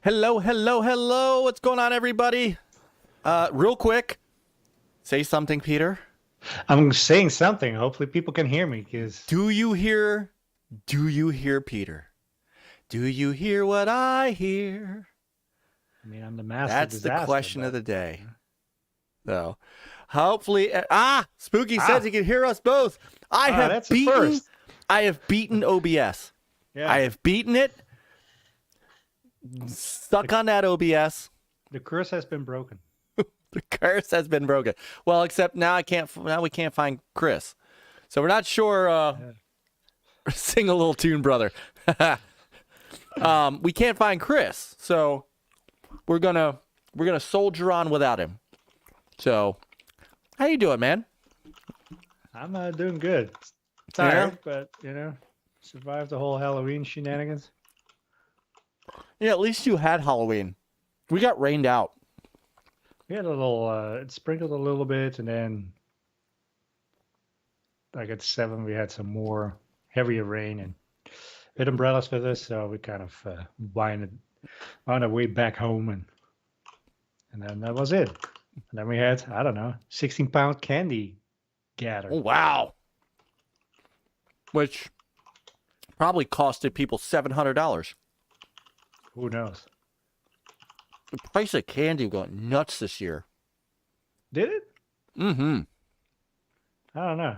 Hello, hello, hello. What's going on, everybody? Real quick, say something, Peter. I'm saying something. Hopefully people can hear me. Because Do you hear Peter? Do you hear what I hear? I mean, I'm the master That's disaster, the question but... of the day. So, hopefully, Spooky says he can hear us both. I have beaten OBS. Yeah. I have beaten it. Stuck on that OBS. The curse has been broken. The curse has been broken. Well, except now we can't find Chris. So we're not sure. Sing a little tune, brother. We can't find Chris, so we're gonna soldier on without him. So, how you doing, man? I'm doing good. Tired, but survived the whole Halloween shenanigans. Yeah, at least you had Halloween. We got rained out. We had a little. It sprinkled a little bit, and then like at 7, we had some more heavier rain, and we had umbrellas with us, so we kind of wound our way back home, and then that was it. And then we had, I don't know, 16-pound candy gathered. Oh, wow. Which probably costed people $700. Who knows? The price of candy went nuts this year. Did it? Mm-hmm. I don't know.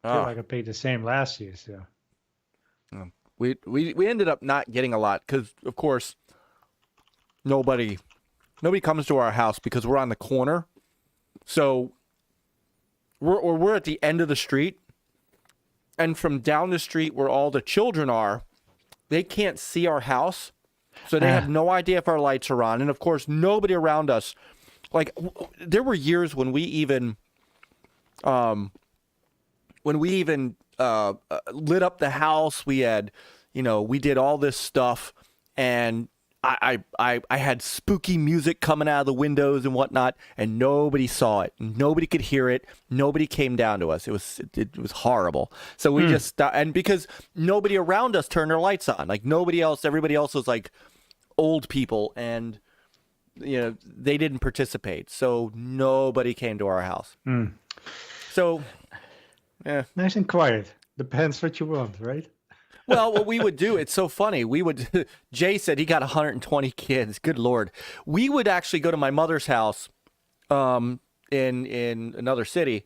I feel like I paid the same last year, so. We ended up not getting a lot because, of course, nobody comes to our house because we're on the corner. So we're at the end of the street, and from down the street where all the children are, they can't see our house. So they have no idea if our lights are on. And, of course, nobody around us. Like, there were years when we even lit up the house. We had, we did all this stuff. And I had spooky music coming out of the windows and whatnot. And nobody saw it. Nobody could hear it. Nobody came down to us. It was horrible. So we just stopped. And because nobody around us turned their lights on. Like, nobody else, everybody else was like old people, and they didn't participate, so nobody came to our house. So nice and quiet. Depends what you want, right? Well, what we would do, it's so funny, Jay said he got 120 kids. Good Lord. We would actually go to my mother's house in another city,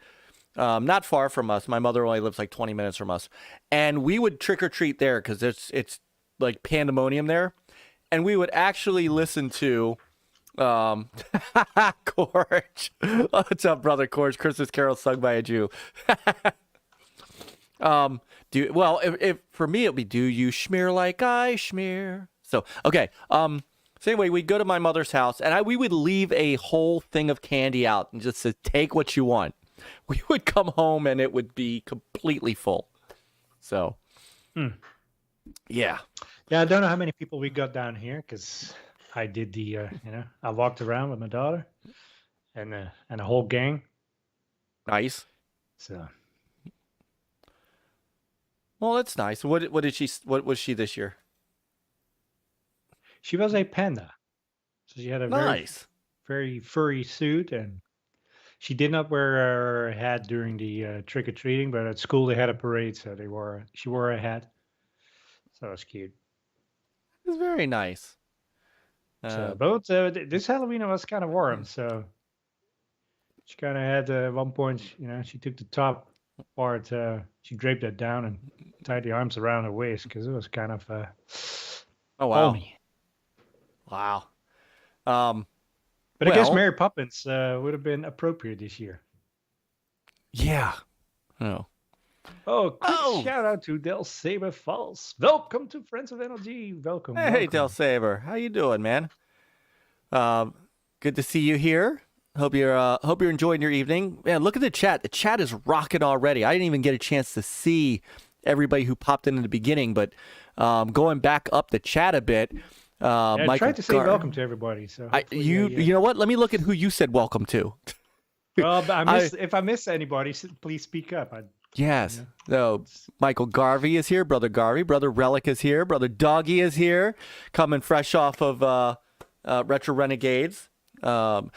not far from us. My mother only lives like 20 minutes from us, and we would trick or treat there because it's like pandemonium there. And we would actually listen to Qeorge. What's up, brother Qeorge? Christmas Carol sung by a Jew. If for me it'd be "Do you schmear like I schmear?" So okay. So anyway, we'd go to my mother's house, and we would leave a whole thing of candy out and just say, "Take what you want." We would come home and it would be completely full. So, yeah. Yeah, I don't know how many people we got down here because I did I walked around with my daughter and a whole gang. Nice. So. Well, that's nice. What was she this year? She was a panda. So she had a very furry suit, and she did not wear her hat during the trick-or-treating, but at school they had a parade, so she wore a hat. So it was cute. It's very nice. This Halloween it was kind of warm, so she kind of had at one point, she took the top part, she draped that down and tied the arms around her waist because it was kind of oh wow, balmy. Wow. But I guess Mary Poppins would have been appropriate this year. Yeah. Quick shout out to Del Saber Falls. Welcome to Friends of NLG. Welcome. Hey, Del Saber, how you doing, man? Good to see you here. Hope you're enjoying your evening. Man, look at the chat. The chat is rocking already. I didn't even get a chance to see everybody who popped in the beginning, but going back up the chat a bit. I tried to say welcome to everybody. So you know what? Let me look at who you said welcome to. Well, if I miss anybody, please speak up. Yes. No, Michael Garvey is here. Brother Garvey. Brother Relic is here. Brother Doggy is here. Coming fresh off of Retro Renegades. Brother,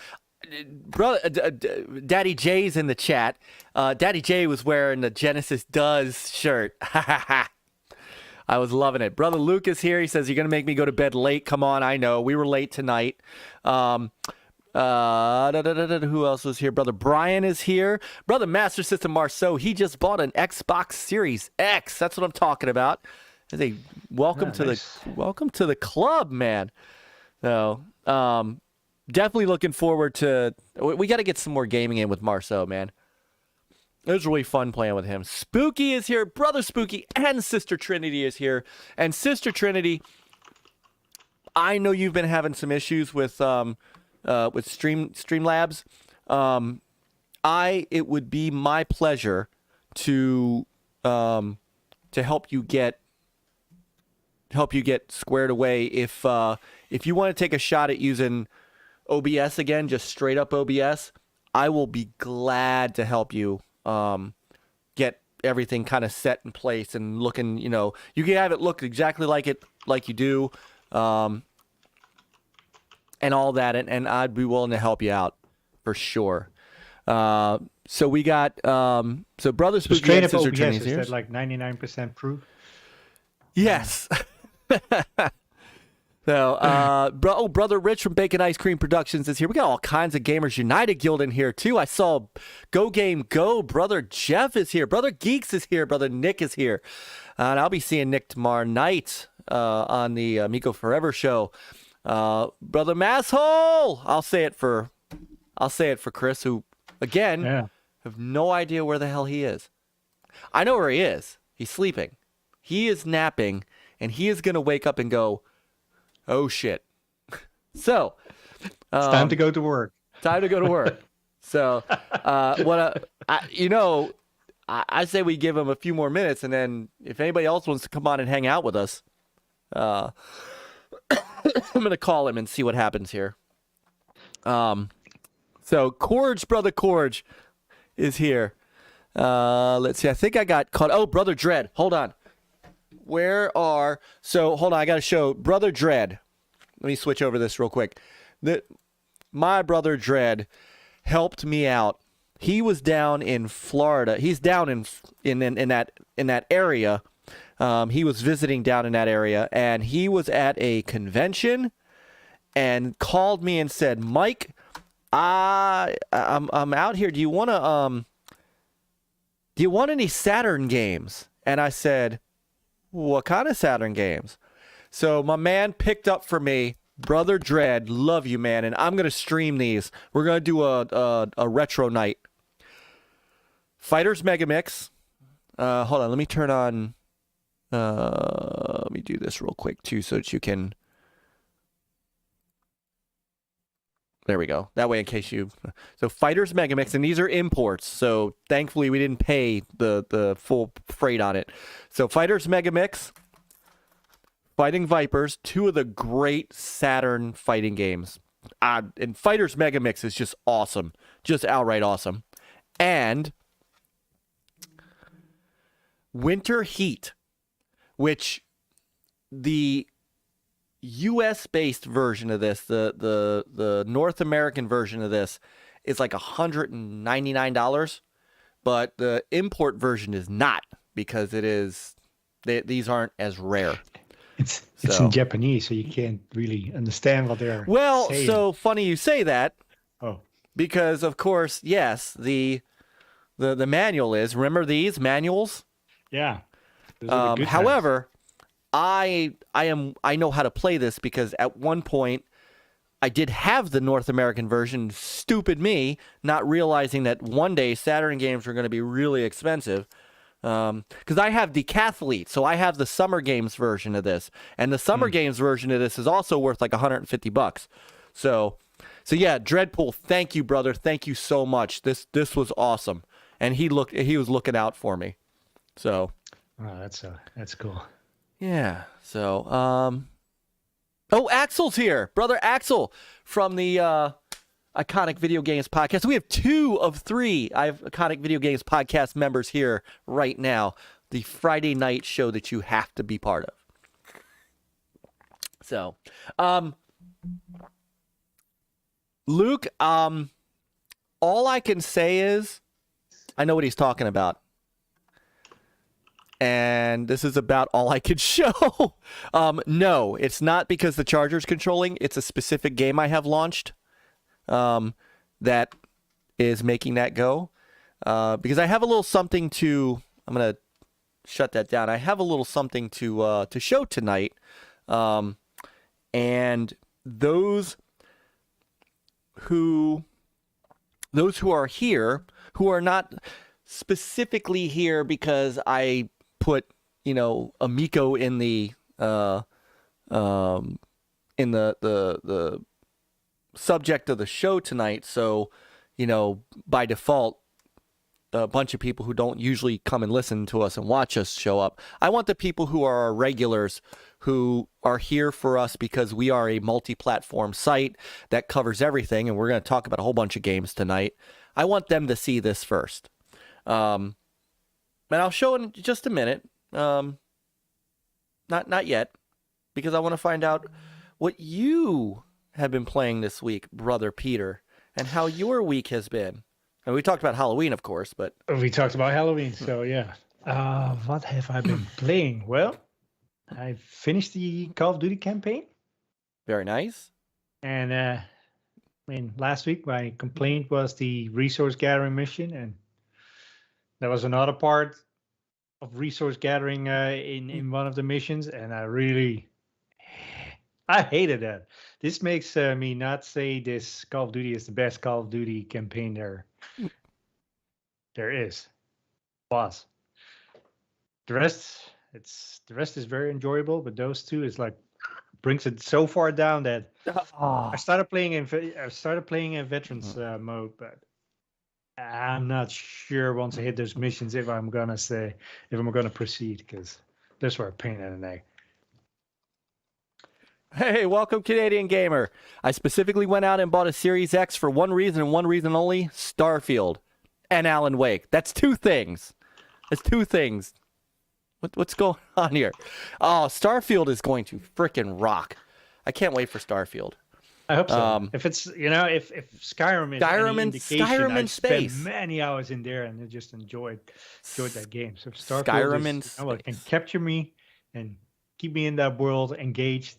Daddy J's in the chat. Daddy J was wearing the Genesis Does shirt. I was loving it. Brother Luke is here. He says, you're going to make me go to bed late. Come on, I know. We were late tonight. Who else was here? Brother Bryant is here. Brother Master System Marceau, he just bought an Xbox Series X. That's what I'm talking about. Welcome to the club, man. So, definitely looking forward to... We got to get some more gaming in with Marceau, man. It was really fun playing with him. Spooky is here. Brother Spooky and Sister Trinity is here. And Sister Trinity, I know you've been having some issues with Streamlabs. It would be my pleasure to help you get squared away if you want to take a shot at using OBS again, just straight up OBS. I will be glad to help you get everything kind of set in place and looking, you can have it look exactly like you do, and all that, and I'd be willing to help you out for sure. So we got so Brother Spooky and Sister Trinity here. Is that like 99% proof? Yes. So, Brother Rich from Bacon Ice Cream Productions is here. We got all kinds of Gamers United Guild in here, too. I saw GoGameGo. Brother Jeff is here. Brother Geeks is here. Brother Nick is here. And I'll be seeing Nick tomorrow night on the Amico Forever show. Brother Masshole! I'll say it for Chris, who, again, have no idea where the hell he is. I know where he is. He's sleeping. He is napping, and he is going to wake up and go, oh shit. So it's time to go to work. Time to go to work. So I say we give him a few more minutes, and then if anybody else wants to come on and hang out with us, I'm gonna call him and see what happens here. So Qeorge, Brother Qeorge is here. Let's see. I think I got caught. Oh, Brother Dread. Hold on. Hold on, I got to show Brother Dread. Let me switch over this real quick. My Brother Dread helped me out. He was down in Florida. He's down in that area. He was visiting down in that area, and he was at a convention and called me and said, Myke, I'm out here. Do you want any Saturn games? And I said, what kind of Saturn games? So my man picked up for me, Brother Dread, love you, man, and I'm going to stream these. We're going to do a retro night. Fighters Megamix. Hold on, let me turn on... let me do this real quick, too, so that you can... There we go. That way, in case you... So Fighters Megamix, and these are imports, so thankfully we didn't pay the full freight on it. So Fighters Megamix, Fighting Vipers, two of the great Saturn fighting games. And Fighters Megamix is just awesome. Just outright awesome. And Winter Heat, which the US-based version of this, the North American version of this, is like $199, but the import version is not, because these aren't as rare. It's in Japanese, so you can't really understand what they're saying. So funny you say that. Oh, because of course, yes, the manual is. Remember these manuals? Yeah. However, I know how to play this, because at one point I did have the North American version. Stupid me, not realizing that one day Saturn games were going to be really expensive. Because I have Decathlete, so I have the Summer Games version of this, and the Summer Games version of this is also worth like $150. So yeah, Dreadpool, thank you, brother, thank you so much. This was awesome, and he was looking out for me. So, that's cool. Yeah. So, oh, Axel's here, brother Axel from the Iconic Video Games Podcast. We have 2 of 3 Iconic Video Games Podcast members here right now. The Friday night show that you have to be part of. So, Luke, all I can say is I know what he's talking about. And this is about all I could show. No, it's not because the charger's controlling. It's a specific game I have launched that is making that go. Because I have a little something to... I'm going to shut that down. I have a little something to show tonight. And those who are here, who are not specifically here because I put, Amico in the subject of the show tonight. So, by default, a bunch of people who don't usually come and listen to us and watch us show up. I want the people who are our regulars, who are here for us because we are a multi-platform site that covers everything, and we're going to talk about a whole bunch of games tonight. I want them to see this first. And I'll show in just a minute. Not yet, because I want to find out what you have been playing this week, Brother Peter, and how your week has been. And we talked about Halloween, of course, but... We talked about Halloween, so yeah. What have I been playing? Well, I finished the Call of Duty campaign. Very nice. And, last week my complaint was the resource gathering mission, and there was another part of resource gathering in one of the missions, and I hated that. This makes me not say this Call of Duty is the best Call of Duty campaign there is. Was. The rest is very enjoyable, but those two is like brings it so far down that I started playing in veterans mode, but I'm not sure once I hit those missions if I'm gonna proceed, because those were a pain in the neck. Hey, welcome, Canadian Gamer. I specifically went out and bought a Series X for one reason and one reason only: Starfield and Alan Wake. That's two things. What's going on here? Oh, Starfield is going to frickin' rock. I can't wait for Starfield. I hope so. If it's if Skyrim is any indication, I space. spent many hours in there and I just enjoyed that game. So Starfield Skyrim in it can capture me and keep me in that world engaged.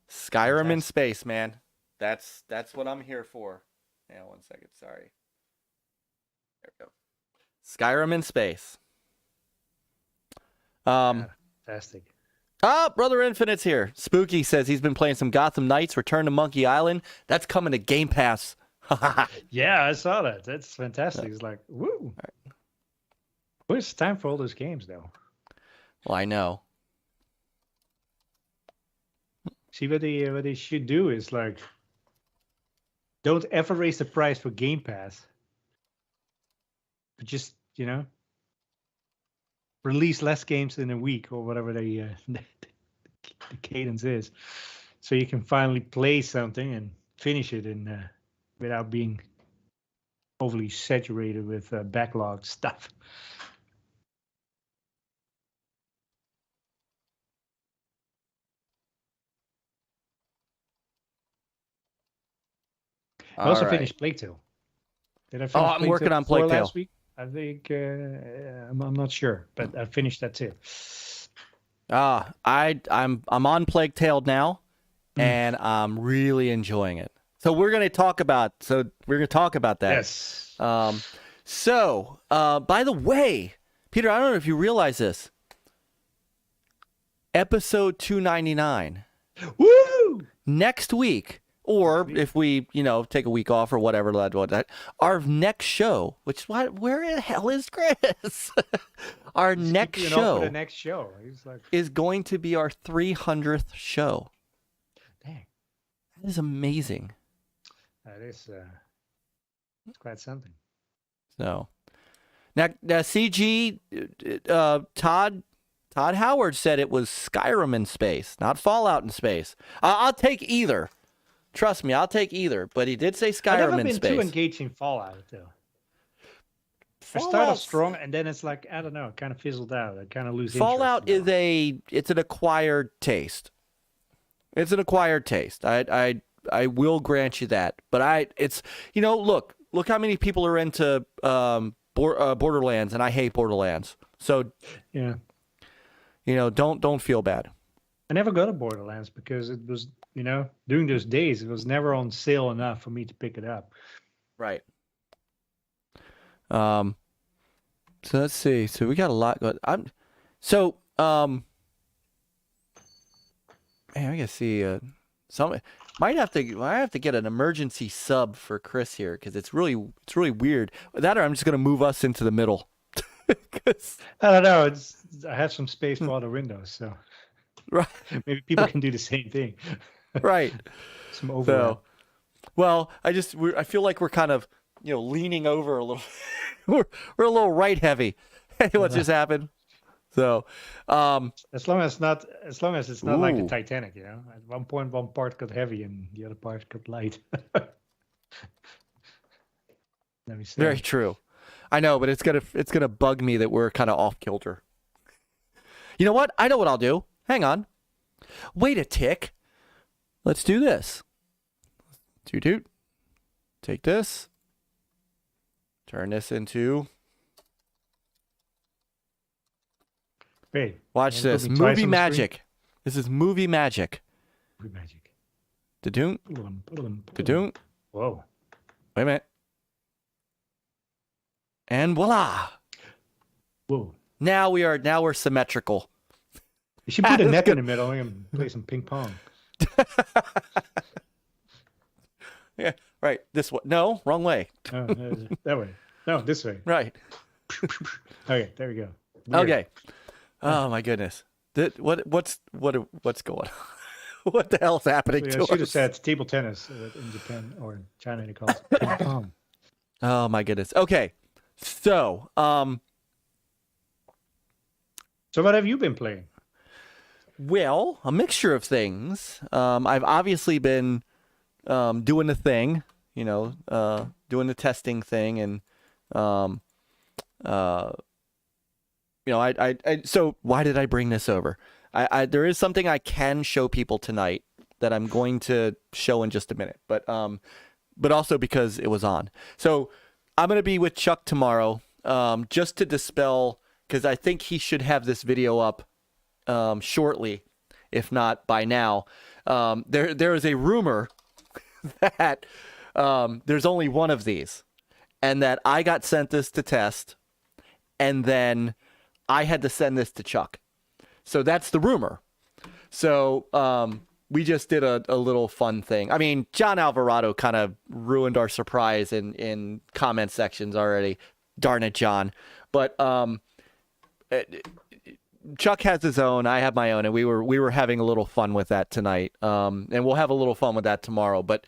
Skyrim in space, man. That's what I'm here for. Hang on 1 second. Sorry. There we go. Skyrim in space. Fantastic. Brother Infinite's here. Spooky says he's been playing some Gotham Knights, Return to Monkey Island. That's coming to Game Pass. Yeah, I saw that. That's fantastic. It's like, woo. Right. Well, it's time for all those games, though. Well, I know. See, what they should do is like, don't ever raise the price for Game Pass, but just release less games in a week or whatever the cadence is, so you can finally play something and finish it without being overly saturated with backlog stuff. I also finished Plague Tale. Did I finish? I'm working on Plague Tale last week. I think I'm not sure, but I finished that too. I'm on Plague Tale now, and I'm really enjoying it. So we're going to talk about that. Yes. So by the way, Peter, I don't know if you realize this. Episode 299. Woo! Next week. Or if we, take a week off or whatever, our next show, where the hell is Chris? Our next show, the next show is going to be our 300th show. Dang. That is amazing. That is it's quite something. So, now CG, Todd Howard said it was Skyrim in space, not Fallout in space. I'll take either. Trust me, I'll take either. But he did say Skyrim in space. I've never been too engaged in Fallout, though. I started strong, and then it's like, I don't know, it kind of fizzled out. I kind of lose Fallout interest. It's an acquired taste. It's an acquired taste. I I will grant you that. But it's look how many people are into Borderlands, and I hate Borderlands. So Yeah. Don't feel bad. I never got a Borderlands because it was, during those days, it was never on sale enough for me to pick it up. Right. So let's see. So we got a lot going. Man, I gotta see. Might have to get an emergency sub for Chris here because it's really weird. That or I'm just gonna move us into the middle. I don't know. I have some space for other windows, so right. Maybe people can do the same thing. Right. Some overlap. Well, I feel like we're kind of leaning over a little. we're a little right heavy. What just happened? So, as long as it's not like the Titanic, At one point, one part got heavy and the other part got light. Let me see. Very true. I know, but it's gonna bug me that we're kind of off kilter. You know what? I know what I'll do. Hang on. Wait a tick. Let's do this. Toot. Take this. Turn this into. Wait. Watch this. Movie magic. This is movie magic. Movie magic. Da-doon. Da-doon. Whoa. Wait a minute. And voila. Whoa. Now we're symmetrical. You should put a net in the middle and play some ping pong. Yeah, right. This way. No, wrong way. That way. No, this way. Right. Okay, there we go. Weird. Okay. Oh my goodness. What's going on? What the hell's happening to us? I should have said table tennis in Japan or in China they call it ping pong. Oh my goodness. Okay. So, So what have you been playing? Well, a mixture of things. I've obviously been doing the thing, doing the testing thing, and so why did I bring this over? There is something I can show people tonight that I'm going to show in just a minute, but also because it was on. So I'm going to be with Chuck tomorrow, just to dispel, because I think he should have this video up shortly, if not by now. There is a rumor that there's only one of these, and that I got sent this to test, and then I had to send this to Chuck. So that's the rumor. So we just did a little fun thing. I mean, John Alvarado kind of ruined our surprise in comment sections already. Darn it, John. But Chuck has his own, I have my own, and we were having a little fun with that tonight. And we'll have a little fun with that tomorrow. But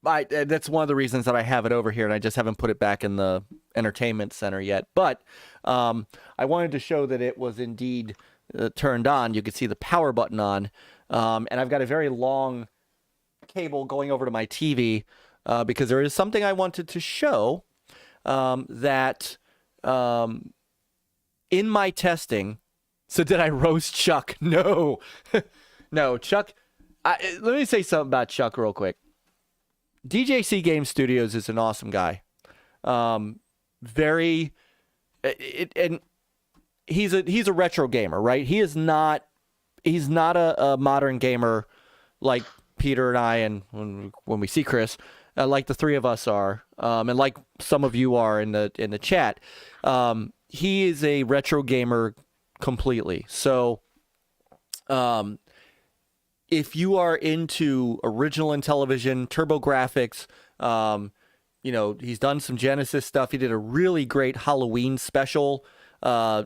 that's one of the reasons that I have it over here, and I just haven't put it back in the entertainment center yet. But I wanted to show that it was indeed turned on. You could see the power button on, and I've got a very long cable going over to my TV because there is something I wanted to show that in my testing. So did I roast Chuck? No. No, Chuck. Let me say something about Chuck real quick. DJC Game Studios is an awesome guy. And he's a retro gamer, right? He's not a modern gamer like Peter and I, and when we see Chris, like the three of us are, and like some of you are in the chat. He is a retro gamer completely. So, if you are into original in television, turbo graphics, he's done some Genesis stuff. He did a really great Halloween special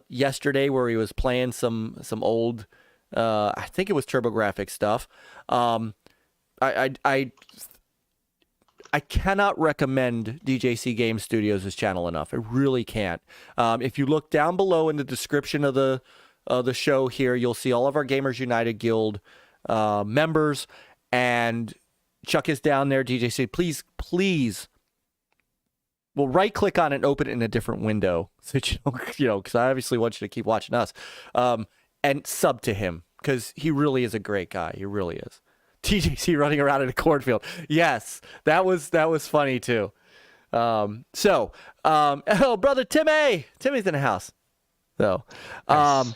yesterday where he was playing some old, I think it was TurboGrafx stuff. I cannot recommend DJC Game Studios' channel enough. I really can't. If you look down below in the description of the show here, you'll see all of our Gamers United Guild members, and Chuck is down there. DJC, please. Well, right click on it and open it in a different window, so because I obviously want you to keep watching us, and sub to him, because he really is a great guy. He really is. TJC running around in a cornfield. Yes, that was funny too. Oh, brother Timmy's in the house. So, Yes.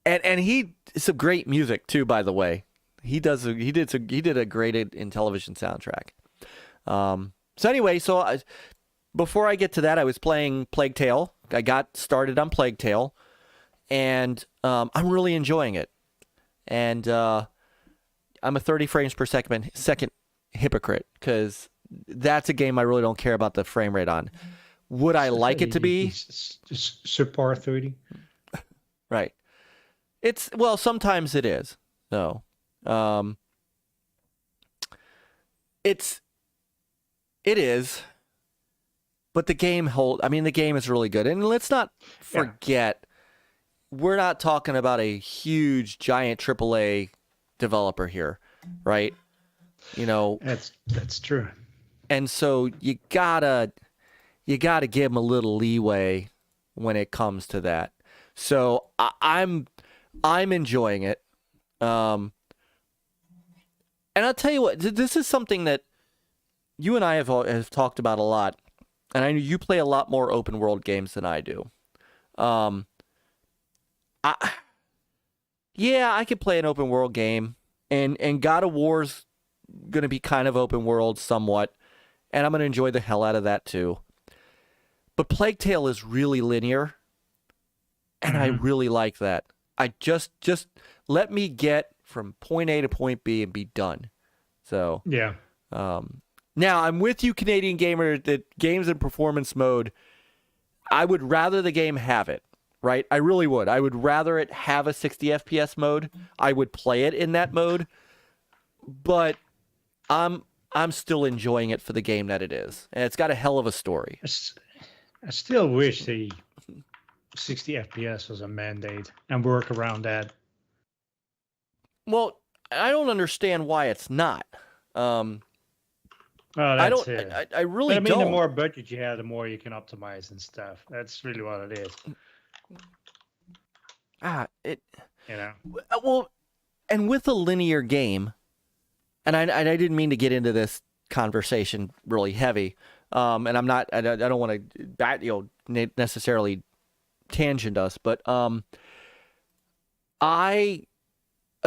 and he some great music too. By the way, he did a great in television soundtrack. So anyway, before I get to that, I was playing Plague Tale. I got started on Plague Tale, and I'm really enjoying it. And I'm a 30 frames per second hypocrite, because that's a game I really don't care about the frame rate on. Would I like it to be? SuPR 30. Right. Sometimes it is. So, it is. But the game the game is really good. And let's not forget, we're not talking about a huge, giant AAA developer here, right? That's true. And so you gotta give them a little leeway when it comes to that. So I'm enjoying it. And I'll tell you what, this is something that you and I have talked about a lot. And I know you play a lot more open world games than I do. I could play an open world game, and God of War's gonna be kind of open world somewhat, and I'm gonna enjoy the hell out of that too. But Plague Tale is really linear, and I really like that. I just let me get from point A to point B and be done. So yeah. Now, I'm with you, Canadian gamer, that games in performance mode, I would rather the game have it, right? I really would. I would rather it have a 60 FPS mode. I would play it in that mode, but I'm still enjoying it for the game that it is. And it's got a hell of a story. I still wish the 60 FPS was a mandate and work around that. Well, I don't understand why it's not. I really don't. don't. The more budget you have, the more you can optimize and stuff. That's really what it is. Well, and with a linear game, and I didn't mean to get into this conversation really heavy, and I'm not. I don't want to necessarily tangent us, but a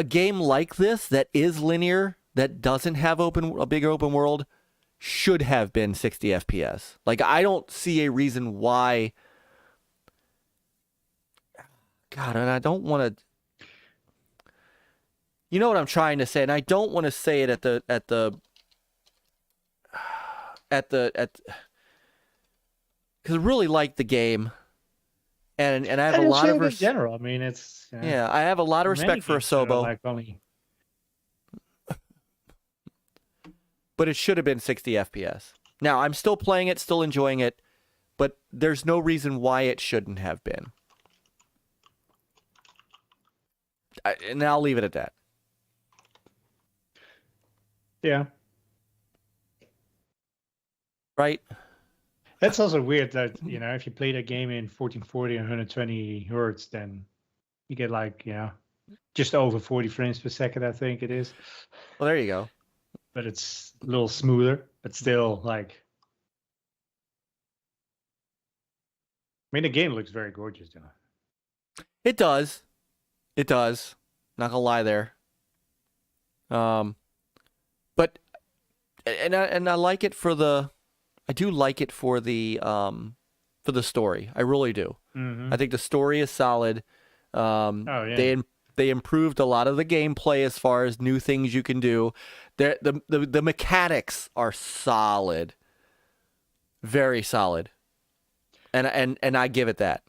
game like this that is linear, that doesn't have a big open world, should have been 60 FPS. Like, I don't see a reason why. God, and I don't want to. You know what I'm trying to say, and I don't want to say it because I really like the game, and I have a lot of in general. I mean, it's I have a lot of respect for Asobo. Like only... But it should have been 60 FPS. Now, I'm still playing it, still enjoying it, but there's no reason why it shouldn't have been. And I'll leave it at that. Yeah. Right? That's also weird that, if you play that game in 1440 and 120 hertz, then you get just over 40 frames per second, I think it is. Well, there you go. But it's a little smoother, but still the game looks very gorgeous, though. It does. It does. Not gonna lie there. But I like it for the. I do like it for the story. I really do. Mm-hmm. I think the story is solid. Yeah. They improved a lot of the gameplay as far as new things you can do. The mechanics are solid, very solid, and I give it that.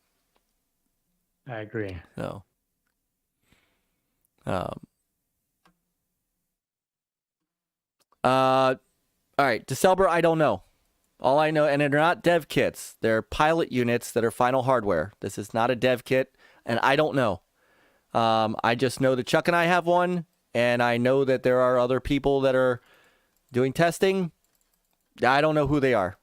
I agree. So, all right, December, I don't know. All I know, and they're not dev kits. They're pilot units that are final hardware. This is not a dev kit, and I don't know. I just know that Chuck and I have one, and I know that there are other people that are doing testing. I don't know who they are.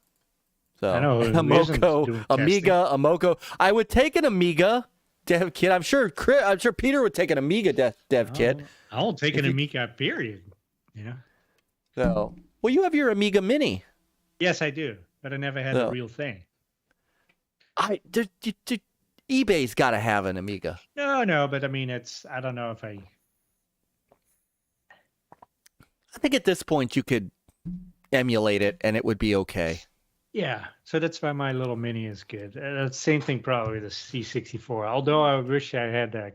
So I know Amico, Amiga, Amoco. I would take an Amiga dev kit. I'm sure Peter would take an Amiga dev kit. I'll take an Amiga, period. You know. So, well, you have your Amiga Mini. Yes, I do, but I never had the real thing. eBay's got to have an Amiga. No, but I mean, I don't know if I think at this point you could emulate it and it would be okay. Yeah, so that's why my little Mini is good. Same thing probably the C64. Although I wish I had the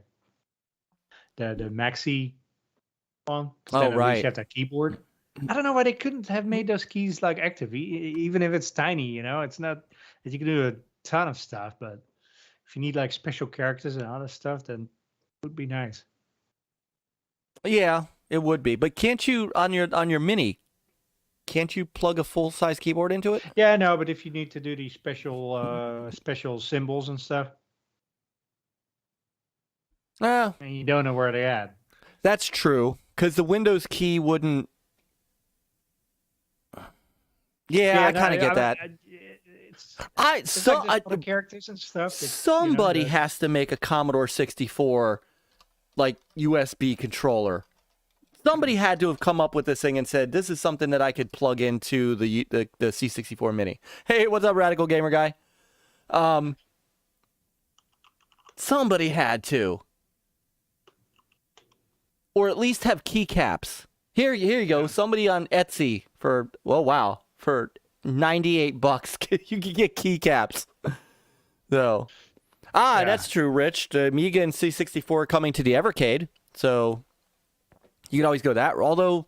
Maxi one. Oh, right. At least had that keyboard. I don't know why they couldn't have made those keys like active, even if it's tiny. You know, it's not that you can do a ton of stuff, but if you need like special characters and other stuff, then it would be nice. Yeah, it would be. But can't you on your Mini? Can't you plug a full-size keyboard into it? Yeah, no, but if you need to do these special symbols and stuff, and you don't know where they're at. That's true, because the Windows key wouldn't. Yeah, I kind of get that. The characters and stuff. Somebody has to make a Commodore 64 like USB controller. Somebody had to have come up with this thing and said, "This is something that I could plug into the C64 Mini." Hey, what's up, Radical Gamer Guy? Somebody had to, or at least have keycaps. Here you go. Somebody on Etsy for for $98, you can get keycaps. So, that's true, Rich. The Amiga and C64 are coming to the Evercade, so. You can always go that. Although,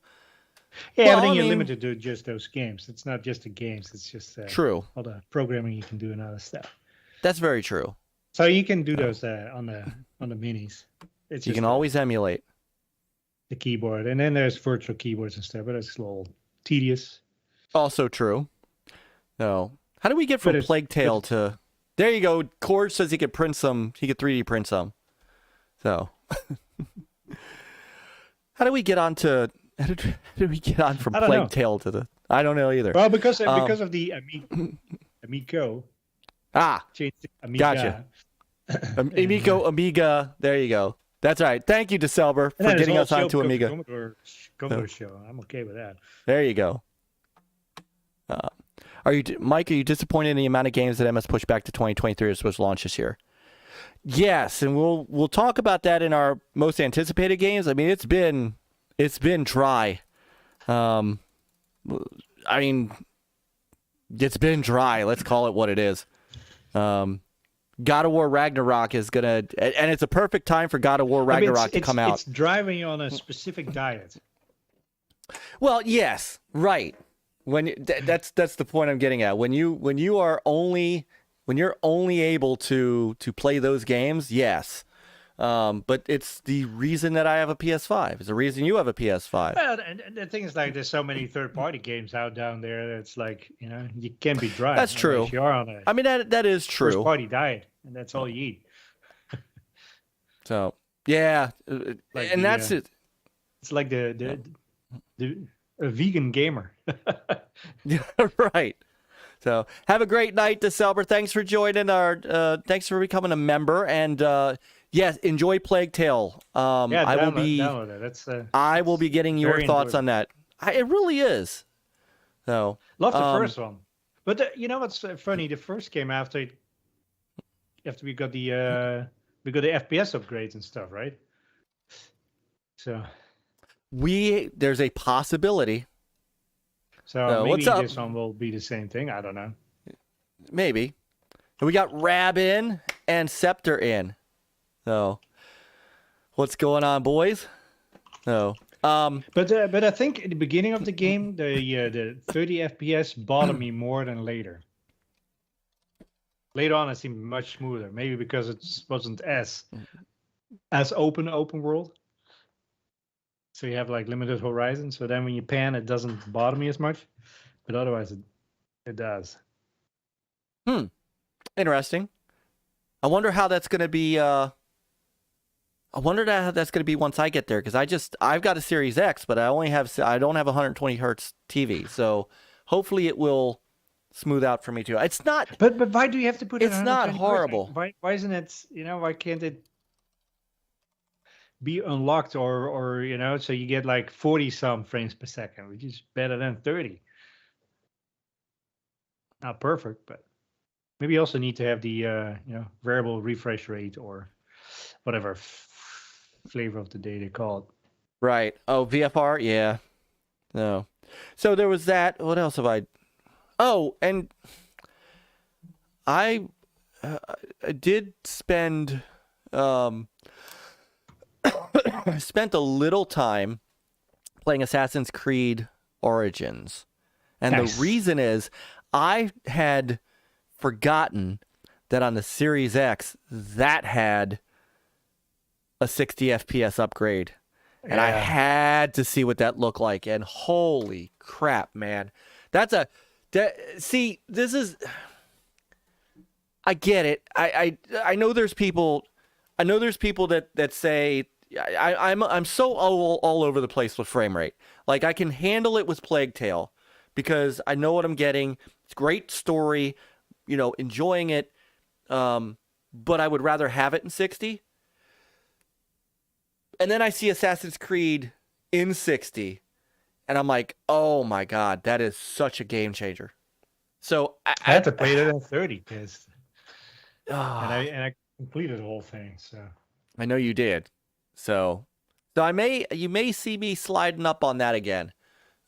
but then you're limited to just those games. It's not just the games. It's just true. All the programming you can do and other stuff. That's very true. So you can do those on the minis. You can always emulate the keyboard, and then there's virtual keyboards and stuff, but it's a little tedious. Also true. No. How do we get from Plague Tale to? There you go. Qeorge says he could print some. He could 3D print some. So. How do we get on from Plague Tale to the? I don't know either. Well, because of the Amico. Changed to Amiga. Gotcha. Amiga. There you go. That's right. Thank you, DeSelber, for getting us onto Amiga. Commodore show. I'm okay with that. There you go. Myke? Are you disappointed in the amount of games that MS pushed back to 2023 as was launched this year? Yes, and we'll talk about that in our most anticipated games. I mean, it's been dry. It's been dry. Let's call it what it is. God of War Ragnarok is gonna, and it's a perfect time for God of War Ragnarok to come out. It's driving you on a specific diet. Well, yes, right. That's the point I'm getting at. When you're only able to play those games, yes. But it's the reason that I have a PS5. It's the reason you have a PS5. Well, and the thing is, like, there's so many third-party games out down there that it's like, you can be dry. That's true. You are on that is true. First-party diet, and that's all you eat. So, yeah. That's it. It's like a vegan gamer. Yeah, right. So have a great night, DeSelber. Thanks for joining thanks for becoming a member. And yes, enjoy Plague Tale. I will be getting your thoughts on that. It really is. So love the first one. But you know what's funny? The first game after we got the FPS upgrades and stuff, right? So there's a possibility. So maybe this one will be the same thing. I don't know. Maybe. And we got Rab in and Scepter in. So, what's going on, boys? So, but I think at the beginning of the game, the 30 FPS bothered me more than later. Later on, it seemed much smoother. Maybe because it wasn't as open world. So you have like limited horizon. So then when you pan, it doesn't bother me as much. But otherwise, it does. Interesting. I wonder how that's going to be. I wonder how that's going to be once I get there, because I've got a Series X, but I don't have a 120 hertz TV. So hopefully it will smooth out for me too. It's not. But why do you have to put it? It's not 120 horrible. hertz? Why isn't it? Why can't it be unlocked or so you get like 40 some frames per second, which is better than 30. Not perfect, but maybe you also need to have the variable refresh rate or whatever flavor of the day they call it. Right. Oh, VFR? Yeah. No. So there was that. What else have I... Oh, and I did spend... I spent a little time playing Assassin's Creed Origins. And Nice. the reason is I had forgotten that on the Series X, that had a 60 FPS upgrade. And I had to see what that looked like. And holy crap, man. See, this is... I get it. I know there's people... I know there's people that say... I'm so all over the place with frame rate. Like, I can handle it with Plague Tale because I know what I'm getting. It's great story, enjoying it. But I would rather have it in 60. And then I see Assassin's Creed in 60, and I'm like, oh my God, that is such a game changer. So I had to play it in 30 because, and I completed the whole thing. So I know you did. So you may see me sliding up on that again,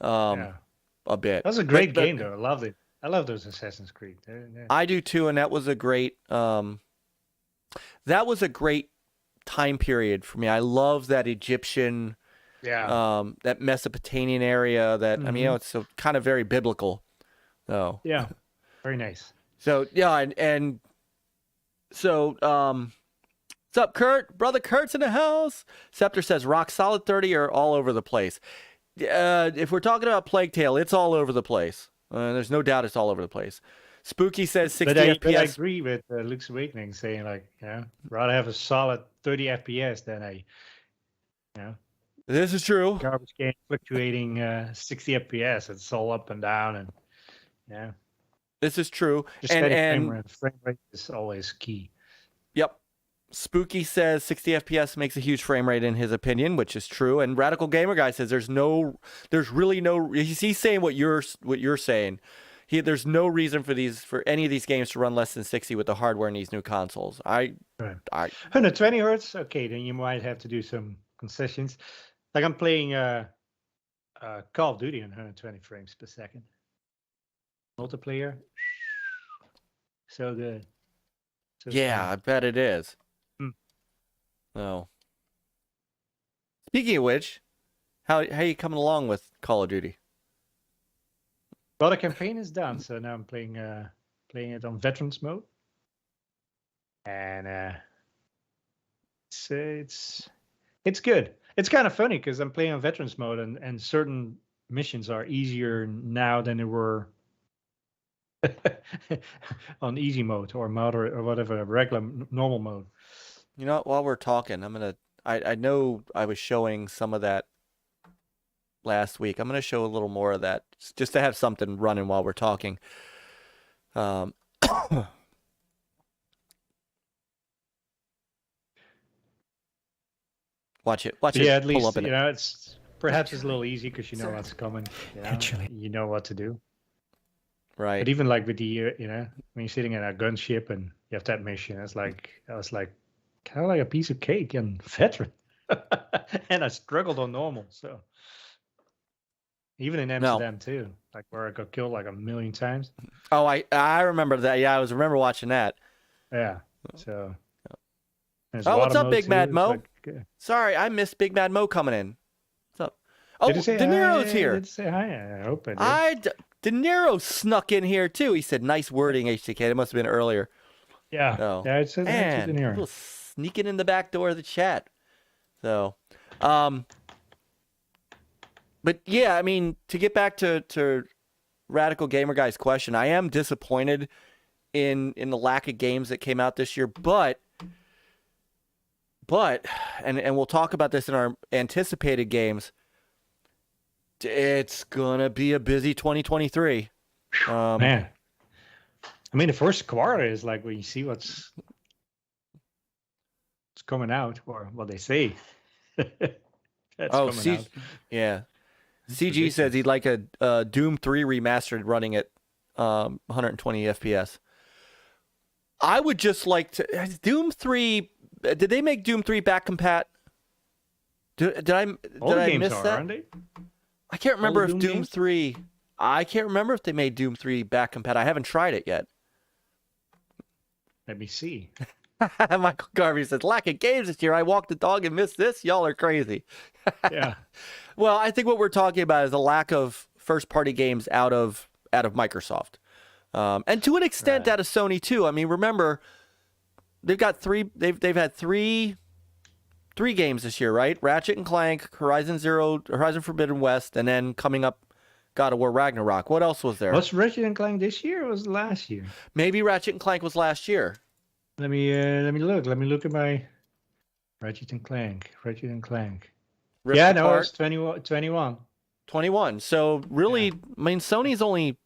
a bit. That was a great game, though. I loved it. I love those Assassin's Creed. I do too, and that was a great time period for me. I love that Egyptian, that Mesopotamian area. That I mean, it's so kind of very biblical. So yeah, very nice. So yeah, and so what's up, Kurt? Brother Kurt's in the house. Scepter says rock solid 30 or all over the place. If we're talking about Plague Tale, it's all over the place. There's no doubt it's all over the place. Spooky says 60 FPS. But I agree with Luke's Awakening saying rather have a solid 30 FPS than This is true. Garbage game fluctuating 60 FPS. It's all up and down and This is true. Just frame rate is always key. Yep. Spooky says 60 FPS makes a huge frame rate in his opinion, which is true. And Radical Gamer Guy says there's really no. He's saying what you're saying. There's no reason for any of these games to run less than 60 with the hardware in these new consoles. 120 hertz. Okay, then you might have to do some concessions. Like I'm playing Call of Duty on 120 frames per second. Multiplayer, so good. I bet it is. Oh. Speaking of which, how are you coming along with Call of Duty? Well, the campaign is done, so now I'm playing it on Veterans mode, and it's good. It's kind of funny because I'm playing on Veterans mode, and certain missions are easier now than they were on easy mode or moderate or whatever, regular normal mode. You know what, while we're talking, I know I was showing some of that last week. I'm going to show a little more of that just to have something running while we're talking. Watch it. Yeah, at least, it's perhaps it's a little easy because you know what's coming. Actually, you know what to do. Right. But even like with the, when you're sitting in a gunship and you have that mission, I was like kind of like a piece of cake and veteran. And I struggled on normal, so. Even in Amsterdam too, like where I got killed like a million times. Oh, I remember that. Yeah, I remember watching that. Yeah. So. What's up, Big Mad Mo? Sorry, I missed Big Mad Mo coming in. What's up? Oh, De Niro's here. Did say hi? I hope I did. De Niro snuck in here too. He said, "Nice wording, HTK." It must have been earlier. Yeah. So, yeah, it says De Niro. Little sneaking in the back door of the chat. So, but yeah, I mean, to get back to Radical Gamer Guy's question, I am disappointed in the lack of games that came out this year, but and we'll talk about this in our anticipated games. It's gonna be a busy 2023. Man, I mean, the first quarter is like when you see what's coming out, or what they say. That's coming out. Yeah. It's CG ridiculous. says he'd like a Doom 3 remastered running at 120 FPS. I would just like to Doom 3. Did they make Doom 3 back compat? Did I miss that? Aren't they? I can't remember if Doom Doom games? 3. I can't remember if they made Doom 3 back compat. I haven't tried it yet. Let me see. Michael Garvey says, lack of games this year. I walked the dog and missed this. Y'all are crazy. Yeah. Well, I think what we're talking about is a lack of first-party games out of Microsoft, and to an extent Right. out of Sony too. I mean, remember they've got three. They've had three games this year, right? Ratchet and Clank, Horizon Forbidden West, and then coming up, God of War Ragnarok. What else was there? Was Ratchet and Clank this year or was it last year? Maybe Ratchet and Clank was last year. Let me look. Let me look at my Ratchet and Clank. Rift Yeah, no, Apart, it's 21. 21. So really, I mean, Sony's only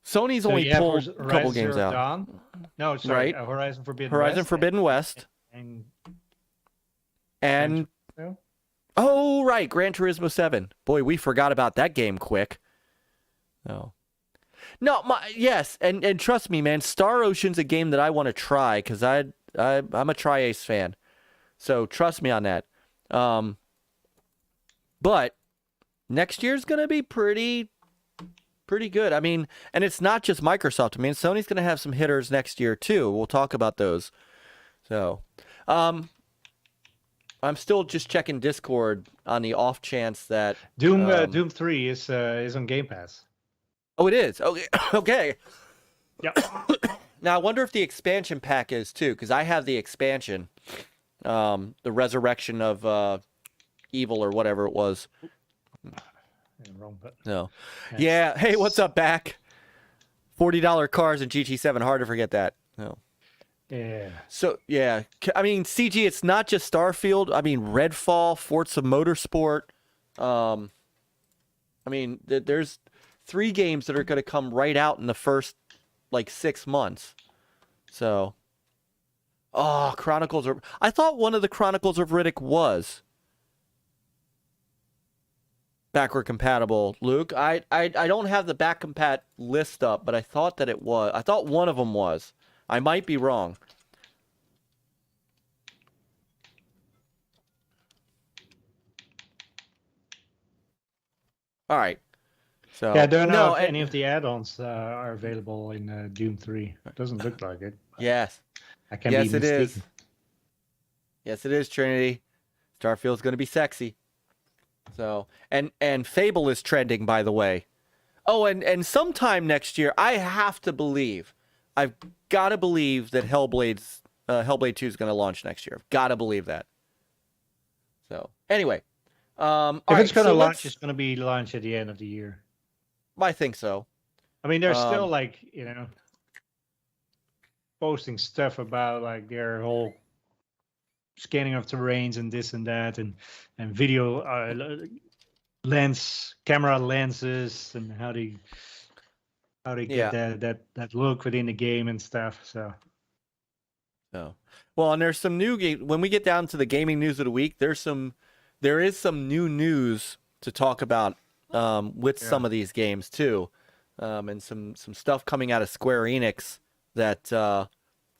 So pulled you have a couple Horizon games Zero out. Dawn. No, sorry, Right. Horizon Forbidden Horizon West. Forbidden West And and no? oh right, Gran Turismo 7. Boy, we forgot about that game quick. No, yes, and trust me, man, Star Ocean's a game that I want to try because I'm a Tri-Ace fan, so trust me on that. But next year's gonna be pretty good. I mean, and it's not just Microsoft. I mean, Sony's gonna have some hitters next year too. We'll talk about those. So, I'm still just checking Discord on the off chance that Doom 3 is on Game Pass. Oh, it is. Okay. Okay. Yeah. Now I wonder if the expansion pack is too, because I have the expansion, the Resurrection of Evil or whatever it was. Wrong button. No. Yeah. Hey, what's up, back? $40 cars in GT7. Hard to forget that. No. Yeah. So yeah, I mean, CG. It's not just Starfield. I mean, Redfall, Forza Motorsport. I mean, there's 3 games that are going to come right out in the first like 6 months. So, Chronicles of. I thought one of the Chronicles of Riddick was backward compatible. Luke, I don't have the back compat list up, but I thought that it was. I thought one of them was. I might be wrong. All right. So Yeah, I don't know no, if and- any of the add-ons are available in Doom 3. It doesn't look like it. Yes. I can Yes, be it mistaken. is. Yes, it is, Trinity. Starfield's going to be sexy. So, and Fable is trending, by the way. Oh, and sometime next year, I have to believe, I've got to believe that Hellblade 2 is going to launch next year. I've got to believe that. So, anyway. If it's going to launch, it's going to be launched at the end of the year. I think so. I mean, they're still like, posting stuff about like their whole scanning of terrains and this and that, and video camera lenses, and how they get that look within the game and stuff. So. Well, and there's some new game. When we get down to the gaming news of the week, there is some new news to talk about with some of these games too, and some stuff coming out of Square Enix that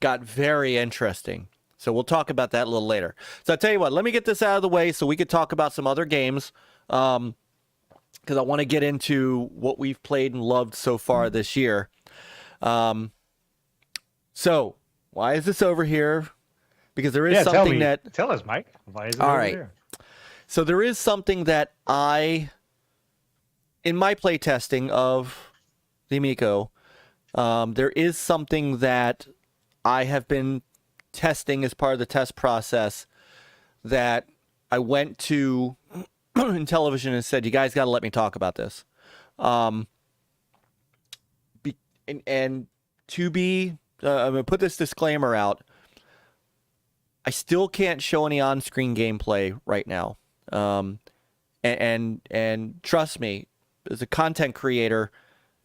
got very interesting. So we'll talk about that a little later. So I'll tell you what, let me get this out of the way so we could talk about some other games, because I want to get into what we've played and loved so far this year. So why is this over here? Because there is something that... Tell us, Myke. Why is it All over right. there? So there is something that in my play testing of the Amico, there is something that I have been testing as part of the test process that I went to in television and said, you guys got to let me talk about this. I'm going to put this disclaimer out. I still can't show any on-screen gameplay right now. And trust me, as a content creator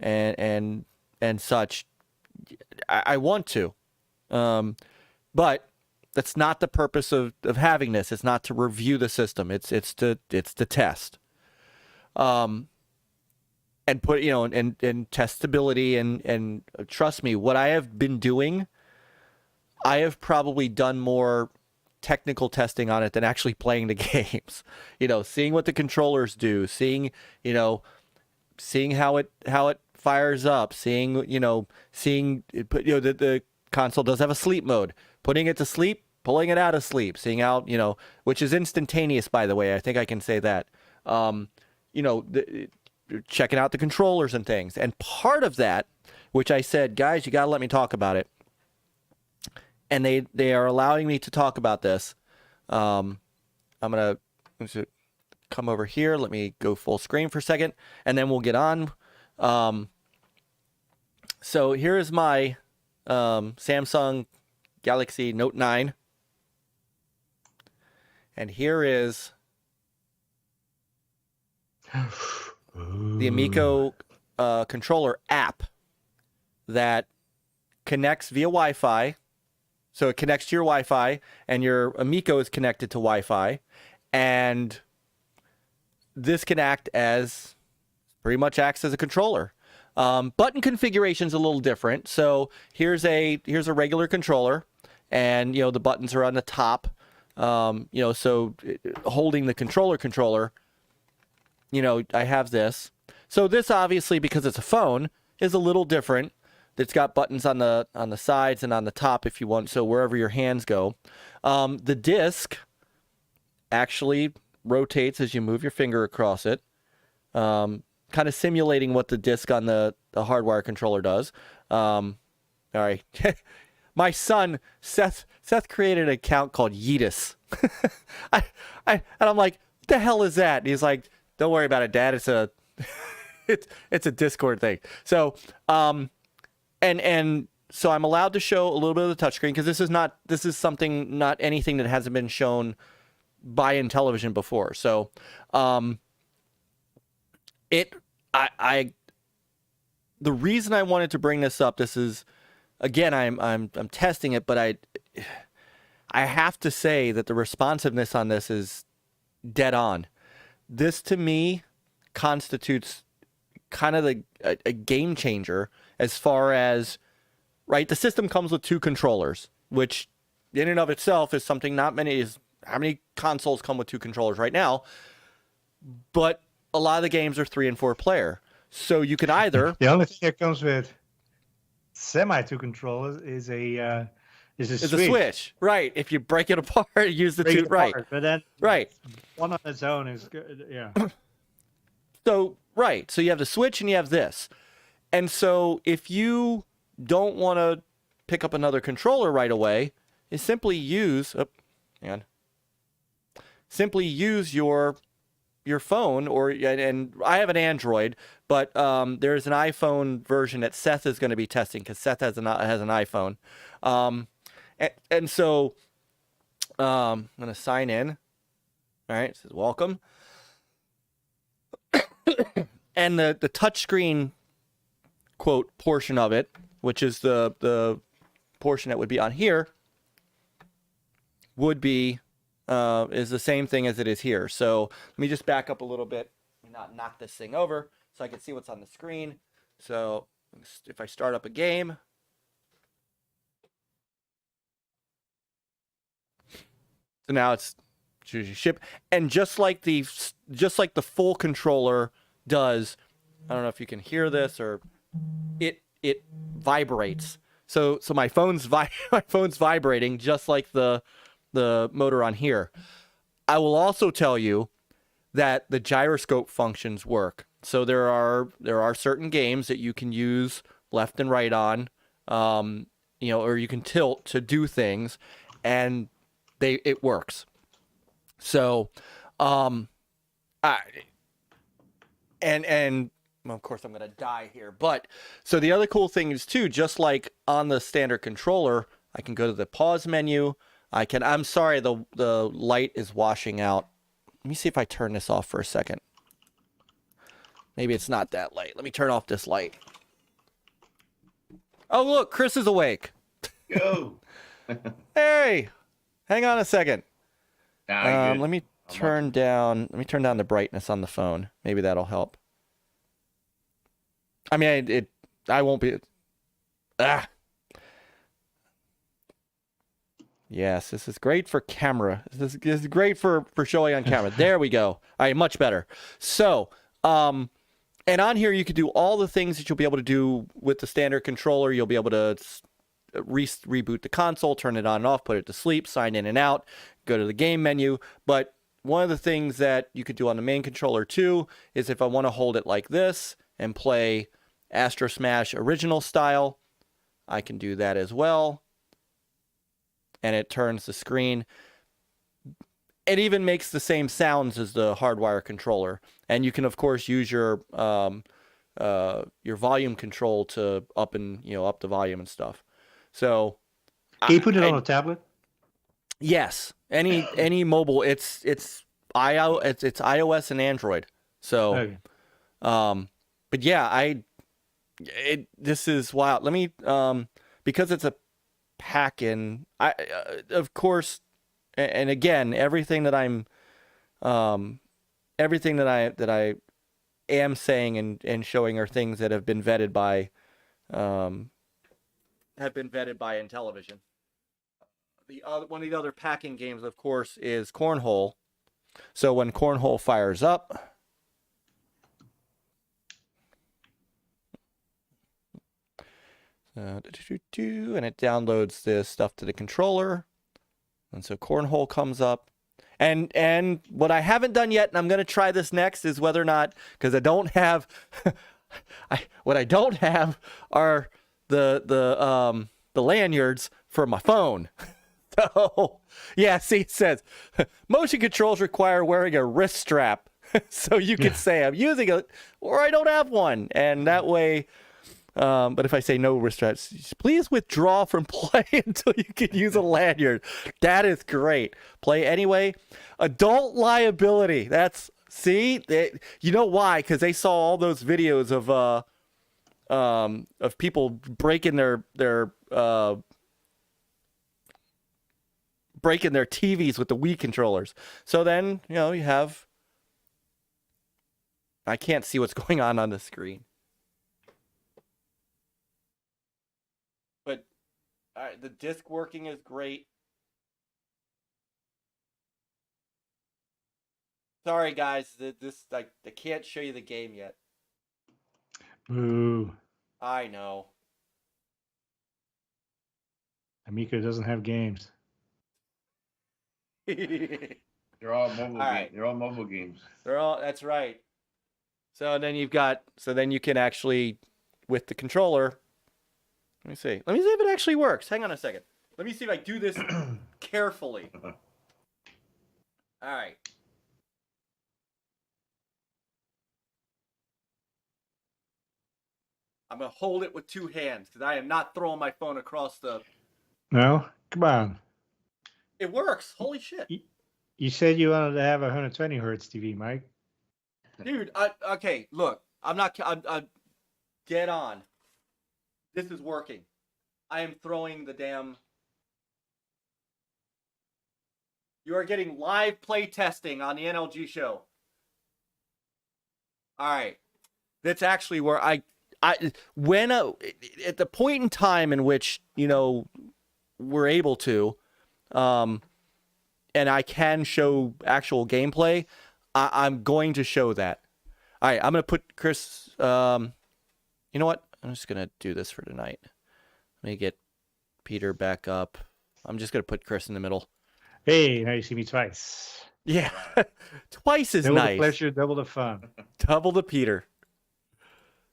and and such, I want to. But that's not the purpose of having this. It's not to review the system. It's to test. And put, you know, and test stability and trust me, what I have been doing, I have probably done more technical testing on it than actually playing the games. You know, seeing what the controllers do, seeing how it fires up, seeing the console does have a sleep mode, putting it to sleep, pulling it out of sleep, seeing out, you know, which is instantaneous, by the way. I think I can say that. Checking out the controllers and things. And part of that, which I said, guys, you got to let me talk about it. And they are allowing me to talk about this. I'm going to come over here. Let me go full screen for a second, and then we'll get on. So here is my Samsung Galaxy Note 9. And here is the Amico controller app that connects via Wi-Fi. So it connects to your Wi-Fi, and your Amico is connected to Wi-Fi, and this can pretty much acts as a controller. Button configuration is a little different. So here's a regular controller, and you know the buttons are on the top. So holding the controller. You know, I have this. So this obviously, because it's a phone, is a little different. It's got buttons on the sides and on the top if you want, so wherever your hands go. The disc actually rotates as you move your finger across it, kind of simulating what the disc on the hardwire controller does. All right. My son, Seth created an account called Yeetus. And I'm like, what the hell is that? And he's like, don't worry about it, Dad. It's a Discord thing. So, and so I'm allowed to show a little bit of the touchscreen because this is not anything that hasn't been shown in television before. So, the reason I wanted to bring this up, this is, again, I'm testing it, but I have to say that the responsiveness on this is dead on. This to me constitutes kind of a game changer as far as, right, the system comes with 2 controllers, which in and of itself is something how many consoles come with 2 controllers right now, but a lot of the games are 3 and 4 player. So you can either... The only thing that comes with semi-2 controllers is a Switch. Right. If you break it apart, use the 2, right. But then right. One on its own is good, yeah. So, right. So you have the Switch and you have this. And so if you don't want to pick up another controller right away, you simply use your phone, and I have an Android, but there's an iPhone version that Seth is going to be testing because Seth has an iPhone. And so I'm going to sign in. All right, it says welcome. And the touchscreen quote portion of it, which is the portion that would be on here, would be is the same thing as it is here. So let me just back up a little bit and not knock this thing over so I can see what's on the screen. So if I start up a game, so now it's choose your ship, and just like the full controller does, I don't know if you can hear this, or it vibrates. So my phone's vibrating just like the motor on here. I will also tell you that the gyroscope functions work. So there are certain games that you can use left and right on, or you can tilt to do things, and it works. So, and of course I'm gonna die here. But so the other cool thing is too, just like on the standard controller, I can go to the pause menu. I'm sorry, the light is washing out. Let me see if I turn this off for a second. Maybe it's not that light. Let me turn off this light. Oh, look, Chris is awake. Go. Hey, hang on a second. Nah, Let me turn down the brightness on the phone. Maybe that'll help. I mean, I won't be. Yes, this is great for camera. This is great for showing on camera. There we go. All right, much better. So, and on here you can do all the things that you'll be able to do with the standard controller. You'll be able to reboot the console, turn it on and off, put it to sleep, sign in and out, go to the game menu. But one of the things that you could do on the main controller too is if I want to hold it like this and play Astro Smash original style, I can do that as well. And it turns the screen. It even makes the same sounds as the hardwire controller. And you can of course use your volume control to up the volume and stuff. So can you put it on a tablet? Yes. Any mobile, it's iOS and Android. So Okay. but yeah, this is wild. Let me because it's a pack-in, of course, and again, everything that I am saying and showing are things that have been vetted by Intellivision. One of the other packing games, of course, is Cornhole. So when Cornhole fires up, and it downloads this stuff to the controller, and so Cornhole comes up. And what I haven't done yet, and I'm going to try this next, is whether or not, because I don't have, what I don't have are the lanyards for my phone. So, yeah, see, it says, motion controls require wearing a wrist strap. So you could say I'm using it, or I don't have one. And that way, but if I say no wrist straps, please withdraw from play until you can use a lanyard. That is great. Play anyway. Adult liability. You know why? Because they saw all those videos of people breaking their TVs with the Wii controllers. So then, you have, I can't see what's going on the screen. But the disc working is great. Sorry guys, I can't show you the game yet. Boo. I know. Amico doesn't have games. They're all mobile games. They're all mobile games. That's right. So then you can actually, with the controller, let me see if it actually works. Hang on a second. Let me see if I do this carefully. All right. I'm going to hold it with two hands because I am not throwing my phone across the... No? Come on. It works. Holy shit. You said you wanted to have a 120 hertz TV, Myke. Dude, okay, look. I'm dead on. This is working. I am throwing the damn... You are getting live play testing on the NLG show. All right. That's actually where at the point in time in which, we're able to, and I can show actual gameplay, I'm going to show that. All right, I'm going to put Chris, you know what? I'm just going to do this for tonight. Let me get Peter back up. I'm just going to put Chris in the middle. Hey, now you see me twice. Yeah, twice is double nice. The pleasure, double the fun. Double the Peter.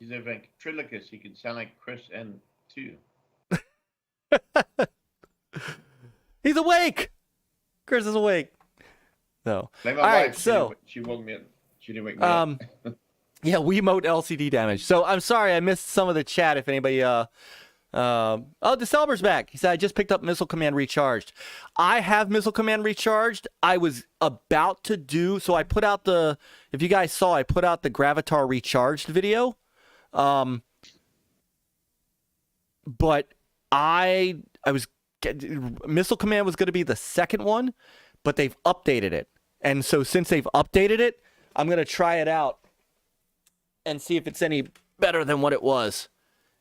He's a ventriloquist. He can sound like Chris and too. He's awake. Chris is awake. No. Like my All wife, right, so she woke me up. She didn't wake me up. Yeah, Wiimote LCD damage. So I'm sorry I missed some of the chat. If anybody, DeSalber's back. He said I just picked up Missile Command Recharged. I have Missile Command Recharged. I was about to do so. I put out if you guys saw, I put out the Gravatar Recharged video. but I was Missile Command was going to be the second one, but they've updated it. And so since they've updated it, I'm going to try it out and see if it's any better than what it was.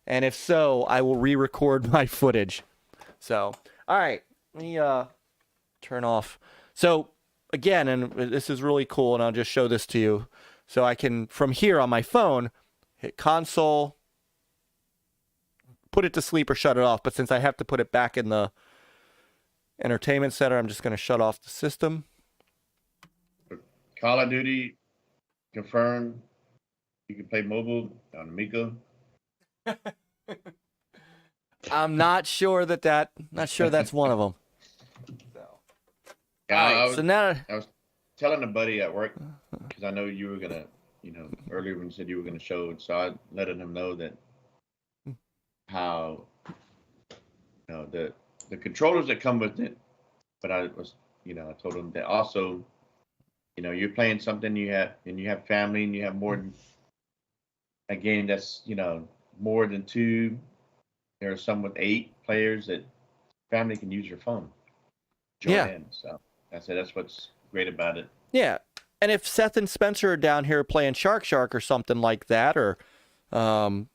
And if so, I will re-record my footage. So, all right, let me turn off. So, again, and this is really cool, and I'll just show this to you. So I can, from here on my phone, hit console, put it to sleep or shut it off. But since I have to put it back in the entertainment center, I'm just going to shut off the system. Call of Duty confirmed. You can play mobile on Amico. I'm not sure that's one of them. So, Yeah, so now I was telling a buddy at work, because I know you were gonna, earlier when you said you were gonna show it, so I letting him know that how, the controllers that come with it. But I was, I told him that also, you're playing something you have family and you have more than a game that's, more than 2. There are some with 8 players that family can use your phone. Join in. So I said that's what's great about it. Yeah. And if Seth and Spencer are down here playing Shark or something like that, or something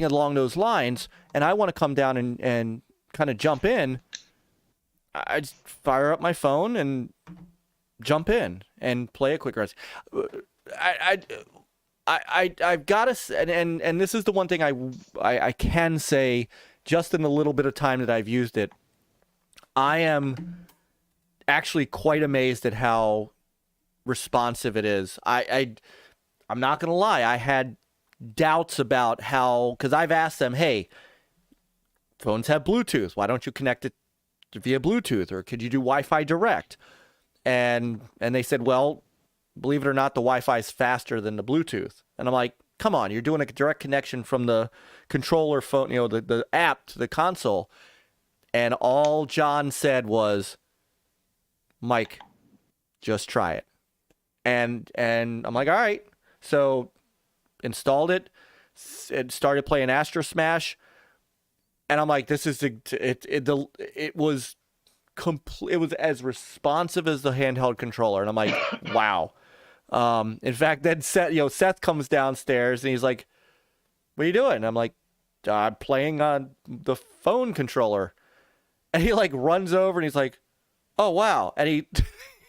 along those lines, and I want to come down and kind of jump in, I just fire up my phone and jump in and play a quick run. I've got to, and this is the one thing I can say, just in the little bit of time that I've used it, I am actually quite amazed at how responsive it is. I'm not going to lie. I had doubts about how, because I've asked them, hey, phones have Bluetooth. Why don't you connect it via Bluetooth, or could you do Wi-Fi direct? And they said, well, believe it or not, the Wi-Fi is faster than the Bluetooth. And I'm like, come on, you're doing a direct connection from the controller phone, the app to the console. And all John said was, Myke, just try it. And I'm like, all right. So installed it started playing Astro Smash. And I'm like, this is it was as responsive as the handheld controller. And I'm like, wow. In fact, then Seth comes downstairs and he's like, what are you doing? I'm like, I'm playing on the phone controller. And he like runs over and he's like, oh wow. And he's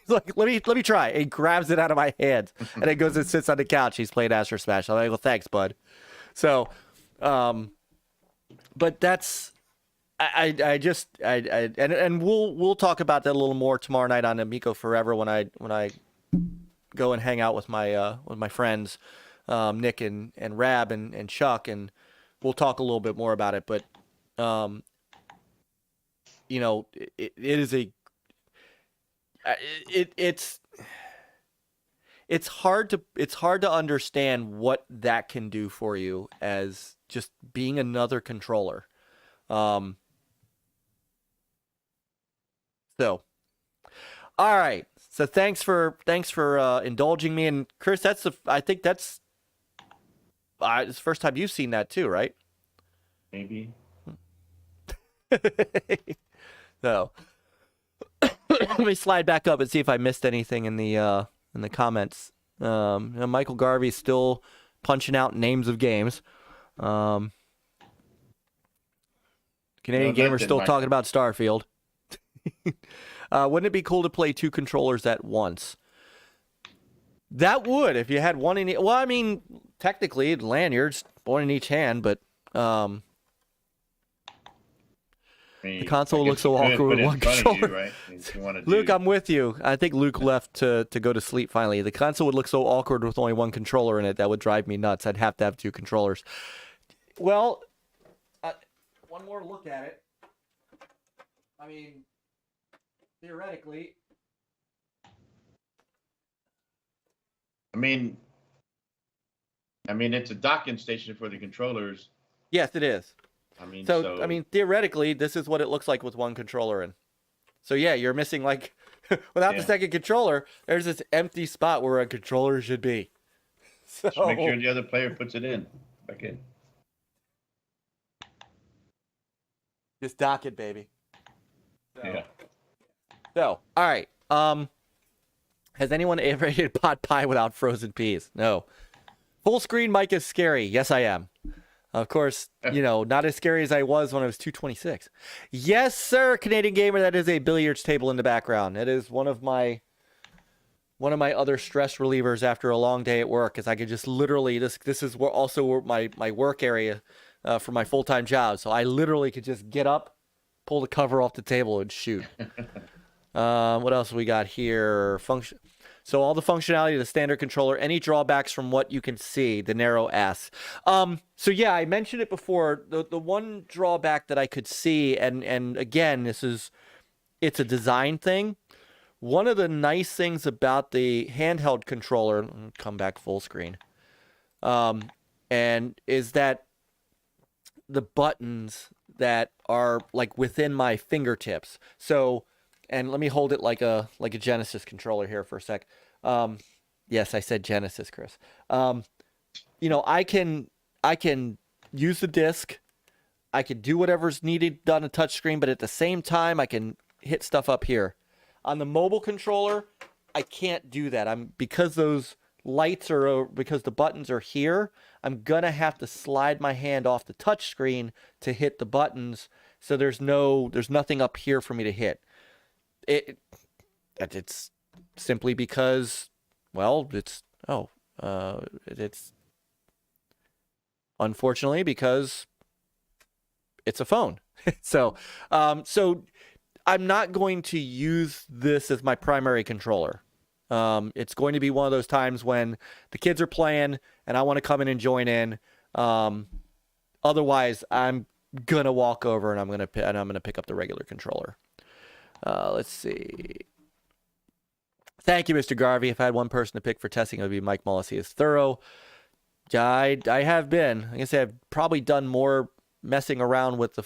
like, let me try. And he grabs it out of my hand and it goes and sits on the couch. He's playing Astro Smash. I'm like, well, thanks, bud. So, but that's, and we'll talk about that a little more tomorrow night on Amico Forever when I go and hang out with my friends, Nick and Rab and Chuck, and we'll talk a little bit more about it. But it's hard to understand what that can do for you as just being another controller. So, all right. So thanks for indulging me. And Chris, I think that's it's the first time you've seen that too, right? Maybe. So let me slide back up and see if I missed anything in the comments. Michael Garvey's still punching out names of games. Canadian Gamer's still talking about Starfield. Wouldn't it be cool to play 2 controllers at once? That would, if you had one in. Well, I mean, technically, lanyards, one in each hand, but the console looks so awkward with one controller. Luke, I'm with you. I think Luke left to go to sleep finally. The console would look so awkward with only one controller in it. That would drive me nuts. I'd have to have 2 controllers. Well, one more look at it. I mean, theoretically. I mean, it's a docking station for the controllers. Yes, it is. I mean, I mean, theoretically, this is what it looks like with one controller in. So yeah, you're missing like without the second controller. There's this empty spot where a controller should be. So just make sure the other player puts it in back in. Just dock it, baby. Yeah. So, all right. Has anyone ever ate pot pie without frozen peas? No. Full screen Myke is scary. Yes, I am. Of course, not as scary as I was when I was 226. Yes, sir, Canadian gamer. That is a billiards table in the background. It is one of my other stress relievers after a long day at work. Is I could just literally this is also my work area for my full-time job. So I literally could just get up, pull the cover off the table, and shoot. What else we got here? So all the functionality of the standard controller, any drawbacks from what you can see, the narrow S. So yeah, I mentioned it before. The one drawback that I could see, and again, it's a design thing. One of the nice things about the handheld controller, come back full screen, and is that the buttons that are like within my fingertips. So. And let me hold it like a Genesis controller here for a sec. Yes, I said Genesis, Chris. I can use the disc. I can do whatever's needed done on a touchscreen, but at the same time, I can hit stuff up here. On the mobile controller, I can't do that. Because those lights are because the buttons are here. I'm gonna have to slide my hand off the touchscreen to hit the buttons. So there's nothing up here for me to hit. It's simply because, it's unfortunately because it's a phone. So I'm not going to use this as my primary controller. It's going to be one of those times when the kids are playing and I want to come in and join in. Otherwise, I'm gonna walk over and I'm gonna pick up the regular controller. Let's see. Thank you, Mr. Garvey. If I had one person to pick for testing, it would be Myke Mullis. He is thorough. I have been. Like I say, I've probably done more messing around with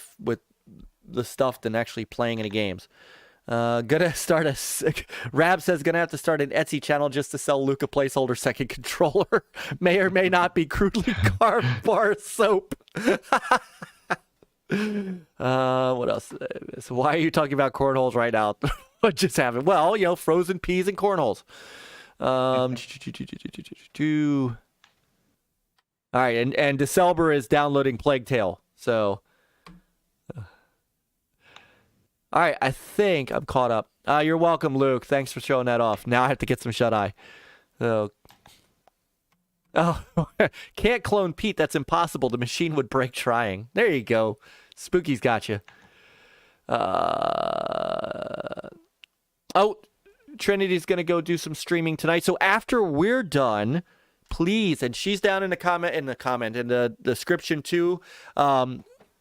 the stuff than actually playing any games. Gonna start Rab says gonna have to start an Etsy channel just to sell Luca placeholder second controller. May or may not be crudely carved bar soap. What else? So why are you talking about cornholes right now? What just happened? Well, frozen peas and cornholes. All right, and DeCelber is downloading Plague Tale. So, all right, I think I'm caught up. You're welcome, Luke. Thanks for showing that off. Now I have to get some shut-eye. So, can't clone Pete. That's impossible. The machine would break trying. There you go. Spooky's got you. Trinity's going to go do some streaming tonight. So after we're done, please, and she's down in the description too,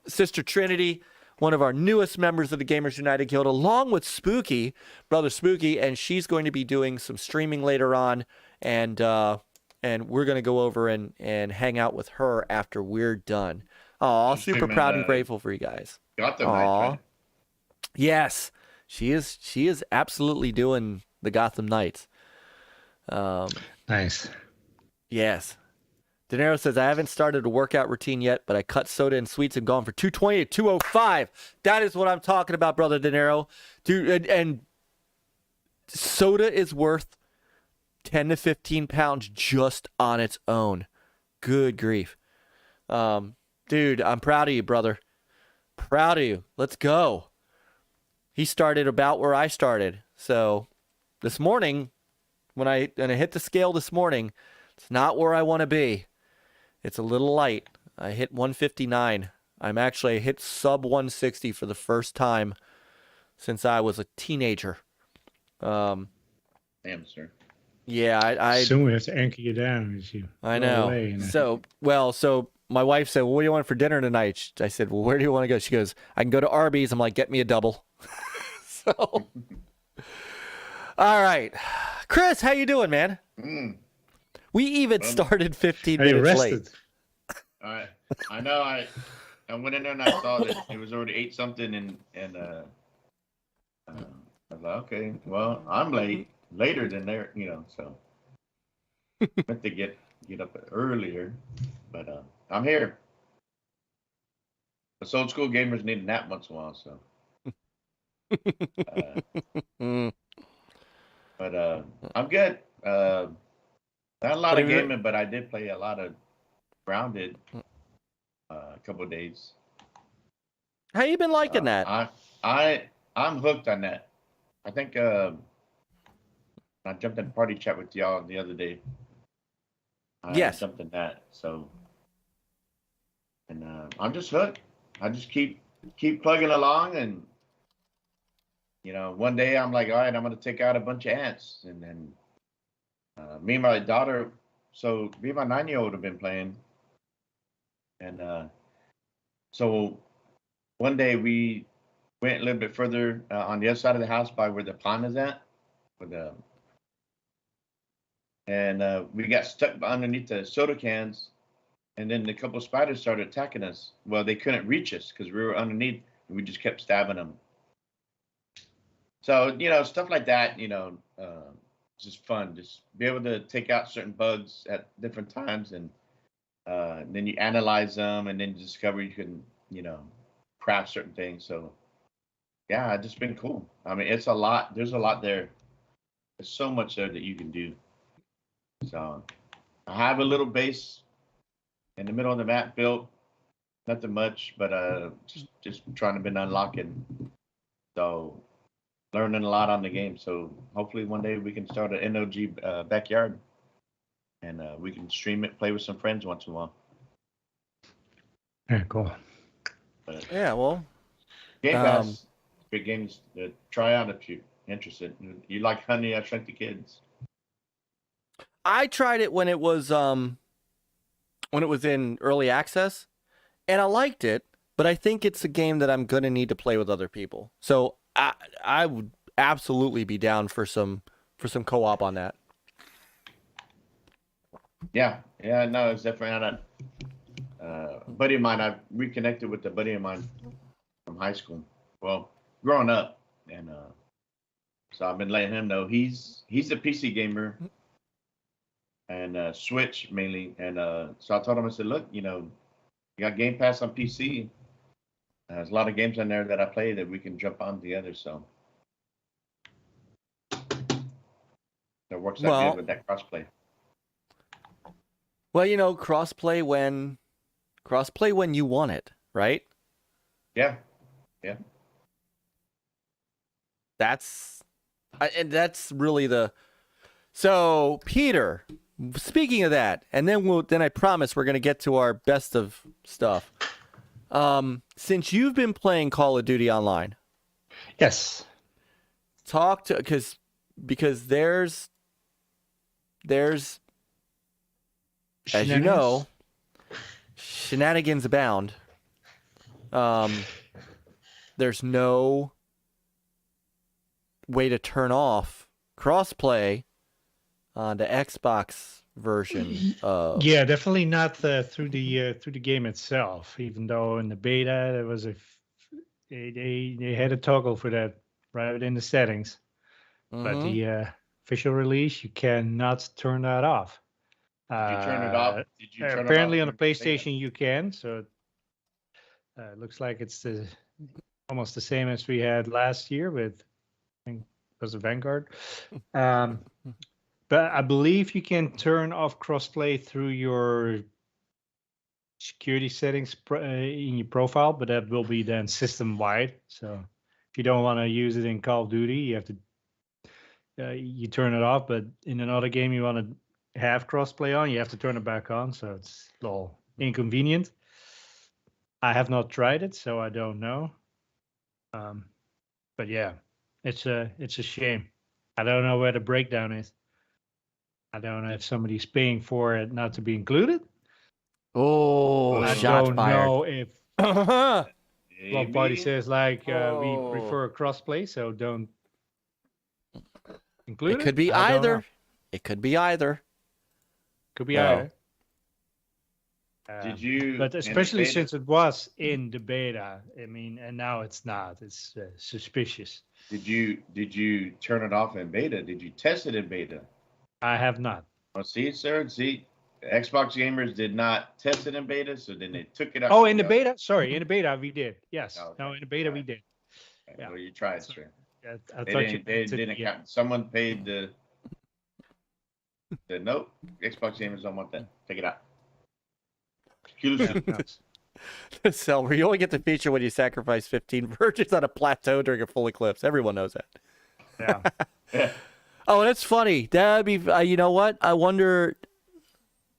Sister Trinity, one of our newest members of the Gamers United Guild, along with Spooky, Brother Spooky, and she's going to be doing some streaming later on, and we're going to go over and hang out with her after we're done. Aw, super proud and grateful for you guys. Gotham Aw. Knights, right? Yes, she is absolutely doing the Gotham Knights. Nice. Yes. De Niro says, I haven't started a workout routine yet, but I cut soda and sweets and gone for 220 to 205. That is what I'm talking about, Brother De Niro. Dude, and soda is worth 10 to 15 pounds just on its own. Good grief. Dude, I'm proud of you, brother. Proud of you. Let's go. He started about where I started. So this morning, when I hit the scale this morning, it's not where I want to be. It's a little light. I hit 159. I hit sub 160 for the first time since I was a teenager. Damn, sir. Yeah, I Soon we have to anchor you down. As you I go know. away, So my wife said, well, what do you want for dinner tonight? I said, well, where do you want to go? She goes, I can go to Arby's. I'm like, get me a double. So, all right. Chris, how you doing, man? We even started 15 minutes late. All right. I know. I went in there and I saw that it was already 8 something, and I was like, okay, well, I'm later than there, so I have to get up earlier, but I'm here. Us old school gamers need a nap once in a while, so. But I'm good. Not a lot of gaming, but I did play a lot of Grounded a couple of days. How you been liking that? I'm hooked on that. I think I jumped in party chat with y'all the other day. I jumped in that, so and I'm just hooked. I just keep plugging along, and one day I'm like, all right, I'm gonna take out a bunch of ants, and then me and my daughter, so me and my 9-year-old have been playing, and so one day we went a little bit further on the other side of the house by where the pond is at, and we got stuck underneath the soda cans, and then a couple of spiders started attacking us. Well, they couldn't reach us because we were underneath, and we just kept stabbing them. So, stuff like that, it's just fun. Just be able to take out certain bugs at different times, and then you analyze them, and then you discover you can, craft certain things. So, yeah, it's just been cool. I mean, it's a lot. There's a lot there. There's so much there that you can do. So, I have a little base in the middle of the map built. Nothing much, but just trying to unlock it. So, learning a lot on the game. So hopefully one day we can start an NLG backyard, and we can stream it, play with some friends once in a while. Yeah, cool. But, yeah, well, Game Pass, big games to try out if you're interested. You like Honey, I Shrunk the Kids? I tried it when it was in early access, and I liked it, but I think it's a game that I'm gonna need to play with other people. So I would absolutely be down for some co-op on that. Yeah, no, it's definitely not a buddy of mine. I've reconnected with a buddy of mine from high school. Well, growing up, and so I've been letting him know he's a PC gamer and Switch mainly. And so I told him, I said, look, you got Game Pass on PC. There's a lot of games on there that I play that we can jump on together. So that works out good with that crossplay. Well, crossplay when you want it, right? Yeah. That's really the. So Peter, speaking of that, and then I promise we're gonna get to our best of stuff. Since you've been playing Call of Duty Online, yes, talk to because there's as you know, shenanigans abound. There's no way to turn off crossplay on the Xbox version of. Yeah, definitely not through the game itself. Even though in the beta there was they had a toggle for that right in the settings, but the official release you cannot turn that off. Did you turn it off? Apparently on the PlayStation you can. So it looks like it's almost the same as we had last year with, I think it was the Vanguard. But I believe you can turn off crossplay through your security settings in your profile, but that will be then system-wide. So if you don't want to use it in Call of Duty, you have to you turn it off. But in another game you want to have crossplay on, you have to turn it back on. So it's a little inconvenient. I have not tried it, so I don't know. But yeah, it's a shame. I don't know where the breakdown is. I don't know if somebody's paying for it not to be included. Oh, I shots don't fired. know if one party says we prefer crossplay, so don't include it. It could be either. It could be either. Could be either. Did you? But especially since it was in the beta, I mean, and now it's not. It's suspicious. Did you turn it off in beta? Did you test it in beta? I have not. Well, see, sir. See, Xbox gamers did not test it in beta, so then they took it out. Oh, in the beta? Sorry, in the beta we did. Yes. Oh, okay. No, in the beta we Right. did. Yeah. Well, you tried, So- sir. Yeah, I They thought you didn't. They meant to didn't the- count. Someone paid the. Nope. Xbox gamers don't want that. Take it out. Exclusive. no. Silver, you only get the feature when you sacrifice 15 virgins on a plateau during a full eclipse. Everyone knows that. Yeah. Yeah. Oh, that's funny. That'd be. You know what? I wonder.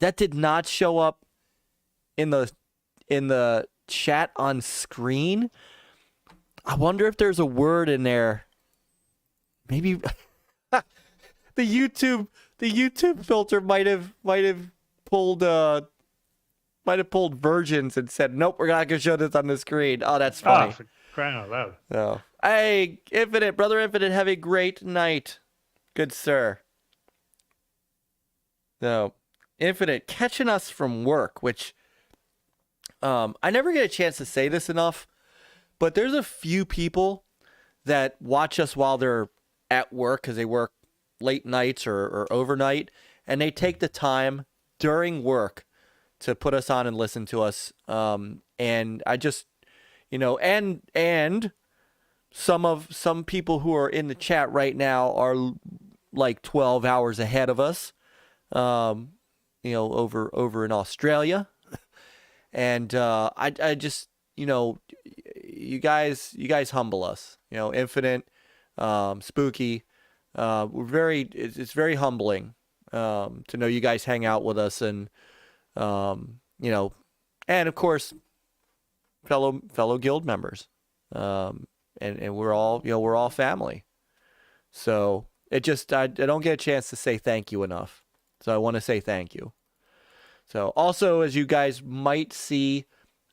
That did not show up in the chat on screen. I wonder if there's a word in there. Maybe the YouTube filter might have pulled virgins and said, nope, we're not gonna show this on the screen. Oh, that's Oh, funny. for crying out loud. So, hey, Infinite, brother Infinite, have a great night, good sir. So, Infinite catching us from work, which I never get a chance to say this enough, but there's a few people that watch us while they're at work because they work late nights or overnight, and they take the time during work to put us on and listen to us. And I just, and some people who are in the chat right now are like 12 hours ahead of us, over in Australia. And I just, you guys humble us, Infinite, Spooky. It's very humbling to know you guys hang out with us, and and of course fellow guild members, and we're all family. So I don't get a chance to say thank you enough, so I want to say thank you. So also, as you guys might see,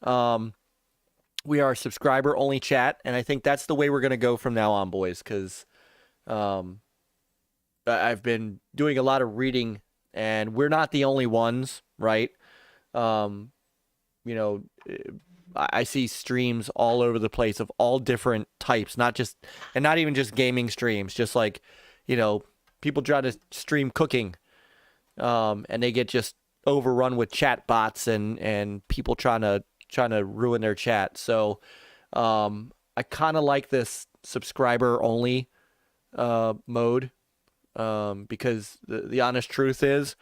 we are a subscriber only chat, and I think that's the way we're gonna go from now on, boys, because I've been doing a lot of reading, and we're not the only ones, right? I see streams all over the place of all different types, not even just gaming streams, just like, people try to stream cooking, and they get just overrun with chat bots and people trying to ruin their chat. So I kind of like this subscriber only mode, because the honest truth is,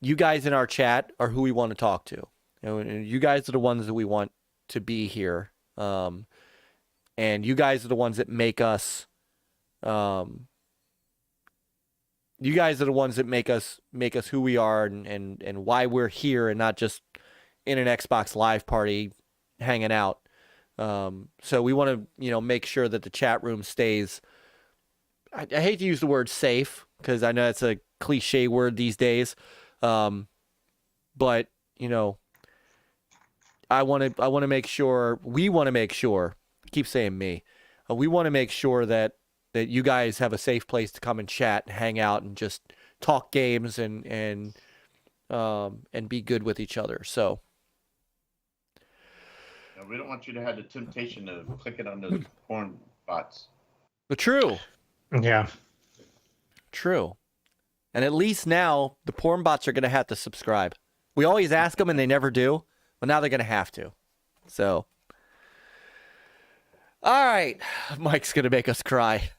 you guys in our chat are who we want to talk to, and you guys are the ones that we want to be here, and you guys are the ones that make us who we are, and why we're here, and not just in an Xbox Live party hanging out. So we want to make sure that the chat room stays, I hate to use the word safe, because I know it's a cliche word these days, but I want to make sure, we want to make sure, I keep saying me, we want to make sure that you guys have a safe place to come and chat and hang out and just talk games and be good with each other. So we don't want you to have the temptation of clicking on those porn bots. But true. Yeah. True. And at least now the porn bots are going to have to subscribe. We always ask them and they never do, but now they're going to have to. So, all right. Mike's going to make us cry.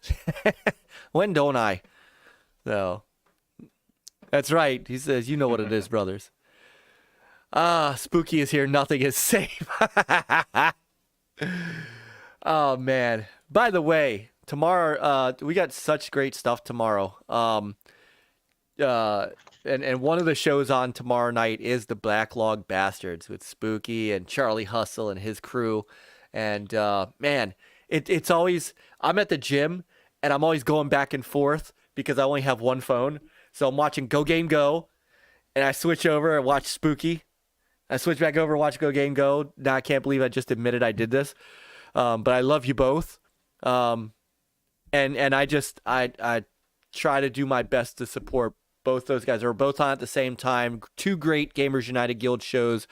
When don't I? So, that's right. He says, you know what it is, brothers. Spooky is here. Nothing is safe. Oh, man. By the way, tomorrow, we got such great stuff tomorrow. And one of the shows on tomorrow night is the Backlog Bastards with Spooky and Charlie Hustle and his crew. And man, it's always, I'm at the gym and I'm always going back and forth because I only have one phone. So I'm watching GoGameGo, and I switch over and watch Spooky. I switch back over and watch GoGameGo. Now I can't believe I just admitted I did this. But I love you both. And I try to do my best to support both those guys. Are both on at the same time. Two great Gamers United Guild shows.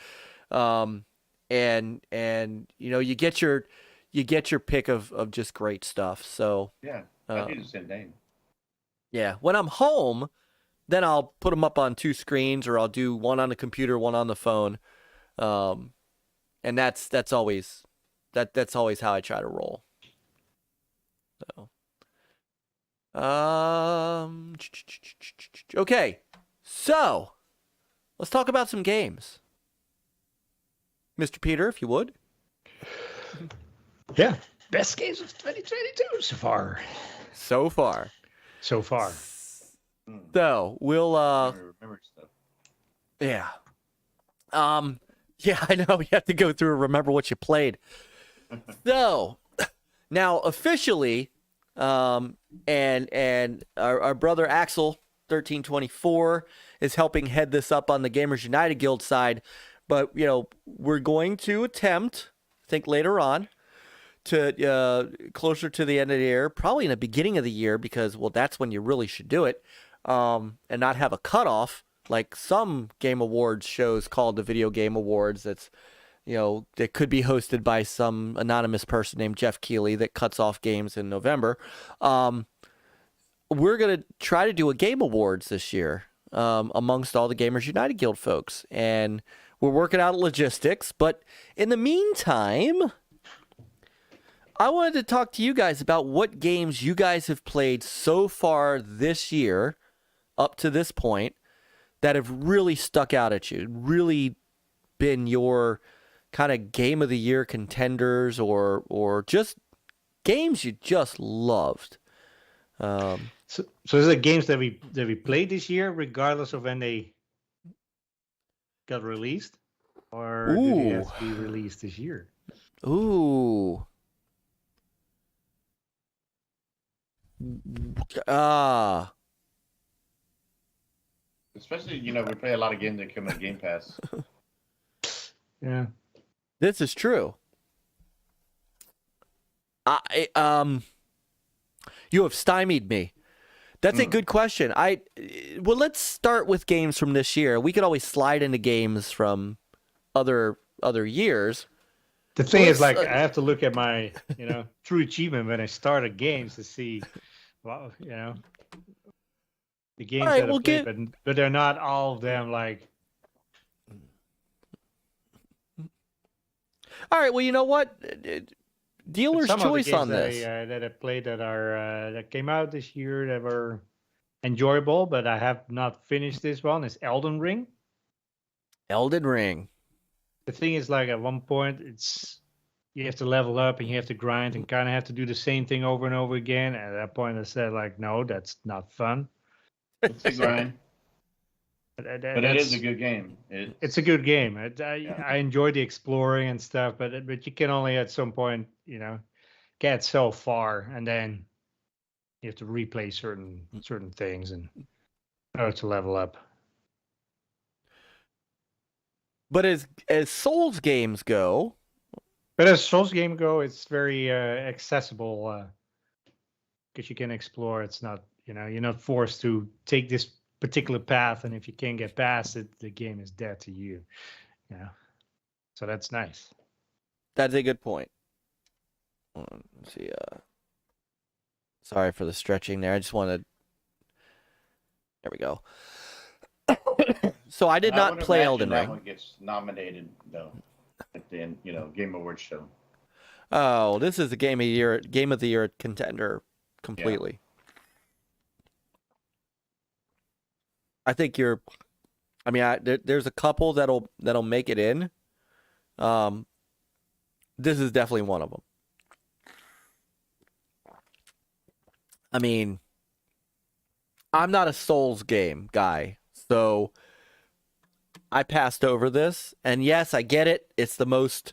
And you get your pick of just great stuff. So yeah, I do the same thing. Yeah, when I'm home, then I'll put them up on 2 screens, or I'll do one on the computer, one on the phone. And that's always how I try to roll. So, okay, so let's talk about some games, Mr. Peter, if you would. Yeah, best games of 2022 so far. So far. So we'll remember stuff. yeah. Yeah, I know. You have to go through and remember what you played. So, now officially, and our brother Axel 1324 is helping head this up on the Gamers United Guild side, but we're going to attempt, I think later on, to closer to the end of the year, probably in the beginning of the year, because that's when you really should do it, and not have a cutoff like some Game Awards shows called the Video Game Awards. That's that could be hosted by some anonymous person named Jeff Keighley that cuts off games in November. We're gonna try to do a Game Awards this year amongst all the Gamers United Guild folks, and we're working out logistics. But in the meantime, I wanted to talk to you guys about what games you guys have played so far this year, up to this point, that have really stuck out at you, really been your kind of game of the year contenders, or just games you just loved. So is it games that we played this year, regardless of when they got released, or do they have to be released this year? Ooh. Especially, we play a lot of games that come on Game Pass. Yeah. This is true. You have stymied me. That's a good question. Well, let's start with games from this year. We could always slide into games from other years. The thing is, I have to look at my, true achievement when I started games to see, well, the games that I played, but they're not all of them like. All right. Well, you know what? Dealer's choice on this. That I played that came out this year that were enjoyable, but I have not finished this one. Is Elden Ring. Elden Ring. The thing is, at one point, you have to level up and you have to grind and kind of have to do the same thing over and over again. And at that point, I said, no, that's not fun. It's a grind. But it is a good game. It's a good game. I enjoy the exploring and stuff, but you can only at some point, get so far, and then you have to replay certain things and in order to level up. But as Souls games go, it's very accessible because you can explore. It's not, you're not forced to take this particular path, and if you can't get past it, the game is dead to you. So that's nice. That's a good point. Let's see. Sorry for the stretching there. I just wanted. There we go. So I did not play Elden Ring. That one gets nominated though at the end, Game Awards show. Oh, this is a game of the year contender completely. Yeah. I think there's a couple that'll make it in. This is definitely one of them. I'm not a Souls game guy, so I passed over this. And yes, I get it. It's the most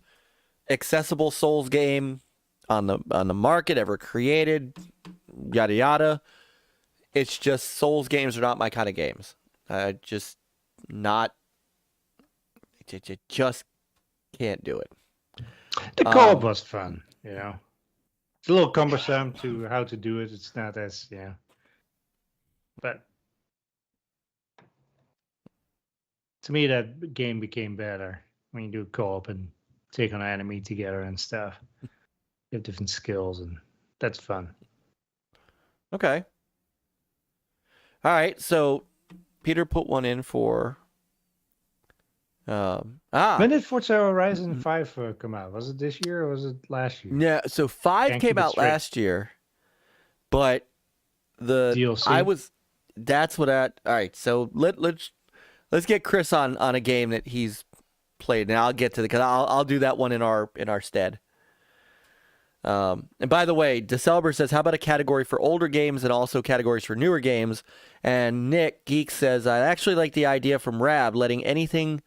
accessible Souls game on the market ever created. Yada yada. It's just Souls games are not my kind of games. I just can't do it. The co-op was fun, It's a little cumbersome to how to do it. It's not as, but to me that game became better when you do co-op and take on an enemy together and stuff. You have different skills, and that's fun. Okay. All right, so Peter put one in for. When did Forza Horizon 5 come out? Was it this year or was it last year? Yeah, so 5 Can't came keep it out straight. last year, but the DLC? That's what I. All right, so let's get Chris on a game that he's played, and I'll get to because I'll do that one in our stead. And by the way, DeCelber says, how about a category for older games and also categories for newer games? And Nick Geeks says, I actually like the idea from Rab letting anything.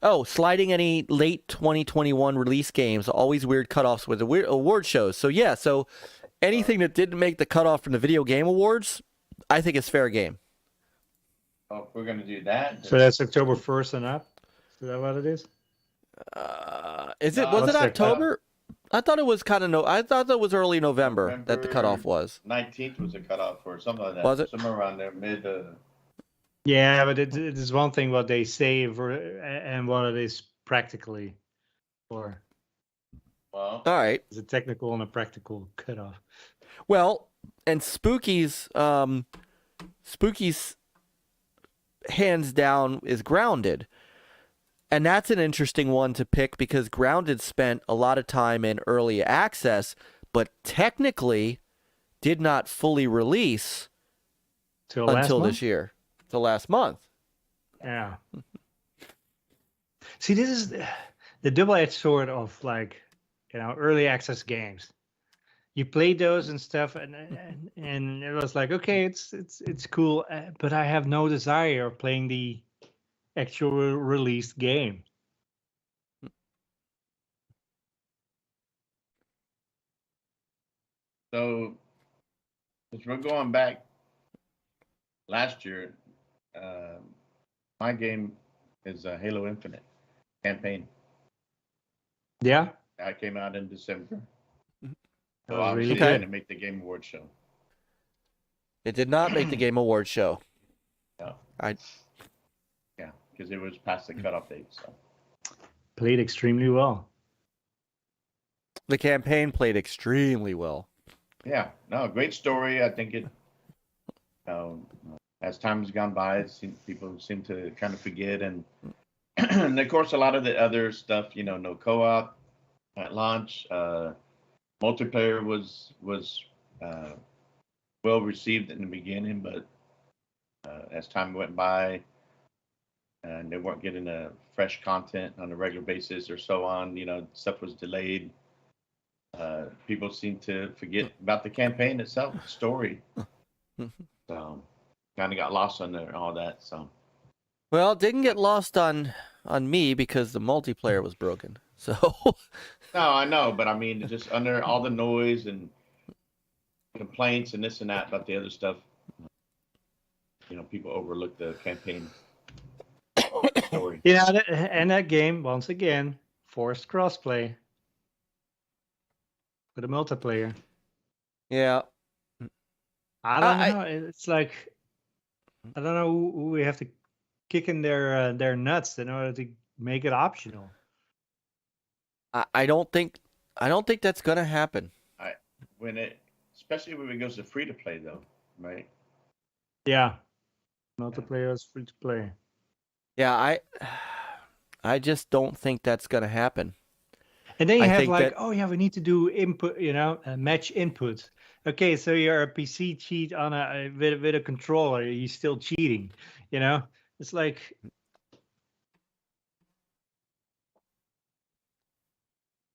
Oh, sliding any late 2021 release games. Always weird cutoffs with the weird award shows. So yeah, so anything that didn't make the cutoff from the video game awards, I think is fair game. Oh, if we're gonna do that. So that's October 1st and up? Is that what it is? Is it? No, Was what's it the October? I thought it was kind of I thought that was early November that the cutoff was. 19th was a cutoff or something like that. Was it? Somewhere around there, mid. Yeah, but it is one thing what they say and what it is practically. Or Well, All right. is it technical and a practical cutoff? Well, and Spooky's hands down is Grounded. And that's an interesting one to pick because Grounded spent a lot of time in early access, but technically did not fully release until this year, till last month. Yeah. See, this is the double-edged sword of early access games. You played those and stuff, and it was like, okay, it's cool, but I have no desire of playing the actual released game. so if we're going back last year, my game is Halo Infinite campaign. Yeah. That came out in December. That So was obviously really it good. didn't make the Game Awards show. It did not make the Game Awards show. No. I Yeah, because it was past the cutoff date. So Played extremely well. The campaign played extremely well. yeah, no, great story. I think it. As time has gone by, people seem to kind of forget, and and of course a lot of the other stuff, no co-op at launch. Multiplayer was well received in the beginning, but as time went by, and they weren't getting fresh content on a regular basis or so on, stuff was delayed. People seem to forget about the campaign itself, the story. So kind of got lost on there, all that. So Well, it didn't get lost on me because the multiplayer was broken. So no, I know, but I mean, just under all the noise and complaints and this and that about the other stuff, people overlook the campaign story. Yeah, and that game, once again, forced crossplay with a multiplayer. yeah, I don't know. It's like, I don't know who we have to kick in their nuts in order to make it optional. I don't think that's gonna happen. Especially when it goes to free to play, though, right? Yeah, multiplayer is free to play. Yeah, I just don't think that's gonna happen. And then you I have think like, that- oh yeah, we need to do input, match inputs. Okay, so you're a PC cheat on with a controller, you're still cheating. It's like,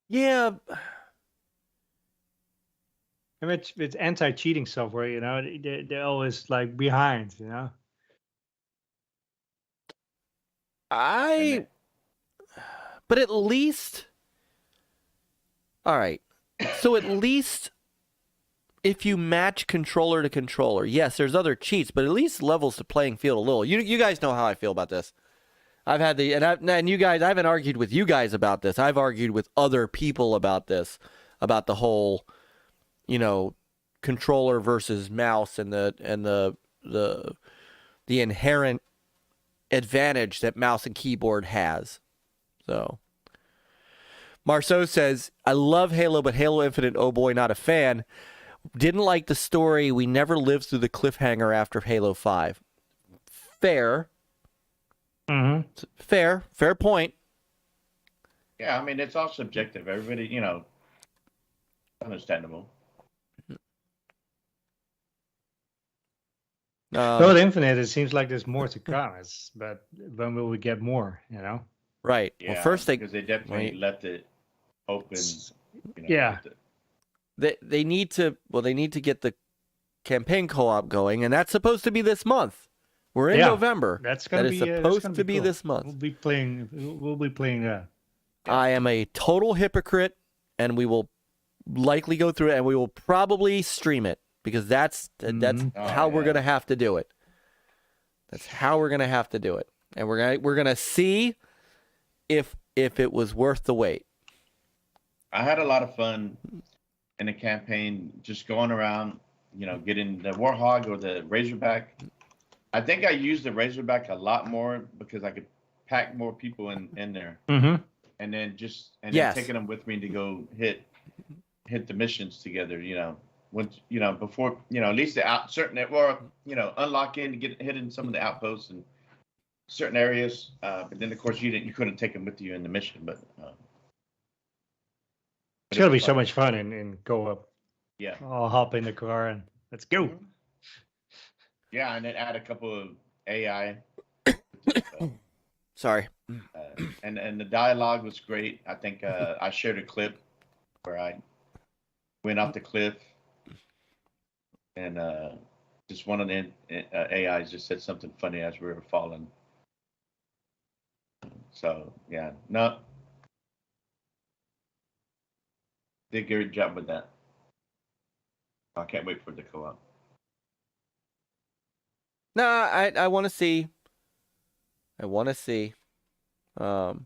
Yeah, and with anti-cheating software, they're always like behind. but at least, all right. So at least if you match controller to controller, yes, there's other cheats, but at least levels the playing field a little. You guys know how I feel about this. I've had and you guys, I haven't argued with you guys about this. I've argued with other people about this, about the whole, controller versus mouse and the inherent advantage that mouse and keyboard has. So Marceau says, I love Halo, but Halo Infinite, oh boy, not a fan. Didn't like the story. We never lived through the cliffhanger after Halo 5. fair. Mm-hmm. Fair point. Yeah, I mean, it's all subjective. Everybody, understandable. Well, Infinite, it seems like there's more to come. But when will we get more? Right. Yeah, Well, first because they definitely left it open. Yeah. They need to get the campaign co-op going, and that's supposed to be this month. We're in November. That's gonna be supposed to be cool. this month. We'll be playing that. I am a total hypocrite, and we will likely go through it, and we will probably stream it because that's how we're gonna have to do it. That's how we're gonna have to do it, and we're gonna see if it was worth the wait. I had a lot of fun in the campaign, just going around, getting the Warhog or the Razorback. I think I used the Razorback a lot more because I could pack more people in there, and then then taking them with me to go hit the missions together. Once before at least unlocking to hitting some of the outposts and certain areas. But then of course you couldn't take them with you in the mission, but. It's gonna be so much fun in co-op. Yeah. I'll hop in the car and let's go. Yeah, and then add a couple of AI. Sorry. And the dialogue was great. I think I shared a clip where I went off the cliff and just one of the AIs just said something funny as we were falling. So yeah, no. Did a good job with that. I can't wait for the co-op. Nah, I want to see. I want to see. Now,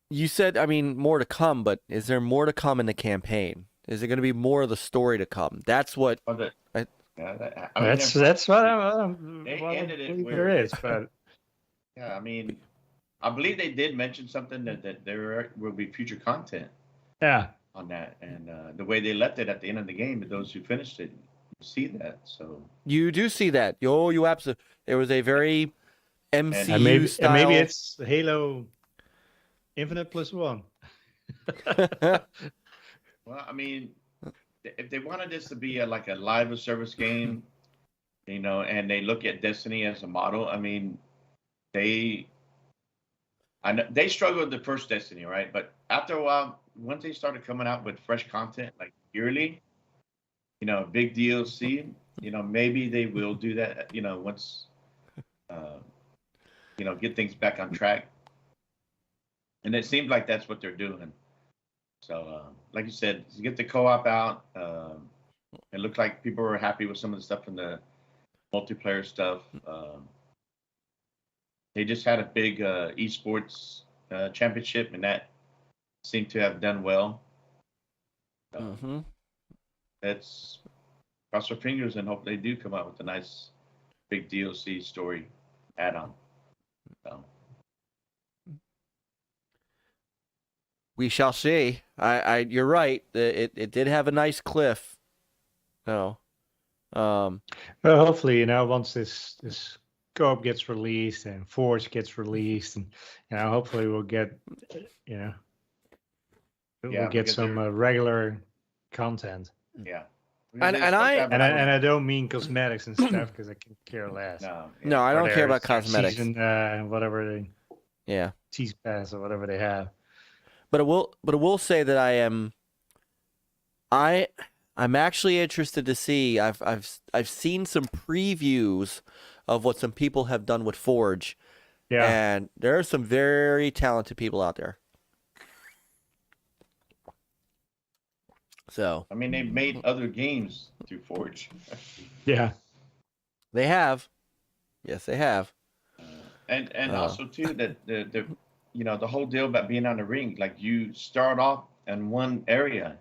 you said, more to come, but is there more to come in the campaign? Is there going to be more of the story to come? That's what. That's what I'm. They ended it there weird. is, but yeah, I believe they did mention something that there will be future content. Yeah. On that, and the way they left it at the end of the game, to those who finished it, you see that. So you do see that. You absolutely. There was a very MCU style. And maybe it's Halo Infinite +1. Well, if they wanted this to be like a live service game, and they look at Destiny as a model, they struggled with the first Destiny, right? But after a while, once they started coming out with fresh content like yearly, big DLC, maybe they will do that, once, get things back on track. And it seems like that's what they're doing. So, like you said, to get the co-op out, it looked like people were happy with some of the stuff in the multiplayer stuff. They just had a big esports championship, and that seemed to have done well. Let's cross our fingers and hope they do come out with a nice big DLC story add-on. So. We shall see. You're right. It did have a nice cliff. No. Well, hopefully, once this co-op gets released and Forge gets released, and hopefully we'll get, we'll get some regular content. Yeah. And I don't mean cosmetics and stuff because I can care less. No, I don't care about cosmetics. Season, whatever they. Yeah. Cheese pass or whatever they have. But I will say that I'm actually interested to see. I've seen some previews of what some people have done with Forge. Yeah. And there are some very talented people out there. So they've made other games through Forge. Yeah. They have. Yes, they have. And also too that the whole deal about being on the ring, like you start off in one area,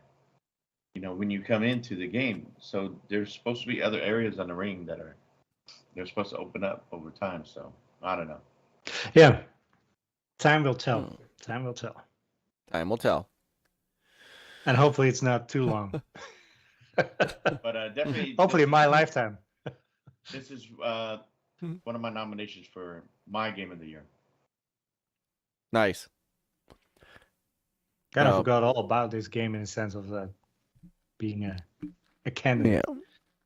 when you come into the game. So there's supposed to be other areas on the ring that they're supposed to open up over time. So I don't know. Yeah. Time will tell. Time will tell. Time will tell. And hopefully it's not too long. But definitely. Hopefully in my lifetime. This is one of my nominations for my game of the year. Nice. Kind of forgot all about this game in the sense of being a candidate.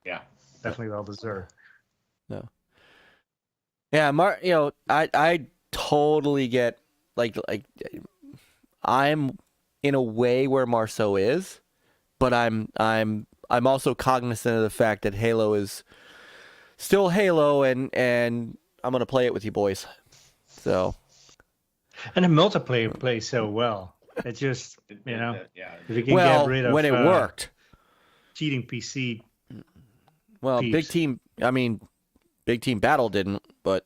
Yeah. Definitely well deserved. No. Yeah, I totally get like I'm in a way where Marceau is, but I'm also cognizant of the fact that Halo is still Halo, and I'm gonna play it with you boys. So. And the multiplayer plays so well. It just, if you can well, get rid of when it worked, cheating PC. Well, peeps. Big Team Battle didn't, but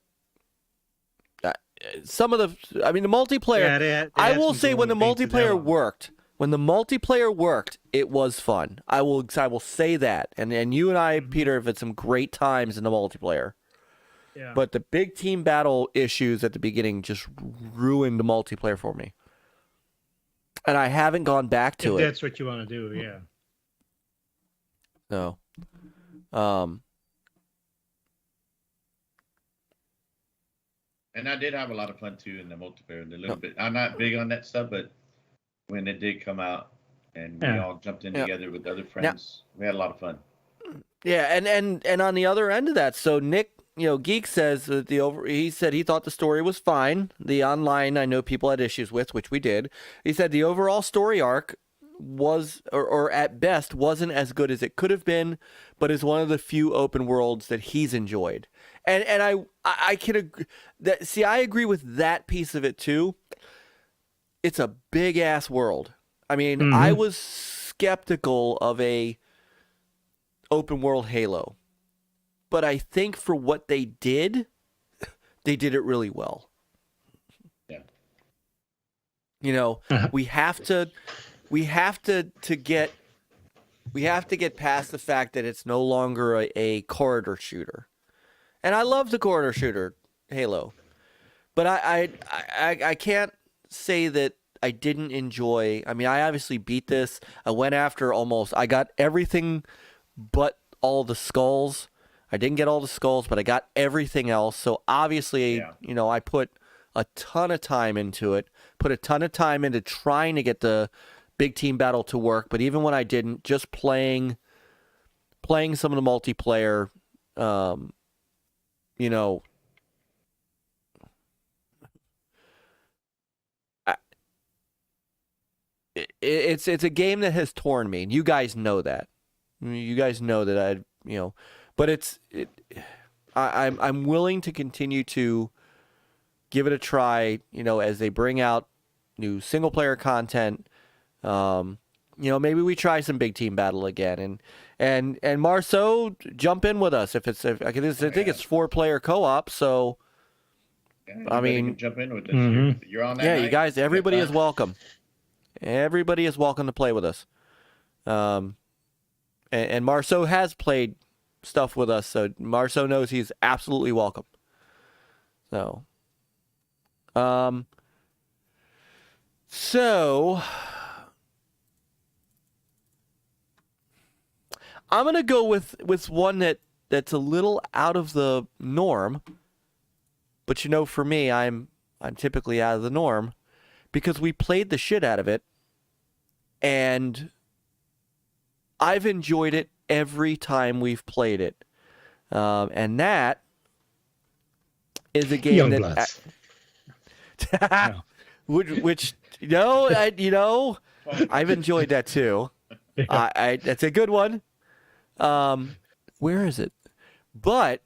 some of the multiplayer. Yeah, I will say when the multiplayer worked, it was fun. I will say that, and you and I, Peter, have had some great times in the multiplayer. Yeah. But the Big Team Battle issues at the beginning just ruined the multiplayer for me. And I haven't gone back to it. That's what you want to do, yeah. No. And I did have a lot of fun too in the multiplayer. Bit. I'm not big on that stuff, but when it did come out and we all jumped in together with other friends, we had a lot of fun. Yeah, and on the other end of that, so Nick, Geek says that he said he thought the story was fine. The online, I know people had issues with, which we did. He said the overall story arc was, or at best, wasn't as good as it could have been, but is one of the few open worlds that he's enjoyed. And I can agree. I agree with that piece of it too. It's a big ass world. I mean, I was skeptical of a open world Halo, but I think for what they did it really well. Yeah. We have to get past the fact that it's no longer a corridor shooter. And I love the corridor shooter Halo, but I can't say that I didn't enjoy. I mean, I obviously beat this. I went after I got everything but all the skulls. I didn't get all the skulls, but I got everything else. So obviously, I put a ton of time into it. Put a ton of time into trying to get the Big Team Battle to work. But even when I didn't, just playing some of the multiplayer. It's a game that has torn me, and you guys know that. You guys know that but I'm willing to continue to give it a try. As they bring out new single player content. Maybe we try some Big Team Battle again, and Marceau, jump in with us I think it's 4-player co-op. So, I mean, jump in with us. You're on that. Yeah, you guys, everybody is welcome. Everybody is welcome to play with us. And Marceau has played stuff with us, so Marceau knows he's absolutely welcome. So, I'm gonna go with one that's a little out of the norm, but for me, I'm typically out of the norm because we played the shit out of it, and I've enjoyed it every time we've played it, and that is a game which I've enjoyed that too. That's a good one. Where is it? But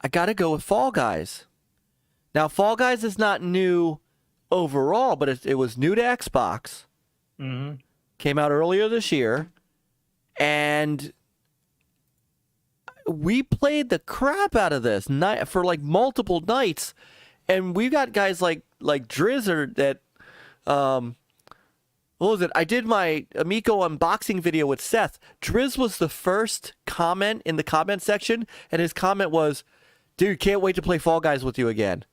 I gotta go with Fall Guys. Now, Fall Guys is not new overall, but it was new to Xbox. Came out earlier this year, and we played the crap out of this for like multiple nights, and we've got guys like Drizzard that what was it? I did my Amico unboxing video with Seth. Driz was the first comment in the comment section, and his comment was, "Dude, can't wait to play Fall Guys with you again."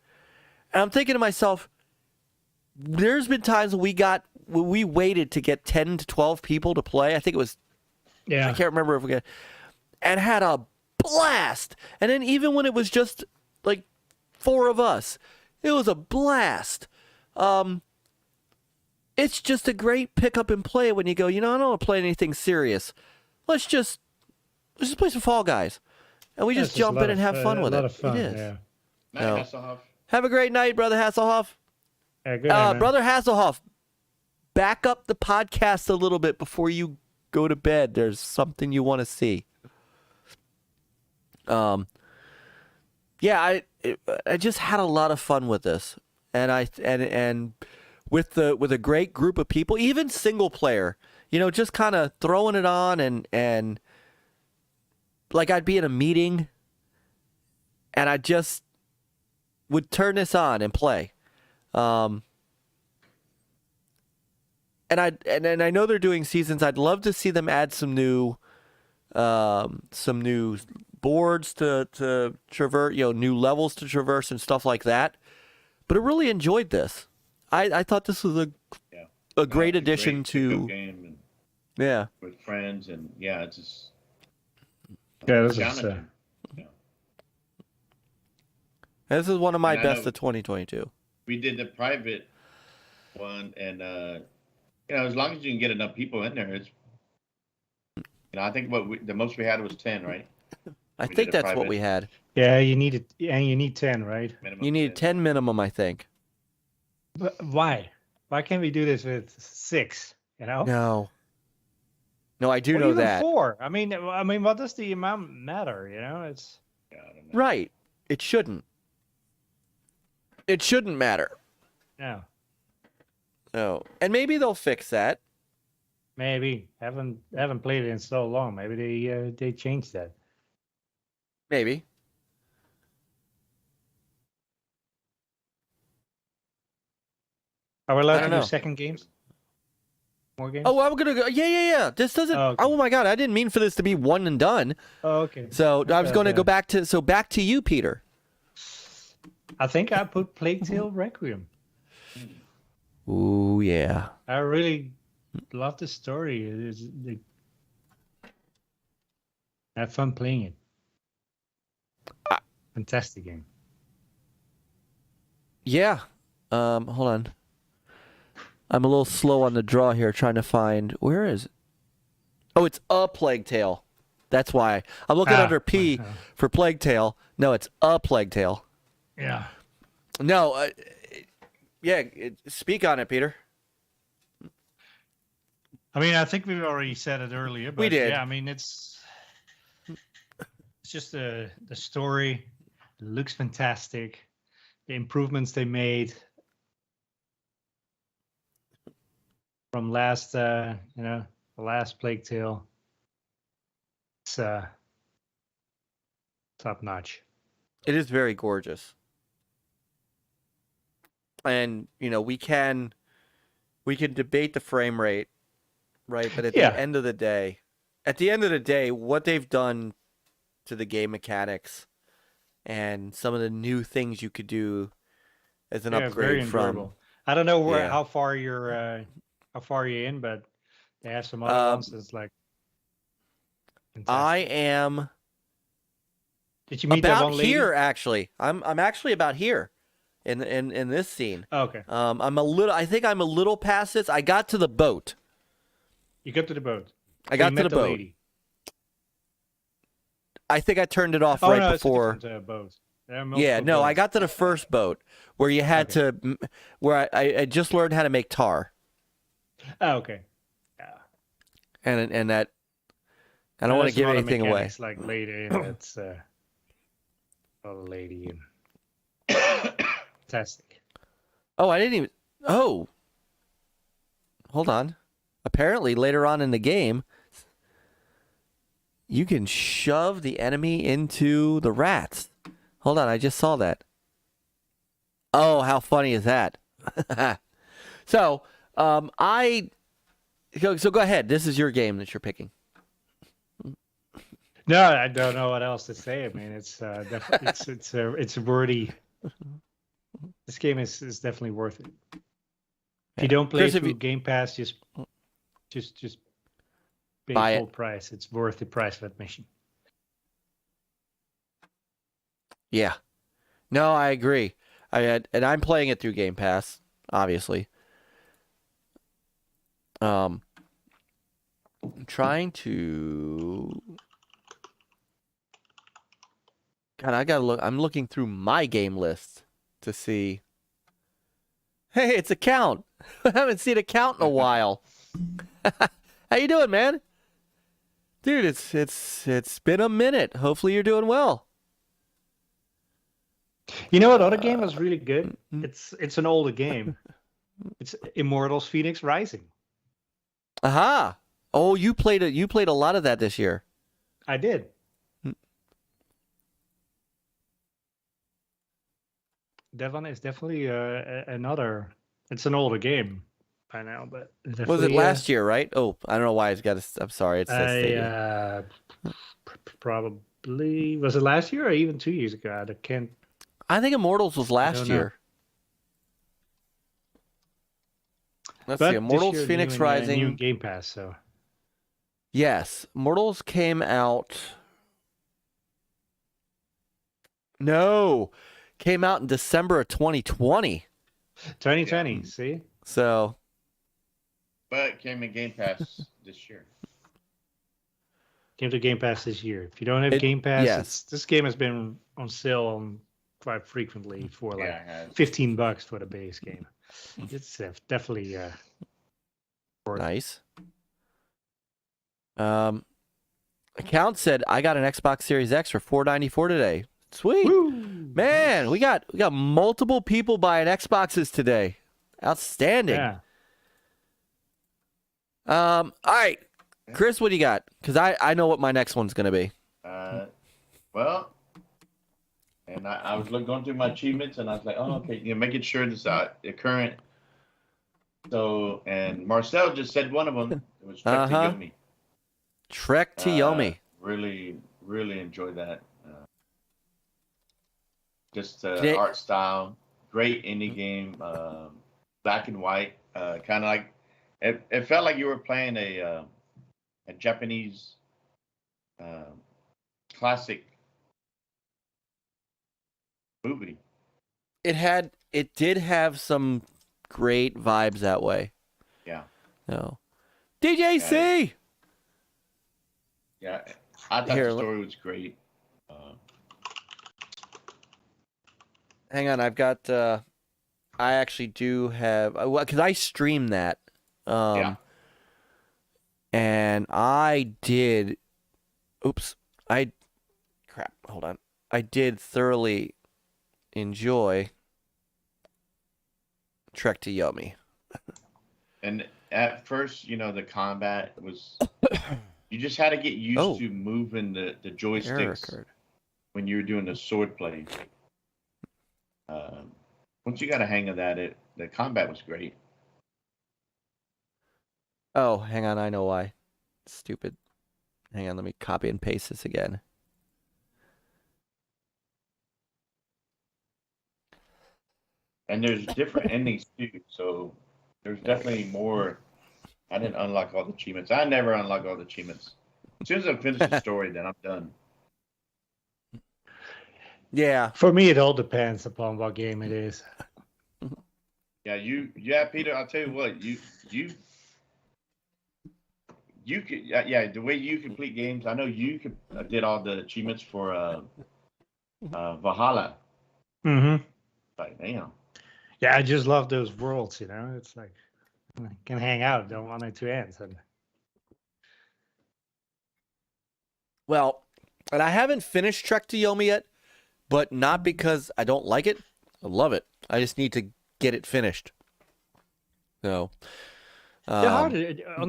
And I'm thinking to myself, there's been times when we waited to get 10 to 12 people to play. I think it was Yeah. I can't remember if we got, and had a blast. And then even when it was just like 4 of us, it was a blast. It's just a great pick up and play when you go, I don't want to play anything serious. Let's just play some Fall Guys. And we just jump in and have fun with it. A lot of fun, it is. yeah. Night, Hasslehoff. Have a great night, Brother Hasslehoff. Yeah, good night, man. Brother Hasslehoff, back up the podcast a little bit before you go to bed. There's something you want to see. Yeah, I just had a lot of fun with this, and with a great group of people, even single player, just kind of throwing it on and like I'd be in a meeting, and I just would turn this on and play. And I know they're doing seasons. I'd love to see them add some new boards to traverse, new levels to traverse and stuff like that. But I really enjoyed this. I thought this was a great addition to game and, with friends, and it's just this is challenging. this is one of my And I best know- of 2022. We did the private one, and as long as you can get enough people in there, it's I think the most we had was 10, right? I We think did a that's what private. we had. Yeah, you need it, and you need 10, right? Minimum You need 10 minimum, I think. But why? Why can't we do this with 6? No, I do Or know even that. 4. I mean, what does the amount matter? It's Yeah, I don't know. Right. It shouldn't. It shouldn't matter. no. No. And maybe they'll fix that. Maybe haven't played it in so long. Maybe they changed that. Maybe. Are we I allowed don't to do know. second games? More games? Oh, I'm gonna go. Yeah. This doesn't. Oh, okay. Oh my God! I didn't mean for this to be one and done. Oh, okay. So I was going to Yeah. go back to. So back to you, Peter. I think I put Plague Tale Requiem. Ooh yeah. I really love the story. I had fun playing it. Fantastic game. Yeah. Hold on. I'm a little slow on the draw here, trying to find where is it? Oh, it's a Plague Tale. That's why I'm looking under P for Plague Tale. No, it's a Plague Tale. Yeah. No. Speak on it, Peter. I mean, I think we already said it earlier, but We did. Yeah, I mean, it's just the story. It looks fantastic. The improvements they made from last, the last Plague Tale. It's top notch. It is very gorgeous. And, we can debate the frame rate, right? But at the end of the day, what they've done to the game mechanics and some of the new things you could do as an Very upgrade from enjoyable. I don't know Yeah. how far you're in, but they have some other ones that's like. I fantastic. am Did you meet that about one lady? here actually. I'm actually about here in this scene. Oh, okay. I think I'm a little past this. I got to the boat. You got to the boat. I got You to met the boat. lady. I think I turned it off Oh, right no, before. It's a different boat. There are Yeah, multiple no, I boats. got to the first boat where you had to, where I just learned how to make tar, Oh, okay. Yeah. and that I don't want to give anything away. It's like later, it's a lady. Fantastic. Oh, I didn't even. Oh, hold on. Apparently, later on in the game, you can shove the enemy into the rats. Hold on, I just saw that. Oh, how funny is that? So, so go ahead. This is your game that you're picking. No, I don't know what else to say. I mean, it's it's worthy. This game is definitely worth it. If you don't play Chris, through Game Pass, just pay Buy full it. price. It's worth the price of admission. Yeah. No, I agree. And I'm playing it through Game Pass, obviously. I'm trying to. God, I gotta look. I'm looking through my game list to see. Hey, it's a count. I haven't seen a count in a while. How you doing, man? Dude, it's been a minute. Hopefully you're doing well. You know what other game was really good? It's an older game. It's Immortals: Phoenix Rising. Aha! Oh, you played a lot of that this year. I did. That one is definitely another. It's an older game by now, but Was it last year, right? Oh, I don't know why it's got a. I'm sorry, it says stated. Probably was it last year or even 2 years ago? I can't. I think Immortals was last don't know. year. Let's But see, Immortals: this year, Phoenix new Rising. Game Pass. So Yes, Immortals came out. No, came out in December of 2020. 2020. Yeah. See, So But it came in Game Pass this year. came to Game Pass this year. If you don't have Game Pass, yes. this game has been on sale quite frequently for like Yeah, it has. $15 for the base game. It's definitely worth it. Nice. Account said I got an Xbox Series X for $494 today. Sweet. Woo! Man, we got multiple people buying Xboxes today. Outstanding. Yeah. All right. Chris, what do you got? Because I know what my next one's gonna be. Well, and I was going through my achievements, and I was like, oh, okay, making sure this the current. So, and Marcel just said one of them. It was Trek to Yomi. Trek to Yomi. Really, really enjoyed that. Just Today- art style, great indie game, black and white, kind of like it felt like you were playing a Japanese classic movie. It did have some great vibes that way. Yeah. No. DJC. Yeah, I thought Here, the story was great. Hang on, I've got. I actually do have because I streamed that. Yeah. And I did. Oops. Crap. Hold on. I did thoroughly enjoy Trek to Yomi. And at first, the combat was. You just had to get used to moving the joysticks when you were doing the sword play. Once you got a hang of that, the combat was great. Oh, hang on. I know why. Stupid. Hang on. Let me copy and paste this again. And there's different endings too, so there's definitely more. I didn't unlock all the achievements. I never unlock all the achievements. As soon as I finish the story, then I'm done. Yeah. For me, it all depends upon what game it is. Yeah, Peter. I'll tell you what, you could, the way you complete games. I know you did all the achievements for Valhalla. Mm-hmm. Like, damn. Yeah, I just love those worlds. It's like I can hang out. Don't want it to end. And Well, and I haven't finished Trek to Yomi yet, but not because I don't like it. I love it. I just need to get it finished. So, on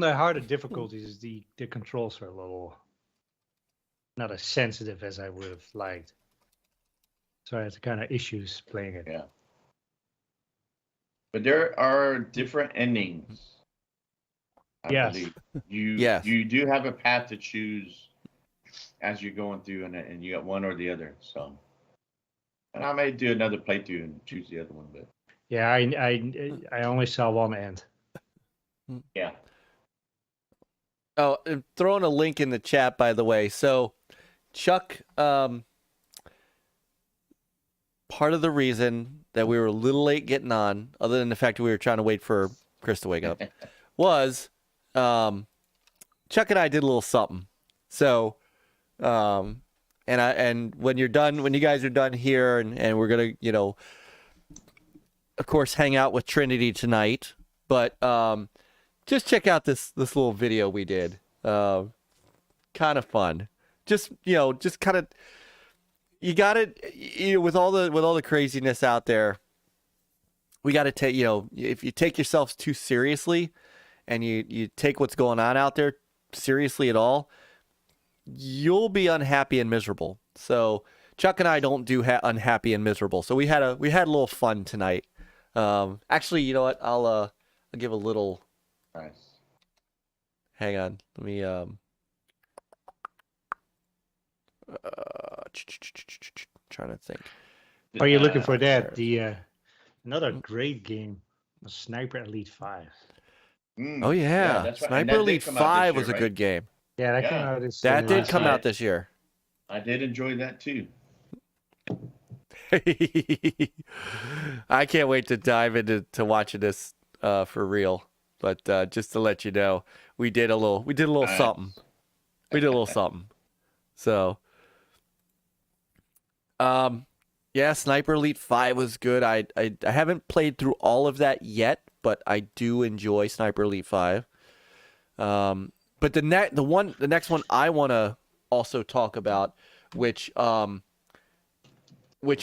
the harder difficulties, the controls are a little not as sensitive as I would have liked. So I had kind of issues playing it. Yeah. But there are different endings. I believe. You do have a path to choose as you're going through, and you got one or the other. So, and I may do another playthrough and choose the other one, but yeah, I only saw one end. yeah. Oh, I'm throwing a link in the chat, by the way. So, Chuck, part of the reason that we were a little late getting on, other than the fact that we were trying to wait for Chris to wake up, was Chuck and I did a little something. So, and when you're done, when you guys are done here, and we're gonna, of course, hang out with Trinity tonight. But just check out this little video we did. Kind of fun. Just kind of, you got it. With all the craziness out there, we got to take. If you take yourselves too seriously, and you take what's going on out there seriously at all, you'll be unhappy and miserable. So Chuck and I don't do unhappy and miserable. So we had a little fun tonight. Actually, you know what? I'll give a little. Nice. Hang on. Let me trying to think. Are you looking for that? The another great game, Sniper Elite 5. Oh yeah, that's right. Sniper Elite 5 was a right? good game. Yeah, that came out this. That did come out this year. I did enjoy that too. I can't wait to dive into watching this for real. But just to let you know, we did a little something. We did a little something. So, yeah, Sniper Elite 5 was good. I haven't played through all of that yet, but I do enjoy Sniper Elite 5. But the next one I want to also talk about, which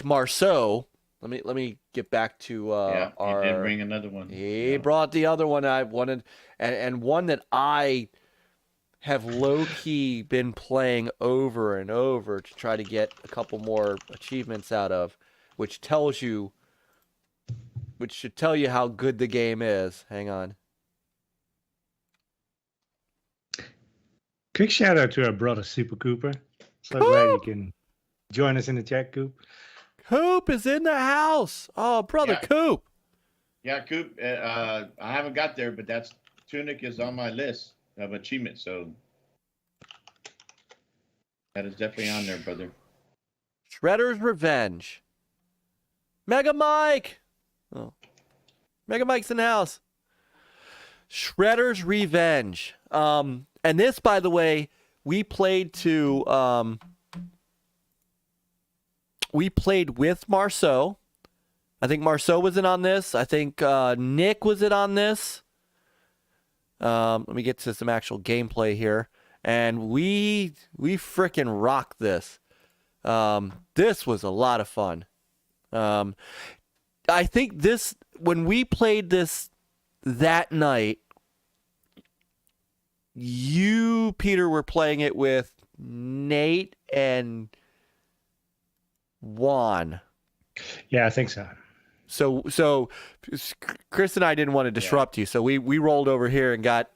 Marceau. Let me get back to he did bring another one. He brought the other one I wanted, and one that I have low-key been playing over and over to try to get a couple more achievements out of, which should tell you how good the game is. Hang on. Quick shout out to our brother SuPRCooPR. So glad you can join us in the chat, Coop. Coop is in the house. Oh, brother, Yeah. Coop. Yeah, Coop. I haven't got there, but Tunic is on my list of achievements, so that is definitely on there, brother. Shredder's Revenge. Mega Myke. Oh, Mega Mike's in the house. Shredder's Revenge. And this, by the way, we played with Marceau. I think Marceau was in on this. I think Nick was in on this. Let me get to some actual gameplay here. And we frickin' rocked this. This was a lot of fun. I think when we played this that night, you, Peter, were playing it with Nate and Juan. Yeah, I think so. So Chris and I didn't want to disrupt you, so we rolled over here and got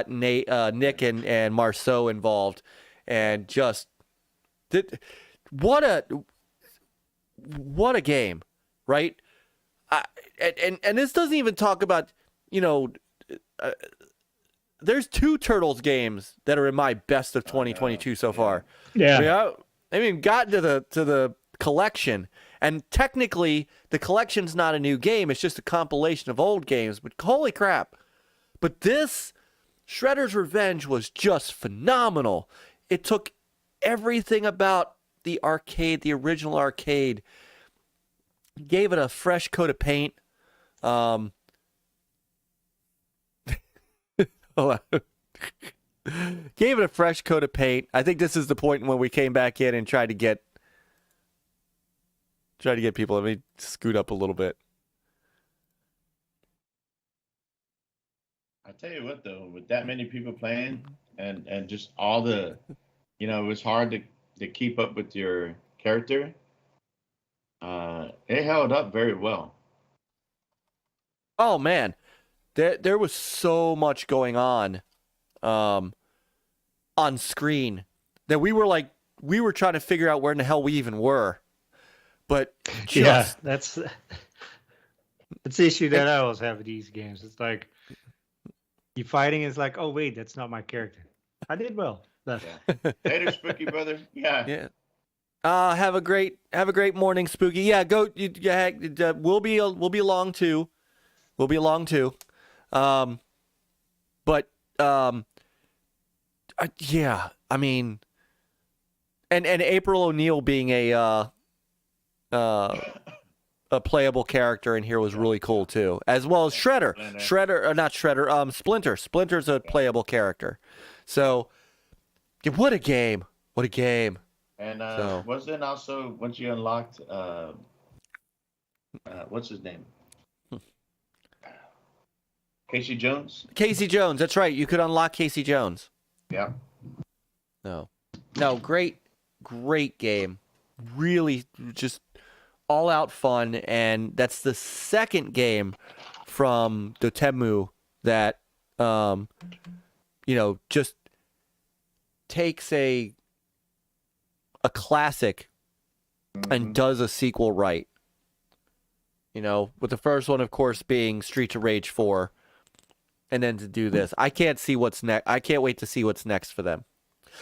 Nate, Nick and Marceau involved, and just what a game, right? And this doesn't even talk about, there's 2 Turtles games that are in my best of 2022 so far. Yeah. I mean, gotten to the collection, and technically the collection's not a new game, it's just a compilation of old games, but holy crap. But this Shredder's Revenge was just phenomenal. It took everything about the arcade, the original arcade, gave it a fresh coat of paint. Gave it a fresh coat of paint. I think this is the point when we came back in and tried to get people. Let me scoot up a little bit. I tell you what, though, with that many people playing and just all the, it was hard to keep up with your character. It held up very well. Oh man, there was so much going on screen that we were trying to figure out where in the hell we even were. But that's the issue that I always have with these games. It's like you're fighting, it's like, oh wait, that's not my character. I did well. Yeah. Later, Spooky brother. Yeah. Yeah. Have a great morning, Spooky. Yeah, go. We'll be along too. We'll be along too. But yeah, I mean, and April O'Neil being a playable character in here was really cool too, as well as Shredder. Not Shredder. Splinter. Splinter's a playable character. So, yeah, what a game! What a game! And So- wasn't also once you unlocked what's his name? Casey Jones? Casey Jones. That's right. You could unlock Casey Jones. Yeah. No, great game. Really, just all out fun, and that's the second game from Dotemu that, just takes a classic and does a sequel right. With the first one, of course, being Streets of Rage 4, and then to do this, I can't wait to see what's next for them.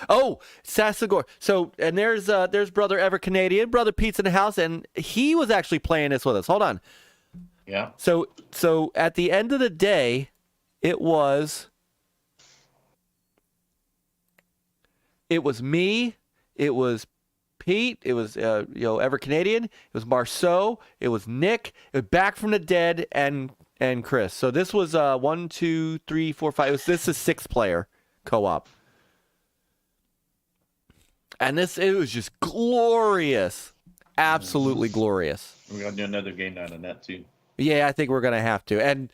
Oh, Sassagor. So, and there's brother EverCanadian, brother Pete's in the house, and he was actually playing this with us. Hold on. Yeah. So at the end of the day, it was me, it was Pete, it was EverCanadian, it was Marceau, it was Nick, it was Back from the Dead, and Chris. So this was 1, 2, 3, 4, 5. This is 6-player co-op. And it was just glorious. Absolutely glorious. We're gonna do another game night on that too. Yeah, I think we're gonna have to. And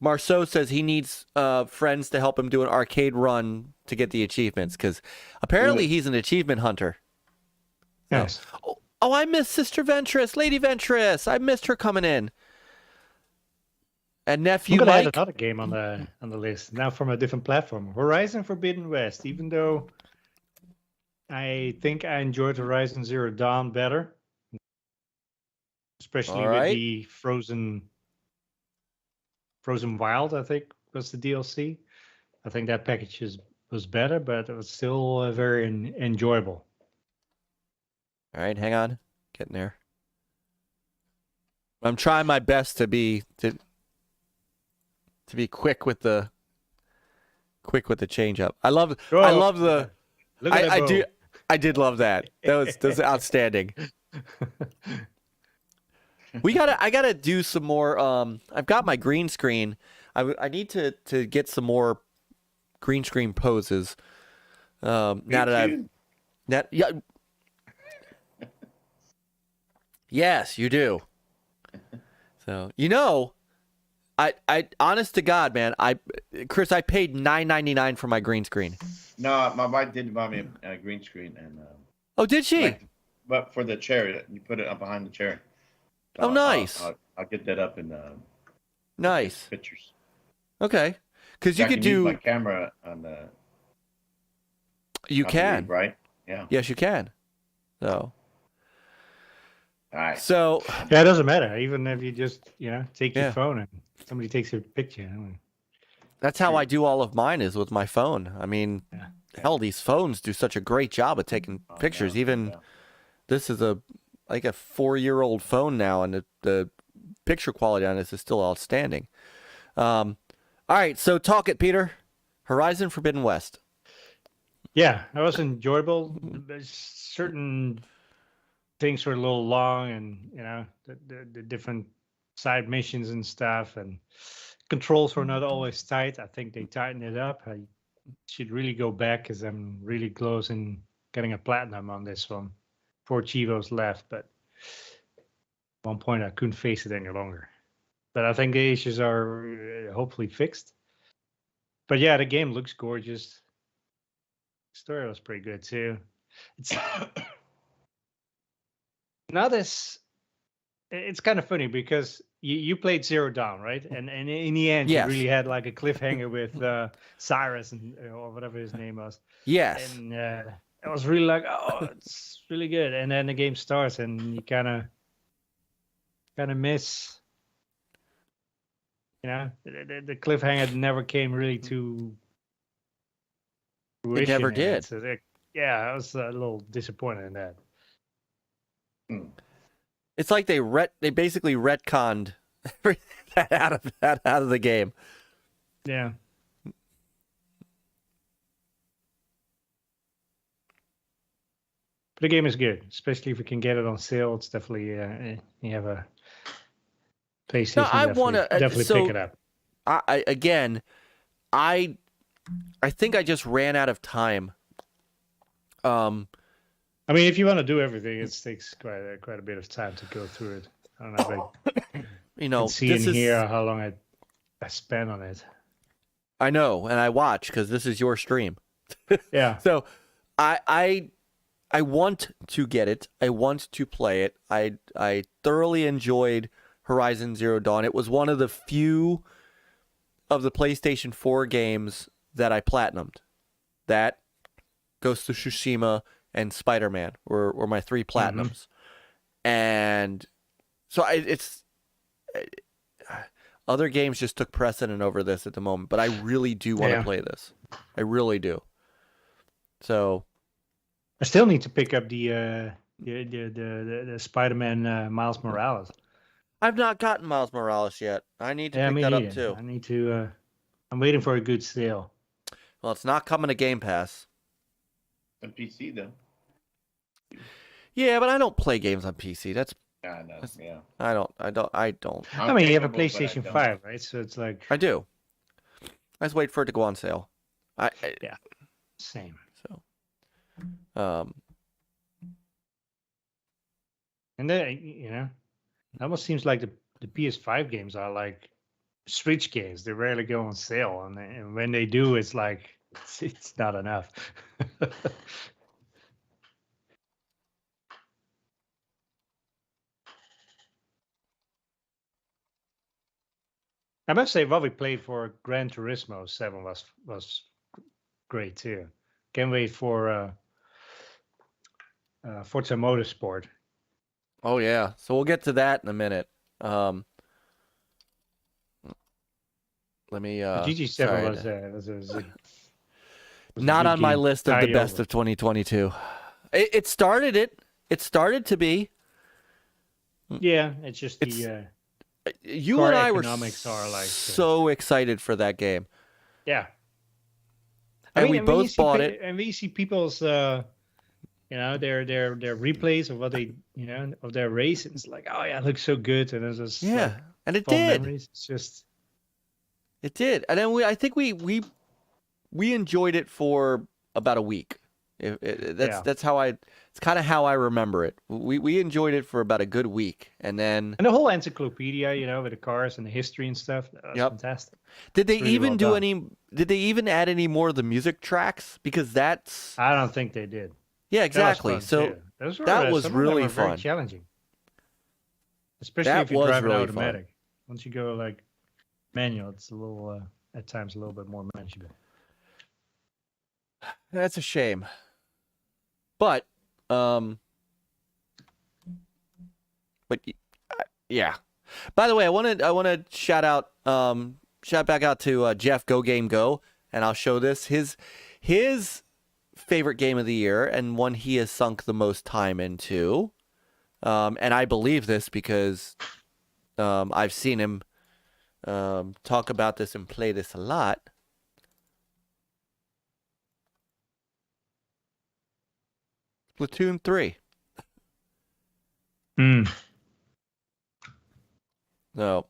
Marceau says he needs friends to help him do an arcade run to get the achievements, because apparently he's an achievement hunter. Yes. Oh, I missed Sister Ventress, Lady Ventress. I missed her coming in. And nephew I'm gonna add Myke. another game on the list now from a different platform. Horizon Forbidden West. Even though I think I enjoyed Horizon Zero Dawn better, especially with the Frozen Wild. I think was the DLC. I think that package was better, but it was still very enjoyable. All right, hang on, getting there. I'm trying my best to be quick with the change up. I love the. Look at that bow. I did love that. That was outstanding. I gotta do some more. I've got my green screen. I need to get some more green screen poses. Yes, you do. So I honest to God, man, Chris, I paid $9.99 for my green screen. No, my wife did buy me a green screen, and oh, did she? But for the chair, you put it up behind the chair. So oh, nice. I'll get that up in nice pictures. Okay, because you could do use my camera on the. You can, right? Yeah. Yes, you can. So. All right. So. Yeah, it doesn't matter. Even if you just take your phone and somebody takes your picture. That's how I do all of mine, is with my phone. I mean, hell, these phones do such a great job at taking pictures. This is like a 4-year-old phone now, and the picture quality on this is still outstanding. All right, so talk it, Peter. Horizon Forbidden West. Yeah, that was enjoyable. Certain things were a little long, and the different side missions and stuff, and controls were not always tight. I think they tightened it up. I should really go back, because I'm really close in getting a platinum on this one. 4 Chivos left, but at one point I couldn't face it any longer. But I think the issues are hopefully fixed. But yeah, the game looks gorgeous. The story was pretty good too. It's not as. It's kind of funny because you played Zero Dawn, right? And in the end, Yes. you really had like a cliffhanger with Cyrus or whatever his name was. Yes. And I was really like, oh, it's really good. And then the game starts, and you kind of miss. The cliffhanger never came really to fruition never in did. it. So yeah, I was a little disappointed in that. It's like they basically retconned that out of the game. Yeah. But the game is good, especially if we can get it on sale. It's definitely you have a PlayStation. No, I want to definitely pick it up. I think I just ran out of time. I mean, if you want to do everything, it takes quite a bit of time to go through it. I don't know if you know, see in here how long I spent on it. I know, and I watch because this is your stream. Yeah. So, I want to get it. I want to play it. I thoroughly enjoyed Horizon Zero Dawn. It was one of the few of the PlayStation 4 games that I platinumed. That, Ghost of Tsushima, and Spider-Man were my 3 platinums. And so other games just took precedent over this at the moment, but I really do want to play this. I really do. So I still need to pick up the Spider-Man Miles Morales. I've not gotten Miles Morales yet. I need to pick that up too. I need to. I'm waiting for a good sale. Well, it's not coming to Game Pass. On PC though. Yeah, but I don't play games on PC. That's I know. Yeah. I don't. I mean, you have a PlayStation 5, right? So it's like I do. I just wait for it to go on sale. yeah, same. So, and then it almost seems like the PS5 games are like Switch games. They rarely go on sale, and when they do, it's like it's not enough. I must say, what we played for Gran Turismo 7 was great too. Can't wait for Forza Motorsport. oh yeah. So we'll get to that in a minute. Let me. GG7 was not on my list of the tie best over. of 2022. It started it. It started to be. Yeah, it's just You car and I were economics are like so excited for that game. yeah. And we both bought it. And we see people's their replays of what they of their race, and it's like, oh yeah, it looks so good, and it's just Yeah, and it fun did. memories. It's just It did, and then I think we enjoyed it for about a week. That's how it's kind of how I remember it. We enjoyed it for about a good week, and then the whole encyclopedia, with the cars and the history and stuff. That's fantastic. Did they It's really even well do done. any? Did they even add any more of the music tracks? Because that's I don't think they did. yeah, exactly. That was So fun, too. Those were, that was some of them really were very fun. challenging, especially That if you was drive really an automatic. Once you go like manual, it's a little at times a little bit more manageable. That's a shame. But yeah. By the way, I want to shout back out to Jeff GoGameGo, and I'll show this his favorite game of the year and one he has sunk the most time into. And I believe this because I've seen him talk about this and play this a lot. Splatoon 3. No.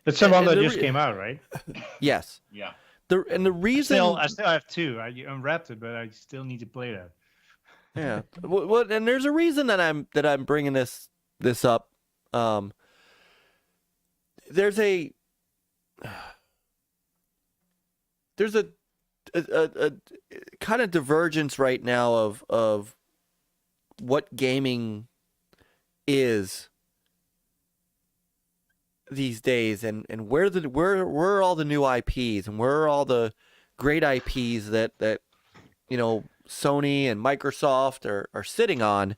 It's the one that the just came out, right? Yes. Yeah. The reason I still have 2. I unwrapped it, but I still need to play that. yeah. Well, and there's a reason that I'm bringing this up. There's a kind of divergence right now of what gaming is these days, and where are all the new IPs, and where are all the great IPs that Sony and Microsoft are sitting on.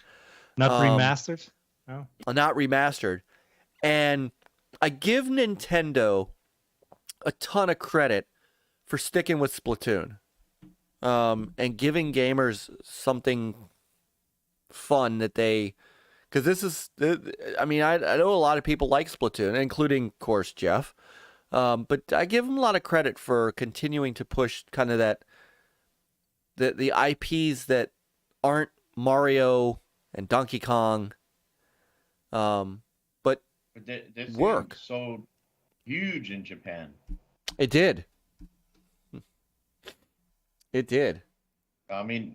Not remastered? No. Not remastered. And I give Nintendo a ton of credit for sticking with Splatoon. and giving gamers something fun that they, because this is, I mean, I know a lot of people like Splatoon, including, of course, Jeff, but I give them a lot of credit for continuing to push kind of that, the IPs that aren't Mario and Donkey Kong, but this work. game sold huge in Japan. It did. It did. I mean,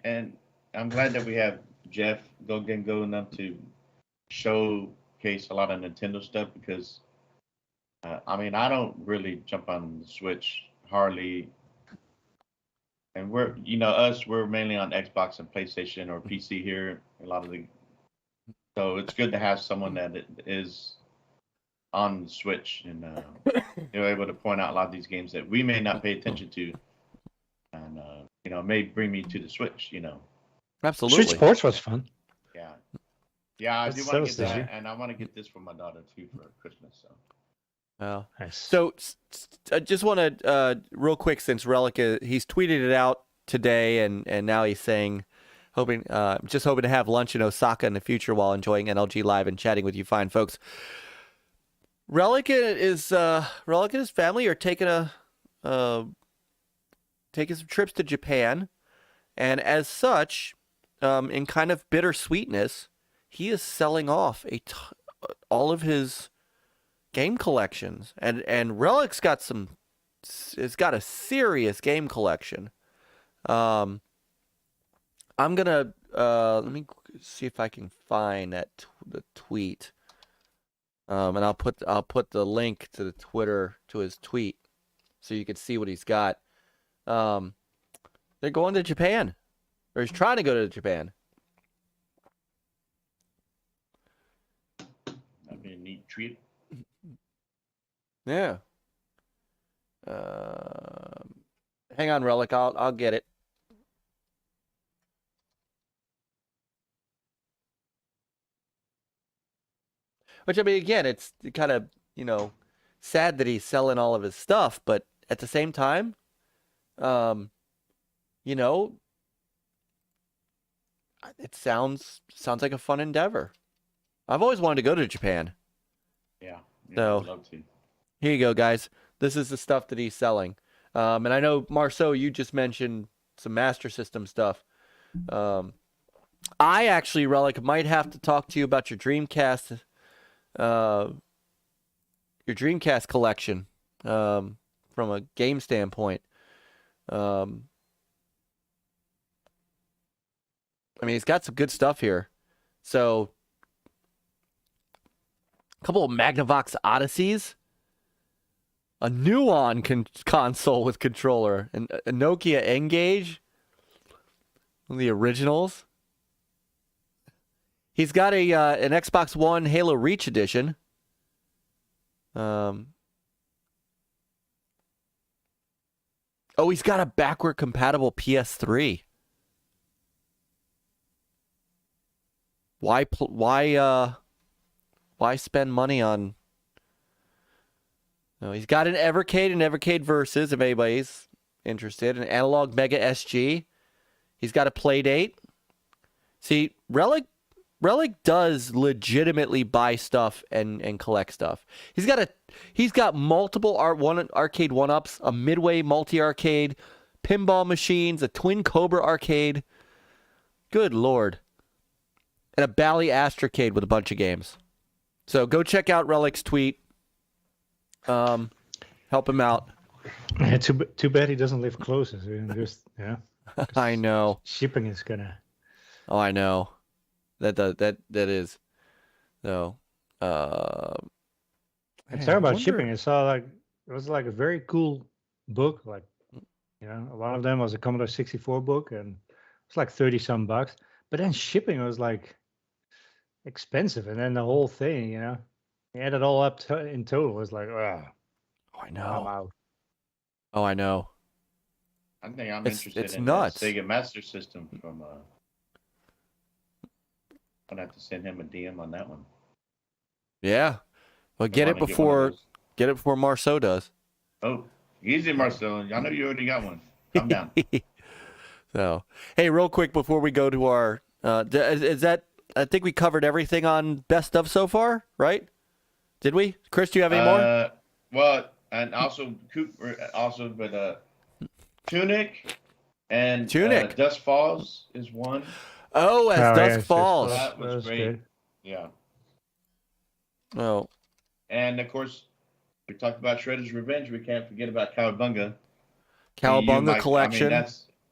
and I'm glad that we have Jeff GoGameGo enough to showcase a lot of Nintendo stuff because, I mean, I don't really jump on the Switch hardly. And we're mainly on Xbox and PlayStation or PC here. So it's good to have someone that is on the Switch and they're able to point out a lot of these games that we may not pay attention to, and may bring me to the Switch. Absolutely. Switch Sports was fun. Yeah, I do want to get so that, and I want to get this for my daughter too for Christmas. So. Oh. Nice. So I just want to real quick, since Relic he's tweeted it out today, and now he's saying, hoping to have lunch in Osaka in the future while enjoying NLG Live and chatting with you fine folks. Relic and his family are taking some trips to Japan, and as such, in kind of bittersweetness, he is selling off all of his game collections, and Relic's got a serious game collection. I'm gonna let me see if I can find the tweet, and I'll put the link to the Twitter to his tweet so you can see what he's got. They're going to Japan, or he's trying to go to Japan. That'd be a neat treat. Yeah. Hang on, Relic. I'll get it. Which, I mean, again, it's kind of, sad that he's selling all of his stuff, but at the same time, it sounds like a fun endeavor. I've always wanted to go to Japan. Yeah, So, I'd love to. Here you go, guys. This is the stuff that he's selling. And I know, Marceau, you just mentioned some Master System stuff. I actually, Relic, might have to talk to you about your Dreamcast collection from a game standpoint. I mean, he's got some good stuff here. So, a couple of Magnavox Odysseys. A Nuon console with controller, and a Nokia N-Gage, one of the originals. He's got an Xbox One Halo Reach edition. Oh, he's got a backward compatible PS3. Why spend money on? No, he's got an Evercade and Evercade Versus, if anybody's interested. An Analog Mega SG. He's got a Playdate. See, Relic does legitimately buy stuff and collect stuff. He's got multiple arcade 1-ups, a Midway multi-arcade, pinball machines, a Twin Cobra arcade. Good Lord. And a Bally Astrocade with a bunch of games. So go check out Relic's tweet. Help him out. Yeah, too bad he doesn't live closer. I know. Shipping is gonna. Oh, I know. That is. So, talking about shipping, I saw it was like a very cool book. Like, one of them was a Commodore 64 book, and it's like $30-some. But then shipping was like expensive, and then the whole thing, you add it all up in total, it's like, oh, I know. I'm out. Oh, I know. I think I'm interested it's in nuts. the Sega Master System from. I'm gonna have to send him a DM on that one. Yeah, well, get it before Marceau does. Oh, easy, Marcel. I know you already got one. Calm down. So, hey, real quick before we go to our, is that? I think we covered everything on best of so far, right? Did we? Chris, do you have any more? Well, and also Tunic and Tunic. Dust Falls is one. Oh, as Oh, Dusk yes, Falls. That was great. good. Yeah. Oh, And of course, we talked about Shredder's Revenge. We can't forget about Cowabunga. Cowabunga collection. I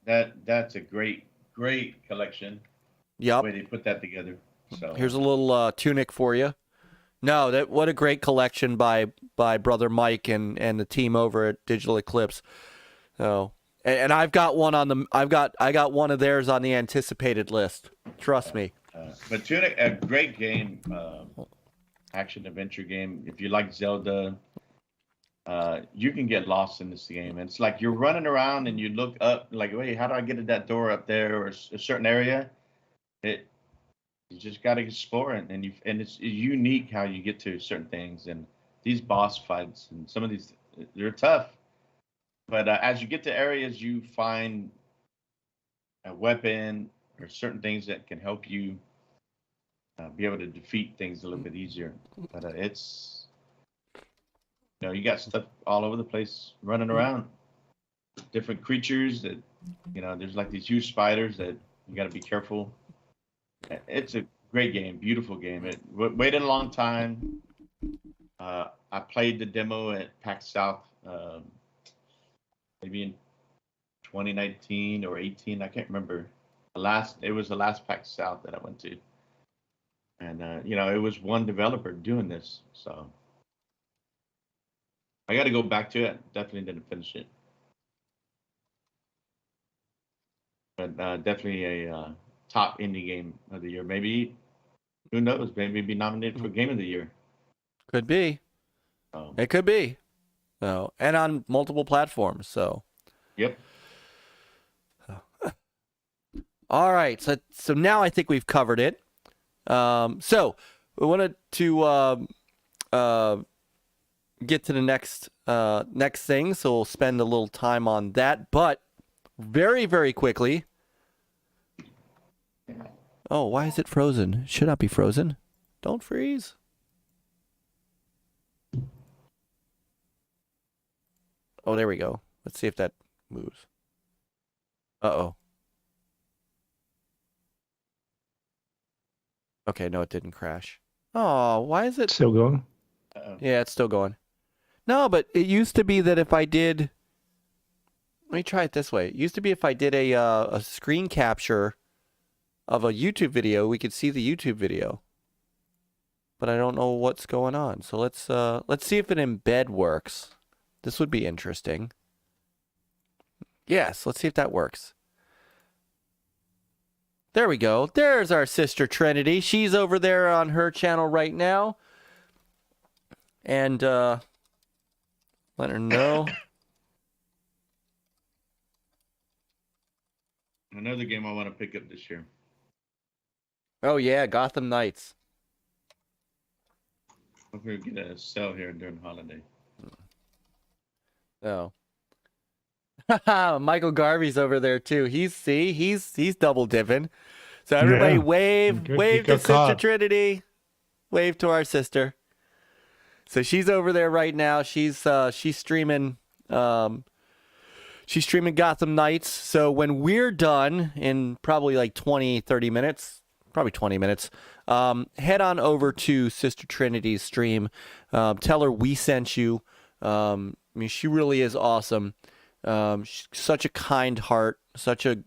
mean, that's a great collection. Yep. The way they put that together. So Here's a little Tunic for you. No, what a great collection by brother Myke and the team over at Digital Eclipse. So, and I've got one on the I got one of theirs on the anticipated list. Trust me. But Tunic, a great game, action adventure game. If you like Zelda, you can get lost in this game. And it's like you're running around and you look up, like, wait, how do I get to that door up there or a certain area? You just got to explore it, and it's unique how you get to certain things. And these boss fights and some of these, they're tough. But as you get to areas, you find a weapon or certain things that can help you be able to defeat things a little bit easier. But it's, you got stuff all over the place running around. Different creatures that, there's like these huge spiders that you got to be careful. It's a great game, beautiful game. It waited a long time. I played the demo at PAX South, maybe in 2019 or 18. I can't remember. It was the last PAX South that I went to, and it was one developer doing this. So I got to go back to it. Definitely didn't finish it, but definitely a top indie game of the year. Maybe, who knows? Maybe be nominated for Game of the Year. Could be. It could be. So, and on multiple platforms. So. Yep. All right. So now I think we've covered it. So we wanted to get to the next thing. So we'll spend a little time on that. But very, very quickly. Oh, why is it frozen? It should not be frozen. Don't freeze. Oh, there we go. Let's see if that moves. Uh-oh. Okay, no, it didn't crash. Oh, why is it Still going? Uh-oh. Yeah, it's still going. No, but it used to be that if I did... Let me try it this way. It used to be if I did a screen capture of a YouTube video, we could see the YouTube video. But I don't know what's going on. So let's see if an embed works. This would be interesting. Yes, let's see if that works. There we go. There's our sister Trinity. She's over there on her channel right now. And let her know. Another game I want to pick up this year. Oh yeah, Gotham Knights. Hopefully we get a sale here during the holiday. Oh. Michael Garvey's over there too. He's double dipping. So everybody wave to Sister Trinity. Wave to our sister. So she's over there right now. She's streaming she's streaming Gotham Knights. So when we're done in probably like 30 minutes, probably 20 minutes, head on over to Sister Trinity's stream. Tell her we sent you. I mean, she really is awesome. She's such a kind heart, such a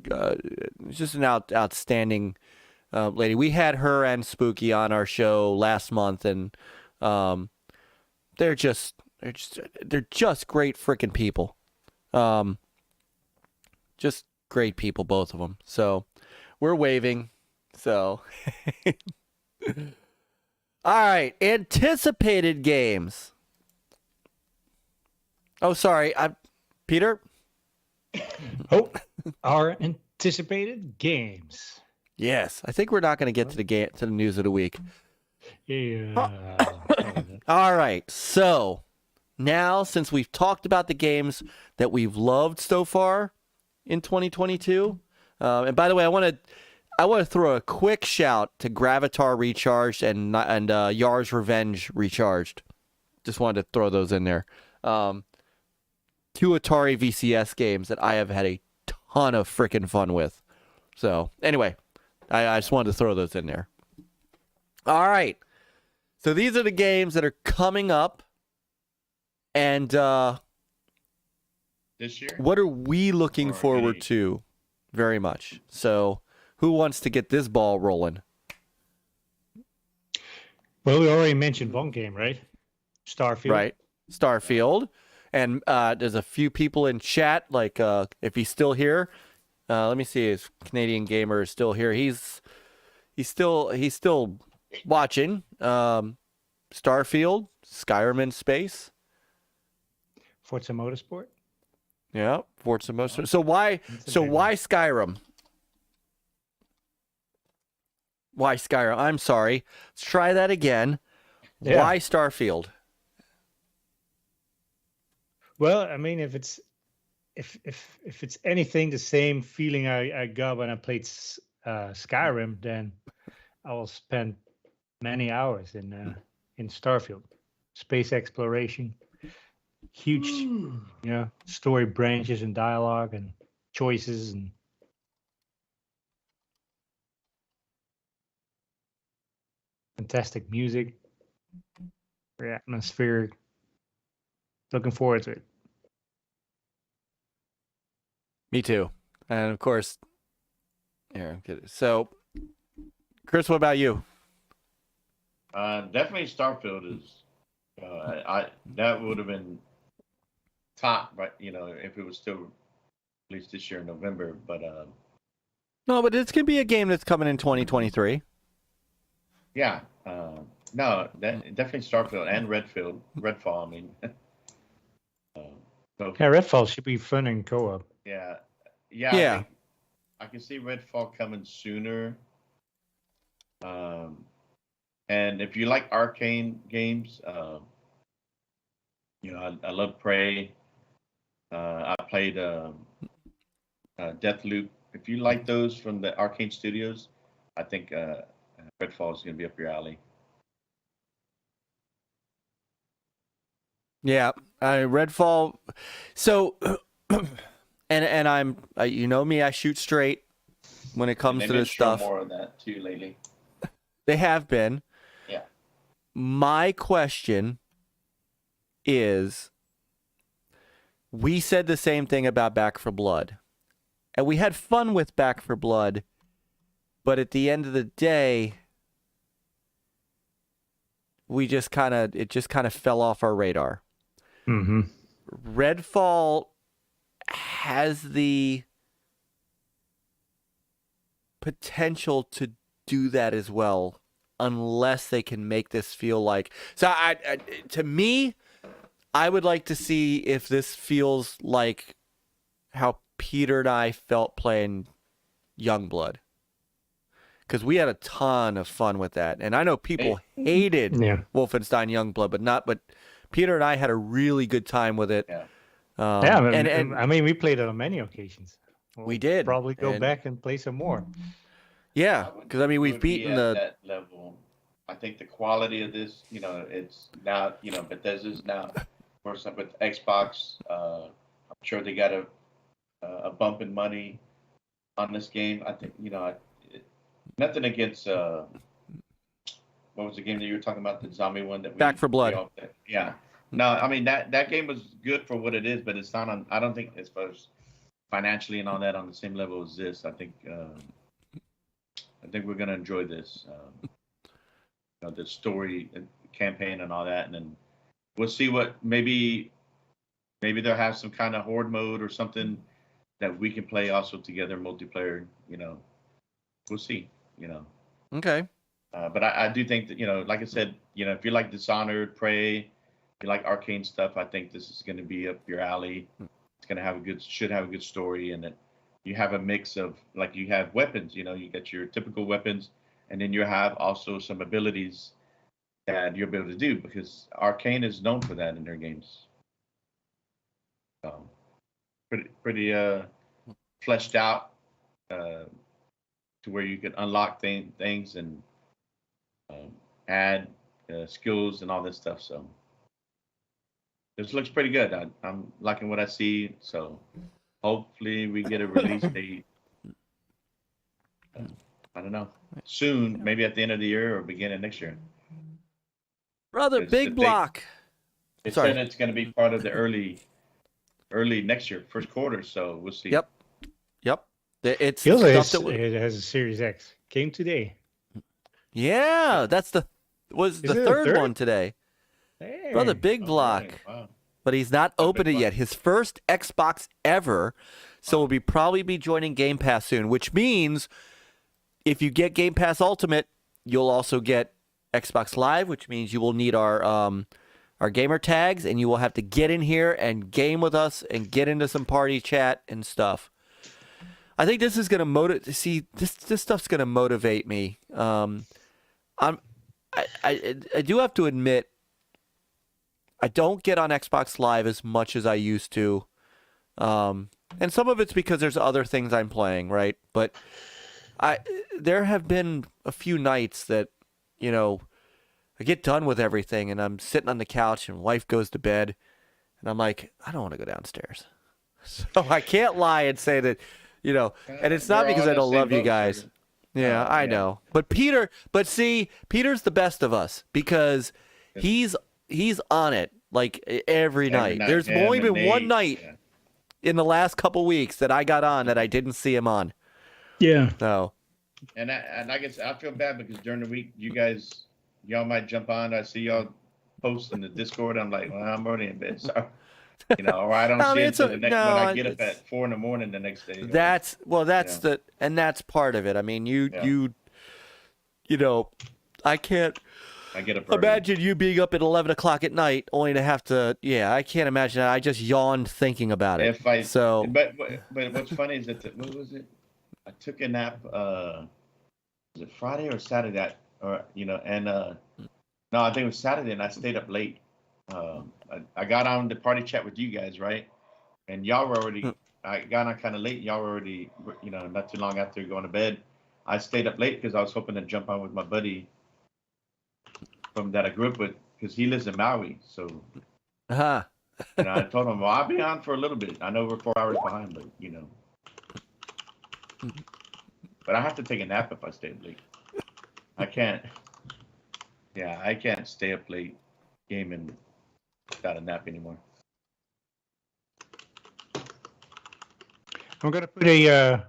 just an outstanding lady. We had her and Spooky on our show last month, and they're just great freaking people. Just great people, both of them. So we're waving. So all right, anticipated games. Oh, sorry, Peter. Oh, our anticipated games. Yes, I think we're not going to get to the news of the week. Yeah. All right, so now since we've talked about the games that we've loved so far, in 2022. And by the way, I want to throw a quick shout to Gravatar Recharged and Yar's Revenge Recharged. Just wanted to throw those in there. 2 Atari VCS games that I have had a ton of freaking fun with. So anyway, I just wanted to throw those in there. All right. So these are the games that are coming up. And this year. what are we looking forward to very much? So who wants to get this ball rolling? Well, we already mentioned one game, right? Starfield. Right. Starfield. And there's a few people in chat, like if he's still here. Let me see if Canadian Gamer is still here. He's still watching. Starfield, Skyrim in space. Forza Motorsport. Yeah, Forza Motorsport. So why Skyrim? Why Skyrim? I'm sorry. Let's try that again. Yeah. Why Starfield? Well, I mean, if it's anything the same feeling I got when I played Skyrim, then I will spend many hours in Starfield. Space exploration, huge, story branches and dialogue and choices and fantastic music, very atmospheric. Looking forward to it. Me too. And of course, here. So, Chris, what about you? Definitely Starfield is. That would have been top, right? If it was still released this year in November. But No, but it's gonna be a game that's coming in 2023. yeah, no, definitely Starfield and Redfall. I mean, so, Yeah, Redfall should be fun in co-op. yeah. I can see Redfall coming sooner. And if you like arcane games, I love Prey. I played Deathloop. If you like those from the Arcane Studios, I think Redfall is going to be up your alley. Yeah, Redfall. So, and I'm, you know me, I shoot straight when it comes to this stuff. More of that too lately. They have been. Yeah. My question is, we said the same thing about Back 4 Blood, and we had fun with Back 4 Blood, but at the end of the day, it just kind of fell off our radar. Mm-hmm. Redfall has the potential to do that as well, unless they can make this feel like. So, to me, I would like to see if this feels like how Peter and I felt playing Youngblood, because we had a ton of fun with that, and I know people hated Wolfenstein Youngblood, but Peter and I had a really good time with it. Yeah. And I mean, we played it on many occasions. We did. Probably go back and play some more. Yeah, because I mean, we've beaten that level. I think the quality of this, it's now, Bethesda's now, for some with Xbox. I'm sure they got a bump in money on this game. I think, nothing against. What was the game that you were talking about? The zombie one that Back 4 Blood. Yeah. No, I mean that game was good for what it is, but it's not on. I don't think as far as financially and all that on the same level as this. I think we're gonna enjoy this. The story and campaign and all that, and then we'll see what maybe they'll have some kind of horde mode or something that we can play also together multiplayer. We'll see. Okay. But I do think that, like I said, if you like Dishonored, Prey, if you like arcane stuff, I think this is going to be up your alley. It's going to should have a good story, and that you have a mix of, like, you have weapons, you get your typical weapons, and then you have also some abilities that you'll be able to do, because Arcane is known for that in their games. So, pretty fleshed out to where you can unlock things and add skills and all this stuff. So this looks pretty good. I'm liking what I see. So hopefully we get a release date. I don't know. Soon, maybe at the end of the year or beginning of next year. Brother, big block. They said it's going to be part of the early next year, first quarter. So we'll see. Yep. It's it has a Series X. Came today. Yeah, that's the third one today. Hey. Brother, big block. Wow. But he's not opened it yet. His first Xbox ever. So we'll probably be joining Game Pass soon, which means if you get Game Pass Ultimate, you'll also get Xbox Live, which means you will need our gamer tags, and you will have to get in here and game with us and get into some party chat and stuff. I think this is going to motivate. See, this stuff's going to motivate me. I do have to admit, I don't get on Xbox Live as much as I used to. And some of it's because there's other things I'm playing, right? But there have been a few nights that, I get done with everything and I'm sitting on the couch and wife goes to bed and I'm like, I don't want to go downstairs. So I can't lie and say that, and it's not because I don't love you guys. Yeah, I know. But Peter's the best of us because he's on it like every night. There's only been one night in the last couple weeks that I got on that I didn't see him on. Yeah. So. And I guess I feel bad because during the week y'all might jump on. I see y'all post in the Discord. I'm like, well, I'm already in bed. So, or I don't see it until the next when I get up at 4 a.m. the next day. That's that's part of it. I mean, I can't. I get up. Imagine you being up at 11 o'clock at night, only to have to. Yeah, I can't imagine that. I just yawned thinking about it. But what's funny is that what was it? I took a nap. Was it Friday or Saturday? No, I think it was Saturday, and I stayed up late. I got on the party chat with you guys, right? And y'all were already. I got on kind of late. Y'all were already, not too long after going to bed. I stayed up late because I was hoping to jump on with my buddy from that I grew up with, because he lives in Maui. So, I told him, well, I'll be on for a little bit. I know we're 4 hours behind, but But I have to take a nap if I stay up late. I can't. Yeah, I can't stay up late gaming without a nap anymore. I'm gonna put a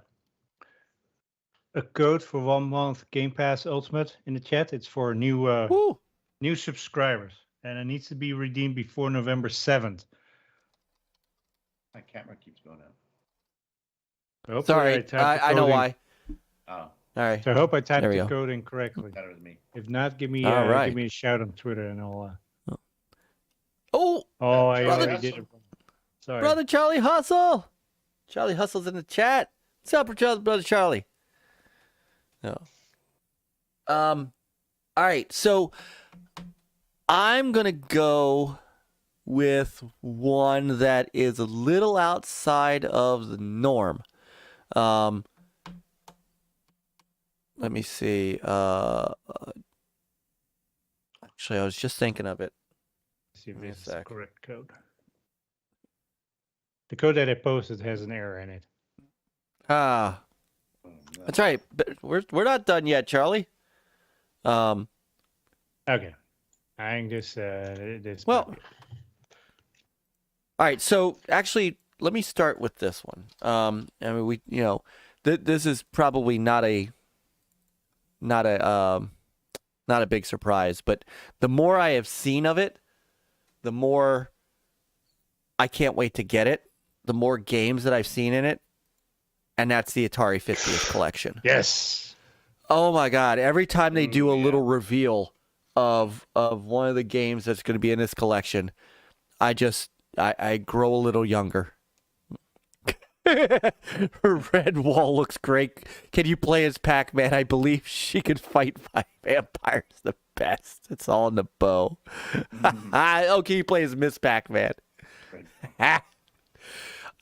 code for 1 month Game Pass Ultimate in the chat. It's for new subscribers, and it needs to be redeemed before November 7th. My camera keeps going out. Sorry, I know why. Oh, all right. So I hope I typed the code in correctly. that was me. If not, give me right. give me a shout on Twitter, and I'll. Oh, I already did it. Sorry, brother Charlie Hustle. Charlie Hustle's in the chat. What's up, brother Charlie? No. All right, so I'm gonna go with one that is a little outside of the norm. Let me see. Actually, I was just thinking of it. see if it's the correct code. The code that I posted has an error in it. That's right. But we're not done yet, Charlie. Okay. I think this. Well. All right. So actually, let me start with this one. I mean, this is probably not a big surprise, but the more I have seen of it, the more I can't wait to get it. The more games that I've seen in it, and that's the Atari 50th collection. Yes. Oh my God! Every time they do a little reveal of one of the games that's going to be in this collection, I grow a little younger. Her red wall looks great. Can you play as Pac-Man? I believe she could fight vampires the best. It's all in the bow. Oh, can you play as Miss Pac-Man?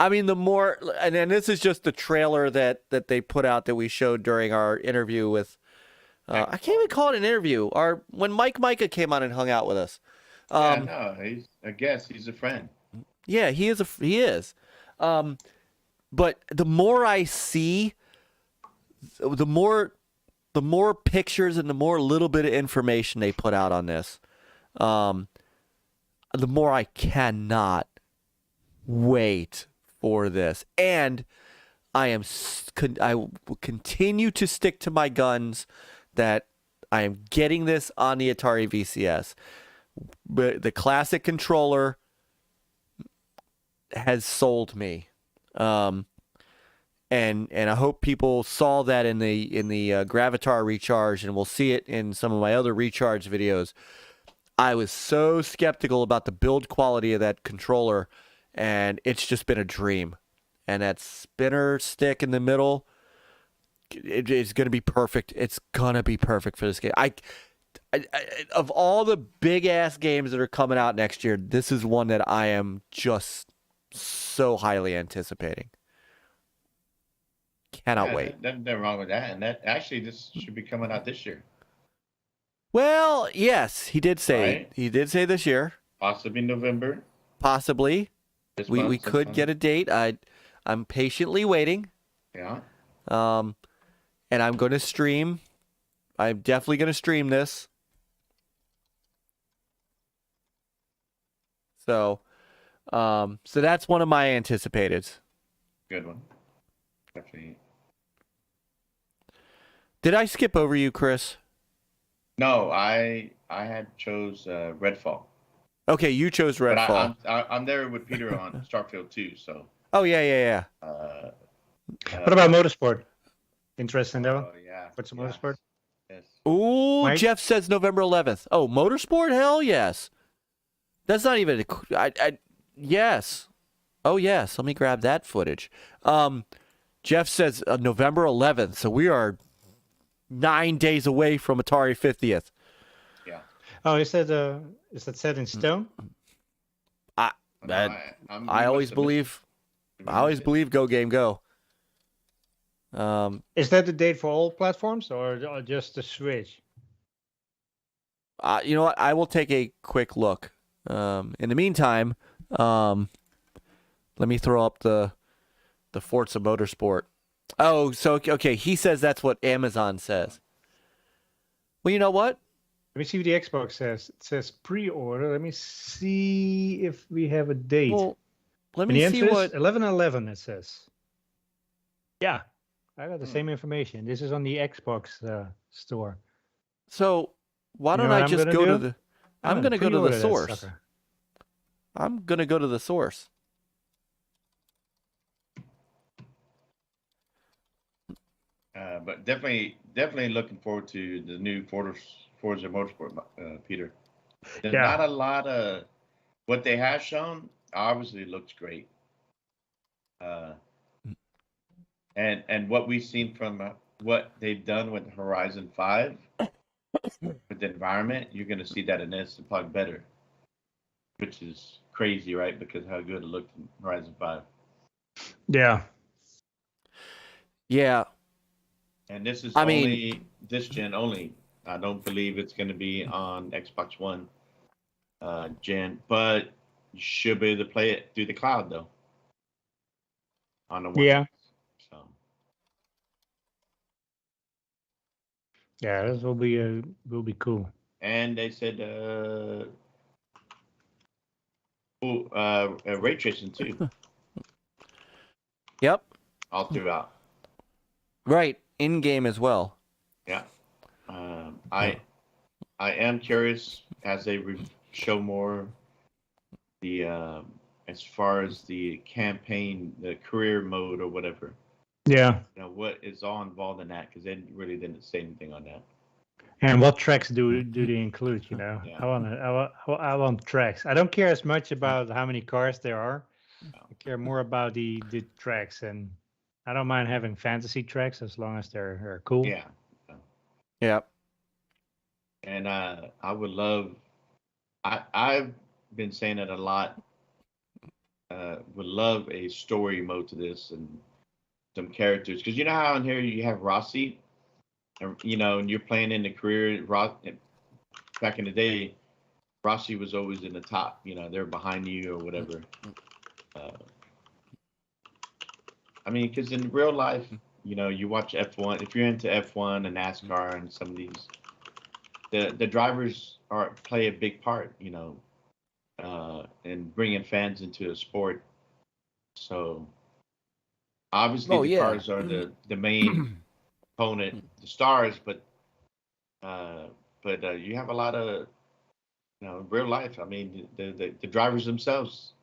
I mean, the more, and this is just the trailer that they put out that we showed during our interview with. I can't even call it an interview. When Myke came on and hung out with us. Yeah, no, he's a guest. He's a friend. Yeah, he is. He is. But the more I see, the more pictures and the more little bit of information they put out on this, the more I cannot wait for this. And I will continue to stick to my guns that I am getting this on the Atari VCS. But the classic controller has sold me. And I hope people saw that in the Gravatar Recharge, and we'll see it in some of my other Recharge videos. I was so skeptical about the build quality of that controller, and it's just been a dream. And that spinner stick in the middle, it's going to be perfect. It's going to be perfect for this game. I of all the big ass games that are coming out next year, this is one that I am just so highly anticipating. Cannot wait. Nothing wrong with that. And that actually, this should be coming out this year. Well, yes, he did say Right? he did say this year, Possibly November. possibly. This We month, could get a date. I'm patiently waiting. Yeah. And I'm going to stream. I'm definitely going to stream this. So that's one of my anticipated. Good one. Definitely. Did I skip over you, Chris? No, I had chose Redfall. Okay, you chose But Redfall. I'm there with Peter on Starfield too. So. Oh yeah. What about Motorsport? Interest in that one? Oh yeah. What's the Motorsport? Yes. Ooh, Myke? Jeff says November 11th. Oh, Motorsport? Hell yes. That's not even. Yes. Oh yes. Let me grab that footage. Jeff says November 11th. So we are 9 days away from Atari 50th. Yeah. Oh, is that set in stone? I always believe Go Game Go. Is that the date for all platforms or just the Switch? You know what? I will take a quick look. In the meantime, let me throw up the Forza Motorsport. Oh, so okay. He says that's what Amazon says. Well, you know what? Let me see what the Xbox says. It says pre-order. Let me see if we have a date. Well, let And the me see answer what. is 11/11. It says. Yeah, I got the same information. This is on the Xbox store. So why You know don't what I I'm just gonna go to do? the? I'm gonna go to pre-order the that source. sucker. I'm gonna go to the source. But definitely looking forward to the new Forza Motorsport, Peter. There's Yeah. not a lot of what they have shown. Obviously, looks great. And what we've seen from what they've done with Horizon 5 with the environment, you're going to see that in this probably better, which is crazy, right? Because how good it looked in Horizon 5. Yeah. Yeah. And this is I mean- this gen only. I don't believe it's going to be on Xbox One gen, but you should be able to play it through the cloud though. On the one. Yeah. So Yeah, this will be cool. and they said ray tracing too, Yep. all throughout. Right. In game as well. Yeah. I am curious as they show more the as far as the campaign, the career mode or whatever. Yeah. You know what is all involved in that, because they really didn't say anything on that. And what tracks do they include? You know, Yeah. I want tracks. I don't care as much about how many cars there are. I care more about the tracks, and I don't mind having fantasy tracks as long as they're cool. Yeah. Yep. And I would love. I've been saying it a lot would love a story mode to this and some characters, because you know how in here you have Rossi, and and you're playing in the career. Back in the day, Rossi was always in the top. They're behind you or whatever. I mean, because in real life, you watch F1. If you're into F1 and NASCAR and some of these, the drivers play a big part, in bringing fans into a sport. So obviously the cars are the main component, the stars, but you have a lot of real life. I mean, the drivers themselves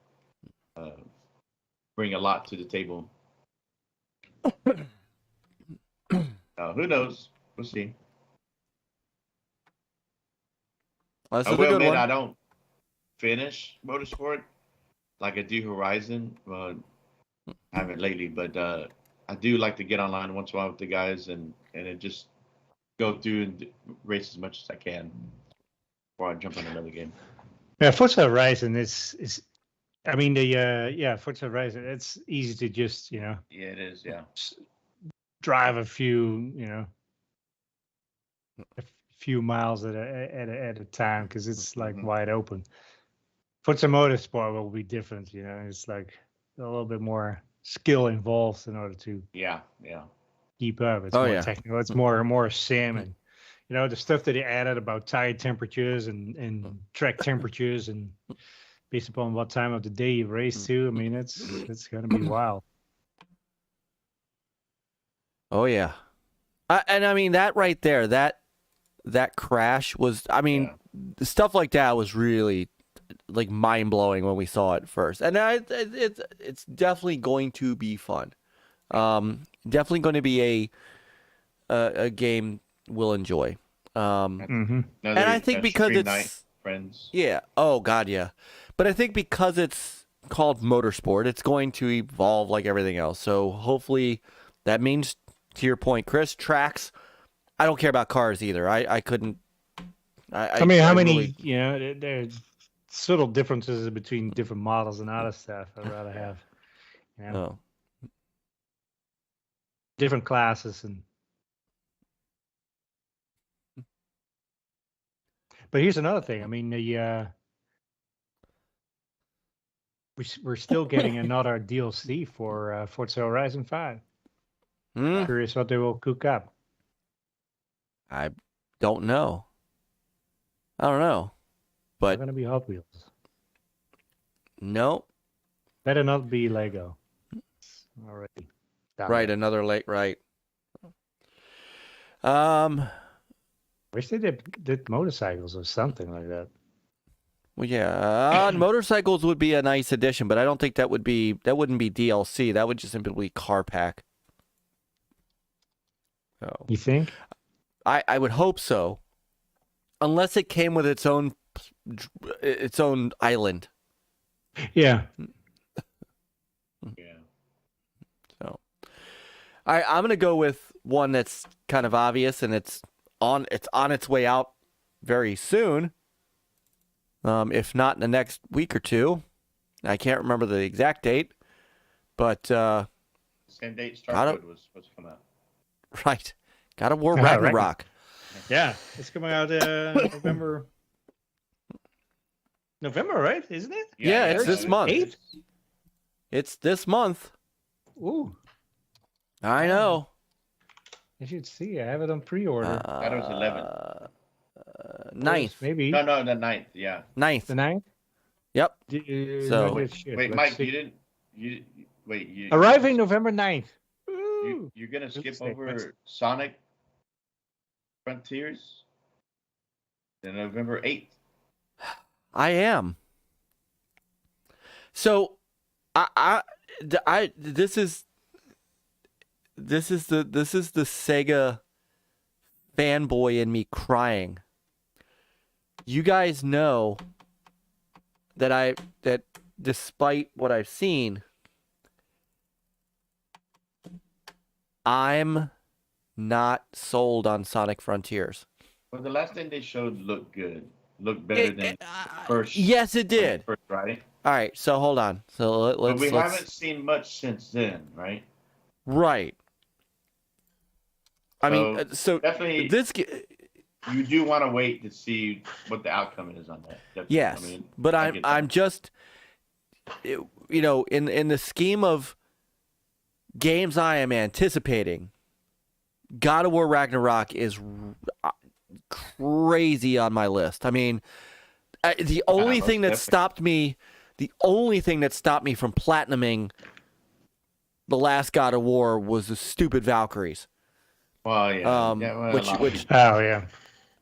bring a lot to the table. Who knows? We'll see. Well, I will admit I don't finish Motorsport like I do Horizon. Well, I haven't lately, but I do like to get online once in a while with the guys and just go through and race as much as I can before I jump on another game. Yeah, Forza Horizon is. I mean, Forza Horizon. It's easy to just Yeah, it is. Yeah. Drive a few miles at a time because it's like wide open. Forza Motorsport will be different. It's like a little bit more skill involved in order to keep up. It's more technical. It's more sim and the stuff that they added about tire temperatures and track temperatures and based upon what time of the day you race to. I mean, it's gonna be wild. Oh yeah, and I mean that right there, that crash was. I mean, stuff like that was really like mind blowing when we saw it first, and it's definitely going to be fun. Definitely going to be a game we'll enjoy. And I think because it's friends. Yeah. Oh God, yeah. But I think because it's called Motorsport, it's going to evolve like everything else. So hopefully that means, to your point, Chris, tracks. I don't care about cars either. I couldn't. I mean, how many? Really... there's subtle differences between different models and other stuff. I'd rather have, different classes and. But here's another thing. I mean, we're still getting another DLC for Forza Horizon 5. Curious what they will cook up. I don't know. But it's gonna be Hot Wheels. No. Better not be Lego. Already. Right, another late right. Wish they did motorcycles or something like that. Well, yeah, motorcycles would be a nice addition, but I don't think that wouldn't be DLC. That would just simply be car pack. So, you think? I would hope so, unless it came with its own island. Yeah. Yeah. So, I'm gonna go with one that's kind of obvious, and it's on its way out very soon. If not in the next week or two. I can't remember the exact date, but same date Starfield was supposed to come out. Right. God of War Ragnarok. Yeah, it's coming out November. November, right? Isn't it? Yeah, it's this month. 8th? It's this month. Ooh. I know. You should see. I have it on pre-order. I thought it was 11th. 9th. Maybe. No, the 9th. Yeah. 9th. The 9th? Yep. So wait, Myke, you arriving November 9th. You're gonna skip over Sonic Frontiers to November 8th. I am. So, this is the Sega fanboy in me crying. You guys know that despite what I've seen, I'm not sold on Sonic Frontiers. Well, the last thing they showed looked good. Looked better than first. Yes, it did. First, right? All right, so hold on. So But we let's haven't seen much since then, right? right. I mean, So so definitely, this you do want to wait to see what the outcome is on that. Definitely. yes, I mean, but I get that. I'm just you know, in the scheme of games I am anticipating, God of War Ragnarok is crazy on my list. I mean, the only most thing that definitely. stopped me, the only thing that stopped me from platinuming the last God of War was the stupid Valkyries. Well, yeah. Yeah, well, a lot of Which people- Oh yeah.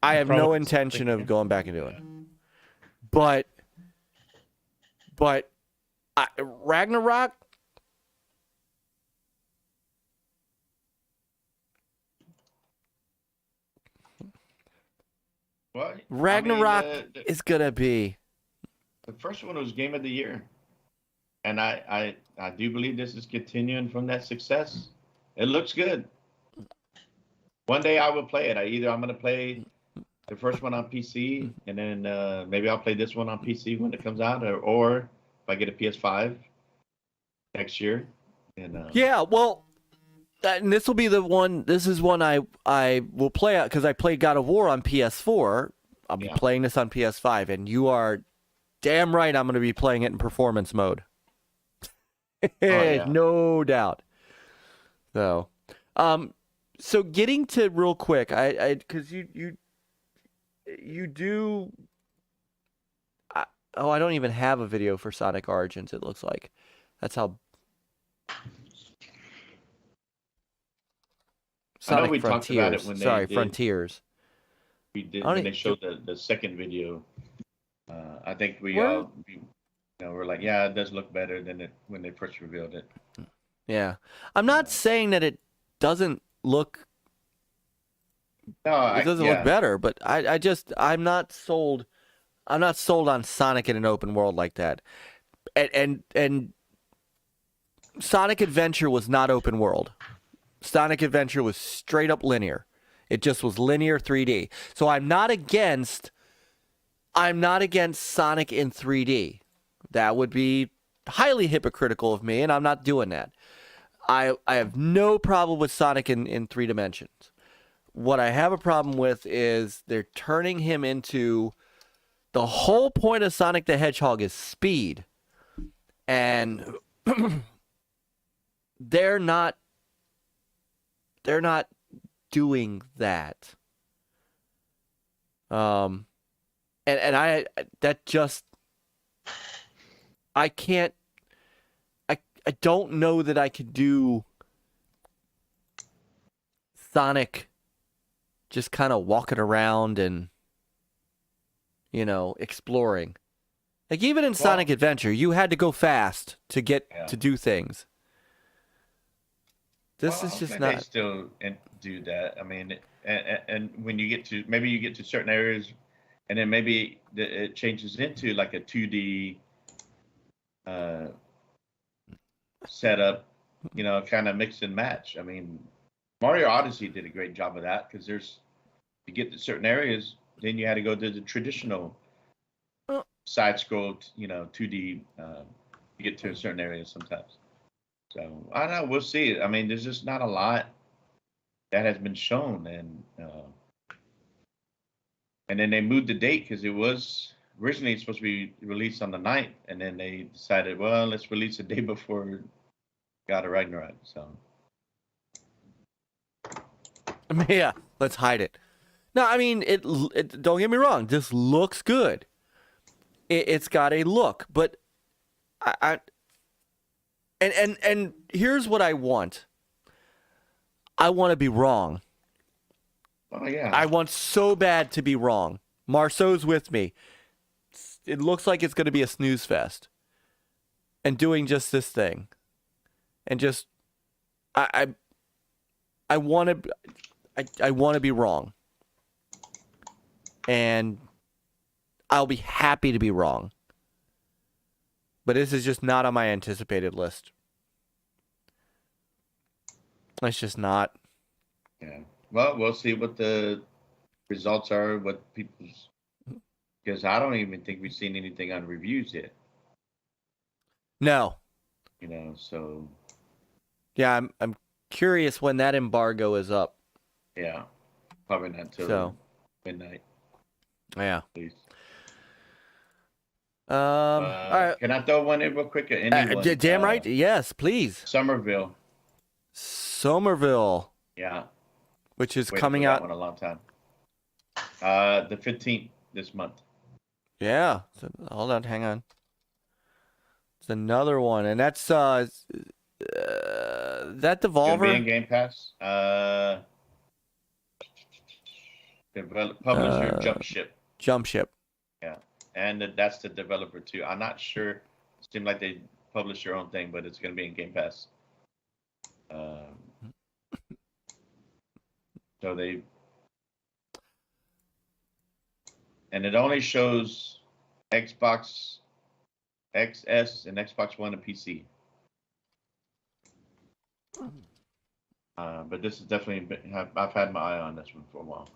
I have no Probably intention something, of going back and doing. But Ragnarok, Well, Ragnarok I mean, is gonna be. the first one was Game of the Year, and I do believe this is continuing from that success. It looks good. One day I will play it. I'm going to play the first one on PC, and then maybe I'll play this one on PC when it comes out, or if I get a PS5 next year. And Yeah, well, and this will be the one. This is one I will play out because I played God of War on PS4. I'll be Yeah. playing this on PS5, and you are damn right. I'm going to be playing it in performance mode. yeah. No doubt. So getting to real quick, I because you do. I don't even have a video for Sonic Origins. It looks like that's how. I know Sonic we talked about it Frontiers. when they Sorry, did- Frontiers. we did I don't when they e- showed the second video. I think we Where- all we're like, yeah, it does look better than it when they first revealed it. Yeah, I'm not saying that it doesn't look. No, It doesn't look better, but I'm not sold. I'm not sold on Sonic in an open world like that. And Sonic Adventure was not open world. Sonic Adventure was straight up linear. It just was linear 3D. So I'm not against Sonic in 3D. That would be highly hypocritical of me, and I'm not doing that. I have no problem with Sonic in 3 dimensions. What I have a problem with is they're turning him into the whole point of Sonic the Hedgehog is speed. And they're not doing that. And I that just I can't I don't know that I could do Sonic just kind of walking around and exploring. Like even in Sonic Adventure, you had to go fast to get to do things. This is just They not. still do that. I mean, and when you get to certain areas, and then maybe it changes into like a 2D setup, kind of mix and match. I mean, Mario Odyssey did a great job of that because to get to certain areas, then you had to go to the traditional side scroll, 2D to get to a certain area sometimes. So I don't know. We'll see. I mean, there's just not a lot that has been shown, and then they moved the date because it was originally supposed to be released on the 9th, and then they decided, well, let's release the day before God of Ragnarok. So Yeah, let's hide it. No, I mean it. Don't get me wrong. This looks good. It's got a look, but and here's what I want. I want to be wrong. oh yeah, I want so bad to be wrong. Marceau's with me. It looks like it's going to be a snooze fest. And doing just this thing. And just I want to be wrong. And I'll be happy to be wrong. But this is just not on my anticipated list. It's just not. yeah. Well, we'll see what the results are. What people's, because I don't even think we've seen anything on reviews yet. No. So Yeah, I'm curious when that embargo is up. yeah, probably not till So. midnight, Yeah. please. All right. Can I throw one in real quick? Anyone? Damn right. Yes, please. Somerville. Somerville, Yeah. which is Waited coming for that out. one a long time. The 15th this month. Yeah. So, hold on. Hang on. It's another one, and that's that Gonna be Devolver. in Game Pass. Publisher Jump Ship. Jump Ship. Yeah, and that's the developer too. I'm not sure. It seemed like they published their own thing, but it's gonna be in Game Pass. So they, and it only shows Xbox XS and Xbox One and PC. But this is definitely I've had my eye on this one for a while.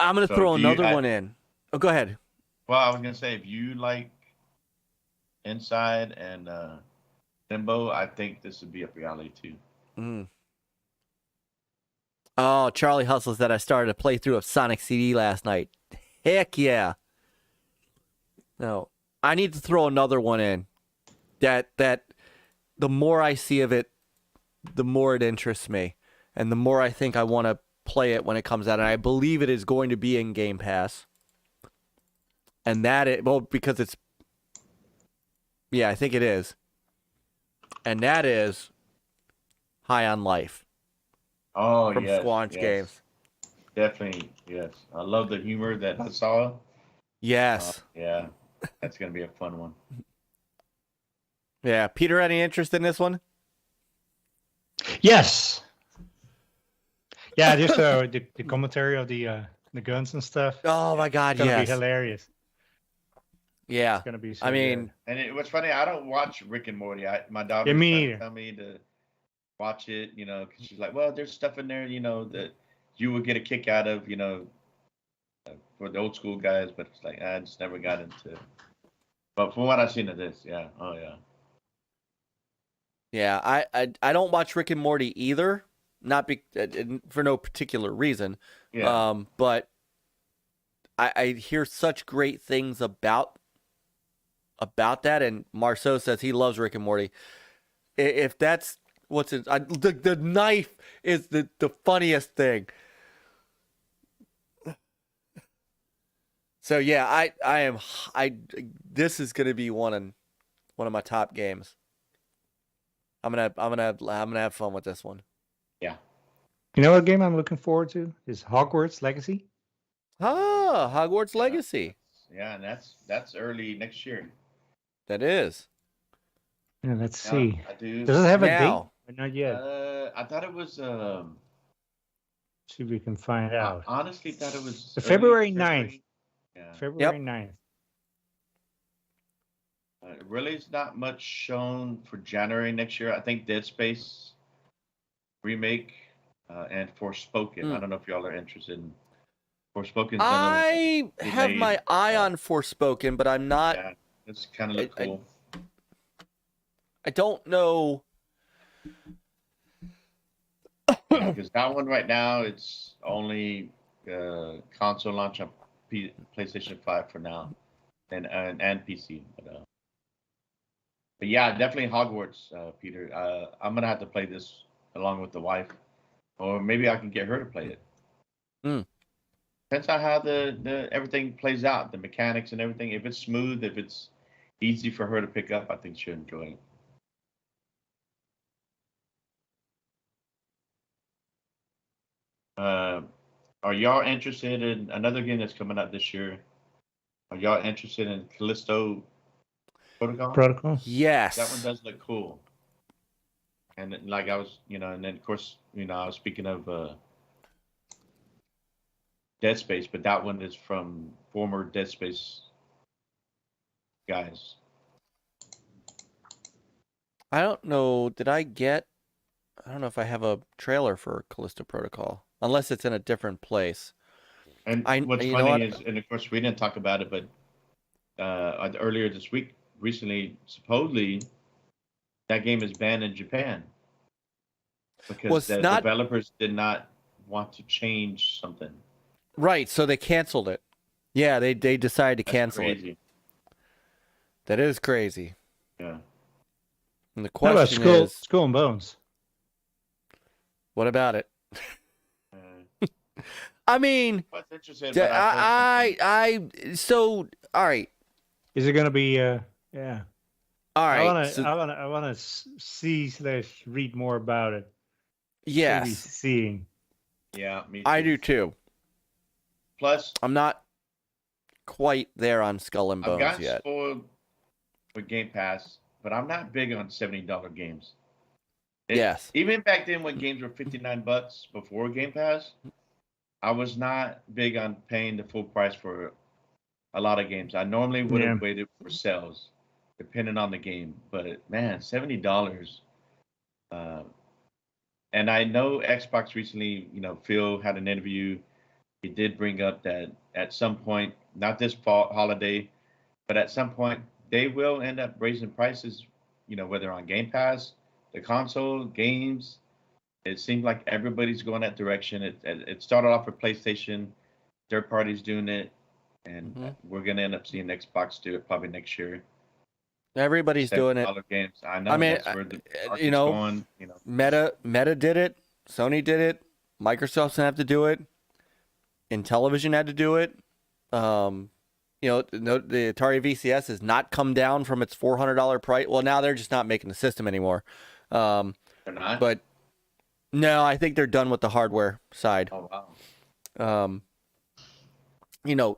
I'm gonna throw another one in. Oh, go ahead. Well, I was gonna say if you like Inside and Limbo, I think this would be up your alley too. Mm. Oh, Charlie Hustles that I started a playthrough of Sonic CD last night. Heck yeah. No, I need to throw another one in. That the more I see of it, the more it interests me, and the more I think I want to play it when it comes out. And I believe it is going to be in Game Pass. And because it's, yeah, I think it is. And that is High on Life. Oh, from yes, Squanch Games. Definitely, yes. I love the humor that I saw. Yes. Yeah, that's going to be a fun one. Yeah. Peter, any interest in this one? Yes. Yeah, just the commentary of the guns and stuff. Oh, my God, It's gonna yes. be hilarious. Yeah. It's gonna be so I mean... And it was funny, I don't watch Rick and Morty. My daughter tell me to watch it, because she's like, well, there's stuff in there, that you would get a kick out of, for the old school guys, but it's like, I just never got into it. But from what I've seen of this, yeah. Oh, yeah. Yeah, I don't watch Rick and Morty either, not for no particular reason. Yeah. But I hear such great things about that, and Marceau says he loves Rick and Morty. If that's what's it, the knife is the funniest thing. So yeah, this is gonna be one of my top games. I'm gonna have fun with this one. Yeah. You know what game I'm looking forward to is Hogwarts Legacy. Ah, Hogwarts Legacy. Yeah, and that's early next year. That is. Yeah, let's see. I do. Does it have a Now. date? Or not yet. I thought it was. See if we can find out. I honestly thought it was February 9th. Yeah. February 9th. Really, it's not much shown for January next year. I think Dead Space remake and Forspoken. I don't know if y'all are interested in Forspoken. I have my eye on Forspoken, but I'm not. Yeah, it's kind of look cool. I don't know. Because that one right now, it's only console launch on PlayStation 5 for now, and PC. But yeah, definitely Hogwarts, Peter. I'm gonna have to play this along with the wife, or maybe I can get her to play it. Depends on how the everything plays out, the mechanics and everything. If it's smooth, if it's easy for her to pick up, I think she'll enjoy it. Are y'all interested in another game that's coming out this year? Are y'all interested in Callisto Protocol? Yes. That one does look cool. And like I was, and then of course, I was speaking of Dead Space, but that one is from former Dead Space guys. I don't know. I don't know if I have a trailer for Callisto Protocol, unless it's in a different place. And what's funny is, and of course we didn't talk about it, but earlier this week, recently, supposedly that game is banned in Japan because Well, it's the not developers did not want to change something. right, so they canceled it. Yeah, they decided to That's cancel it. crazy. That is crazy. Yeah. And the How about question is, Skull and Bones? Uh, what about it? I mean, what's interesting? d- But so all right, Is it gonna be? Yeah. all I right. wanna, so, I wanna see/read more about it. What are we yes, seeing? yeah, me too. I do too. Plus, I'm not quite there on Skull and I've Bones got yet. spoiled with Game Pass, but I'm not big on $70 games. Yes. Even back then when games were $59 before Game Pass, I was not big on paying the full price for a lot of games. I normally would have waited for sales, depending on the game. But man, $70. And I know Xbox recently, Phil had an interview. He did bring up that at some point, not this fall holiday, but at some point, they will end up raising prices, whether on Game Pass, the console, games. It seems like everybody's going that direction. It started off with PlayStation, third parties doing it, and we're going to end up seeing Xbox do it probably next year. Everybody's doing it. Games. I know. I mean, that's where the market's going. Meta did it. Sony did it. Microsoft's gonna have to do it. Intellivision had to do it. The Atari VCS has not come down from its $400 price. Well, now they're just not making the system anymore. They're not. But no, I think they're done with the hardware side. Oh wow.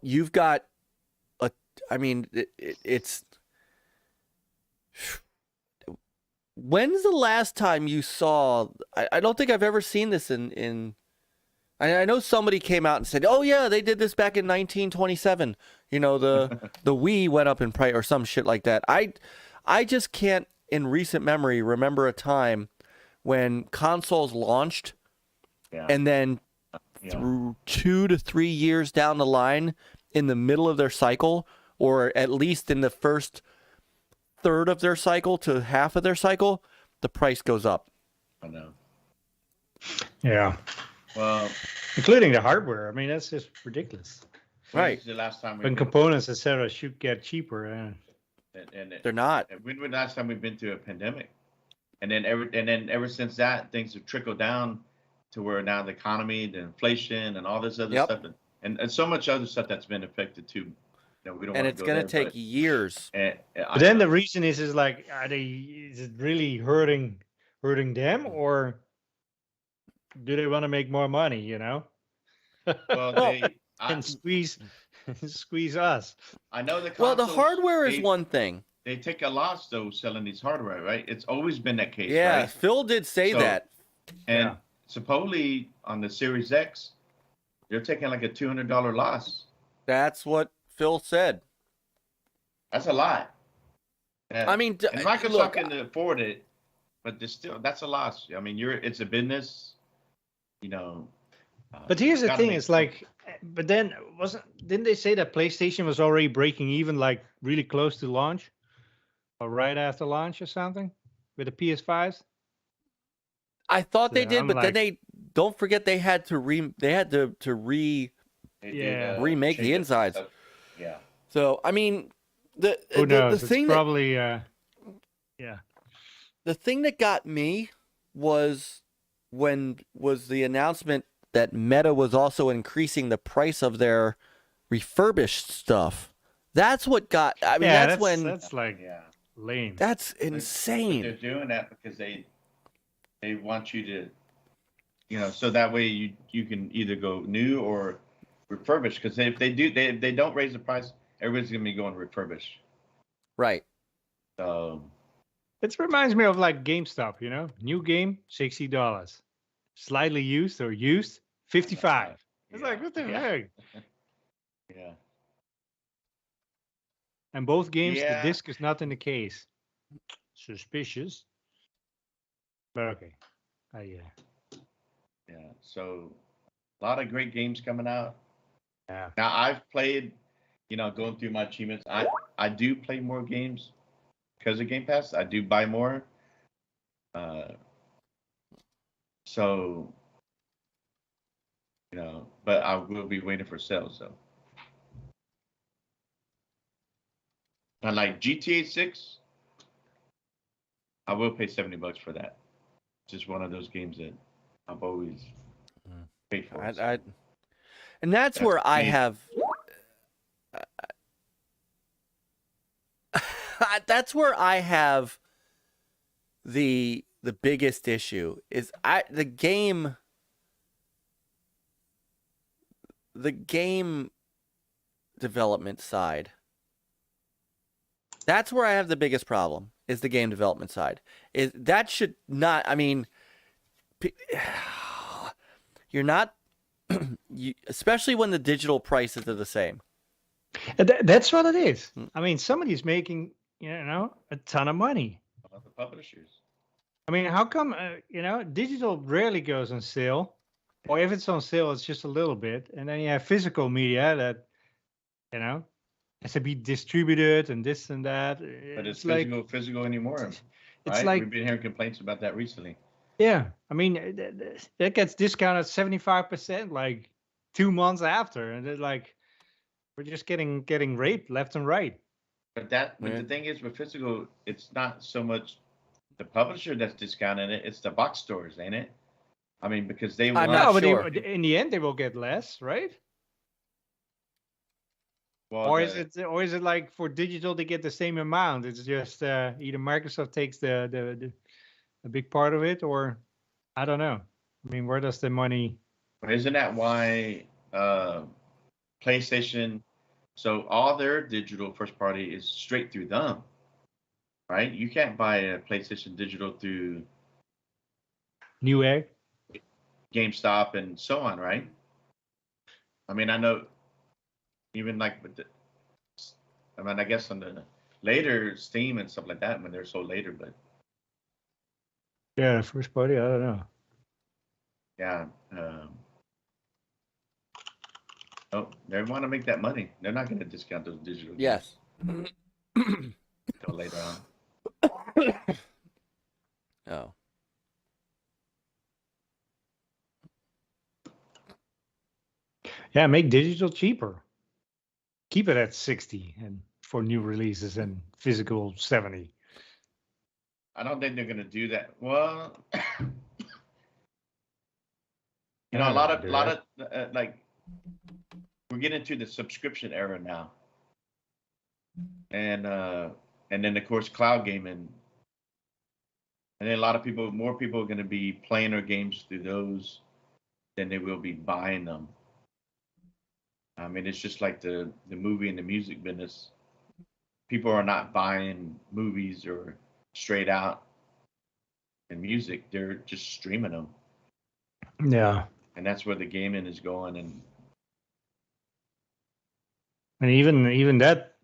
You've got it's. When's the last time you saw? I don't think I've ever seen this in. I know somebody came out and said, "Oh yeah, they did this back in 1927." The Wii went up in price or some shit like that. I just can't, in recent memory, remember a time when consoles launched, and then through 2 to 3 years down the line, in the middle of their cycle, or at least in the first third of their cycle to half of their cycle, the price goes up. I know. Yeah. Well, including the hardware. I mean, that's just ridiculous. Right. The last time when components, etc., should get cheaper, and they're not. When was the last time we've been through a pandemic? And then ever since that, things have trickled down to where now the economy, the inflation, and all this other stuff, and so much other stuff that's been affected too. We don't. And it's going to take years. But then the reason is like, is it really hurting them, or do they want to make more money? Well, and squeeze us. I know the hardware is one thing. They take a loss though selling these hardware, right? It's always been that case. Yeah, right? Phil did say that. And supposedly on the Series X, they're taking like a $200 loss. That's what Phil said. That's a lot. I mean, and Microsoft can afford it, but that's a loss. I mean, it's a business, But here's the thing: it's like, but then didn't they say that PlayStation was already breaking even, like really close to launch, or right after launch or something, with the PS5s? I thought they did, but then they don't forget they had to remake the insides. Yeah. So I mean, the thing probably the thing that got me was the announcement that Meta was also increasing the price of their refurbished stuff. That's what got. I mean, that's like lame. That's insane. They're doing that because they want you to, so that way you can either go new or refurbished. Because if they don't raise the price, everybody's gonna be going refurbished. Right. So it reminds me of like GameStop. New game $60, slightly used or used $55. It's like, what the heck? Yeah. And both games, the disc is not in the case. Suspicious. But okay. Yeah. So a lot of great games coming out. Yeah. Now I've played, going through my achievements. I do play more games because of Game Pass. I do buy more. So, but I will be waiting for sales, so. And like GTA 6, I will pay $70 for that. Just one of those games that I've always paid for. And that's where I have. That's where I have the biggest issue is the game development side. That's where I have the biggest problem is the game development side. Is that should not, I mean, you're not, especially when the digital prices are the same. That's what it is. I mean, somebody's making, a ton of money. The publishers. I mean, how come, digital rarely goes on sale, or if it's on sale, it's just a little bit. And then you have physical media that, has to be distributed and this and that. But it's physical anymore. It's right? like We've been hearing complaints about that recently. Yeah, I mean, that gets discounted 75% like 2 months after, and they're like, we're just getting raped left and right. But the thing is with physical, it's not so much the publisher that's discounting it; it's the box stores, ain't it? I mean, because they want. not but sure. in the end, they will get less, right? Well, or is it like for digital they get the same amount? It's just either Microsoft takes the a big part of it, or I don't know. I mean, where does the money? Isn't that why PlayStation? So all their digital first party is straight through them, right? You can't buy a PlayStation digital through Newegg, GameStop, and so on, right? I mean, I know even like with I guess on the later Steam and stuff like that when they're so later, but yeah, first party, I don't know. yeah. Oh, they want to make that money. They're not going to discount those digital games. Yes. Until later on. Oh. Yeah, make digital cheaper. Keep it at 60 and for new releases and physical 70. I don't think they're going to do that. Well, a lot of like we're getting to the subscription era now, and then of course cloud gaming, and then more people are going to be playing our games through those than they will be buying them. I mean, it's just like the movie and the music business. People are not buying movies or straight out in music. They're just streaming them. Yeah. And that's where the gaming is going. And even that,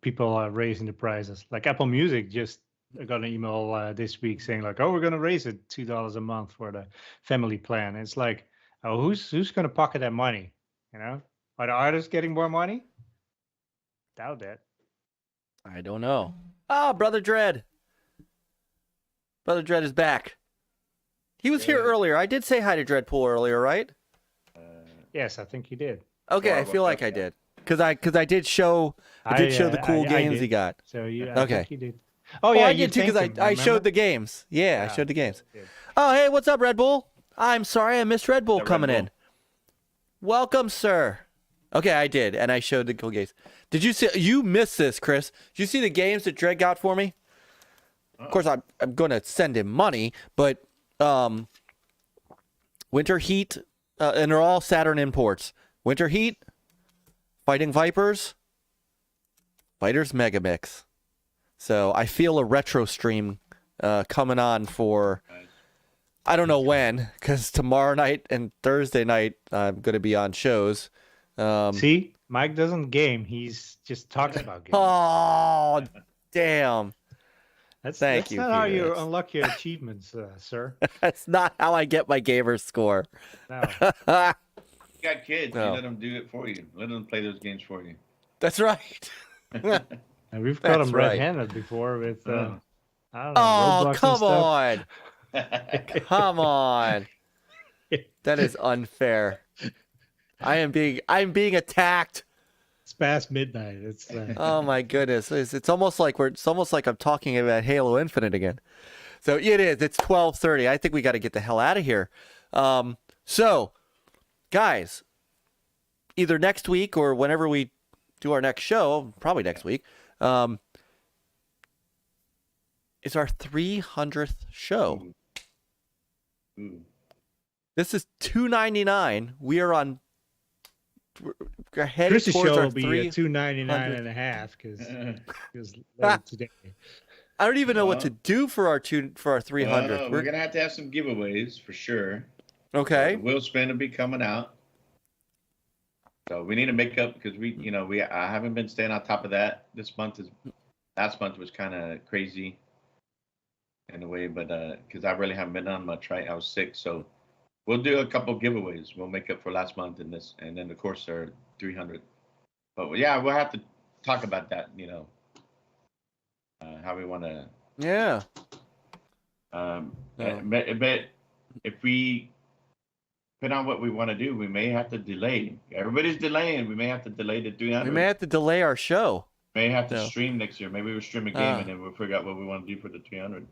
people are raising the prices. Like Apple Music just got an email this week saying like, oh, we're going to raise it $2 a month for the family plan. It's like, oh, who's going to pocket that money? Are the artists getting more money? Doubt that. I don't know. Oh, Brother Dread. Brother Dread is back. He was here earlier. I did say hi to Dreadpool earlier, right? Yes, I think you did. Okay, I feel like I did. Because I did show the cool games he got. So I okay. think you did. Oh yeah, I did too because I showed the games. Yeah, I showed the games. Oh, hey, what's up, Red Bull? I'm sorry I missed Red Bull coming in. Welcome, sir. Okay, I did, and I showed the cool games. Did you see? You missed this, Chris. Did you see the games that Dreg got for me? Of course, I'm going to send him money, but Winter Heat, and they're all Saturn imports. Winter Heat, Fighting Vipers, Fighters Megamix. So I feel a retro stream coming on for, I don't know when, because tomorrow night and Thursday night I'm going to be on shows. See, Myke doesn't game. He's just talking about games. Oh, damn. That's not how you unlock your achievements, sir. That's not how I get my gamer score. No. You got kids. No. You let them do it for you. Let them play those games for you. That's right. And we've got That's them right. red-handed before with, I don't know, Oh, roadblocks and come stuff. on. Come on. That is unfair. I'm being attacked. It's past midnight. It's Oh my goodness. It's almost like I'm talking about Halo Infinite again. So it is. It's 12:30. I think we got to get the hell out of here. So guys, either next week or whenever we do our next show, probably next week, it's our 300th show. Ooh. This is 299. We are on. We're headed Chris's towards show our will be 300. $2.99 and a half because it was late today. I don't even know what to Well, do for our 300th. Well, we're gonna have to have some giveaways for sure. Okay. Will Spin will be coming out, so we need to make up because I haven't been staying on top of that. Last month was kind of crazy in a way, but because I really haven't been on much, right? I was sick, so we'll do a couple giveaways. We'll make up for last month and this, and then of course our 300. But yeah, we'll have to talk about that. How we want to. Yeah. But if we depend on what we want to do, we may have to delay. Everybody's delaying. We may have to delay the 300. We may have to delay our show. May have to No. stream next year. Maybe we'll stream a game and then we'll figure out what we want to do for the 300.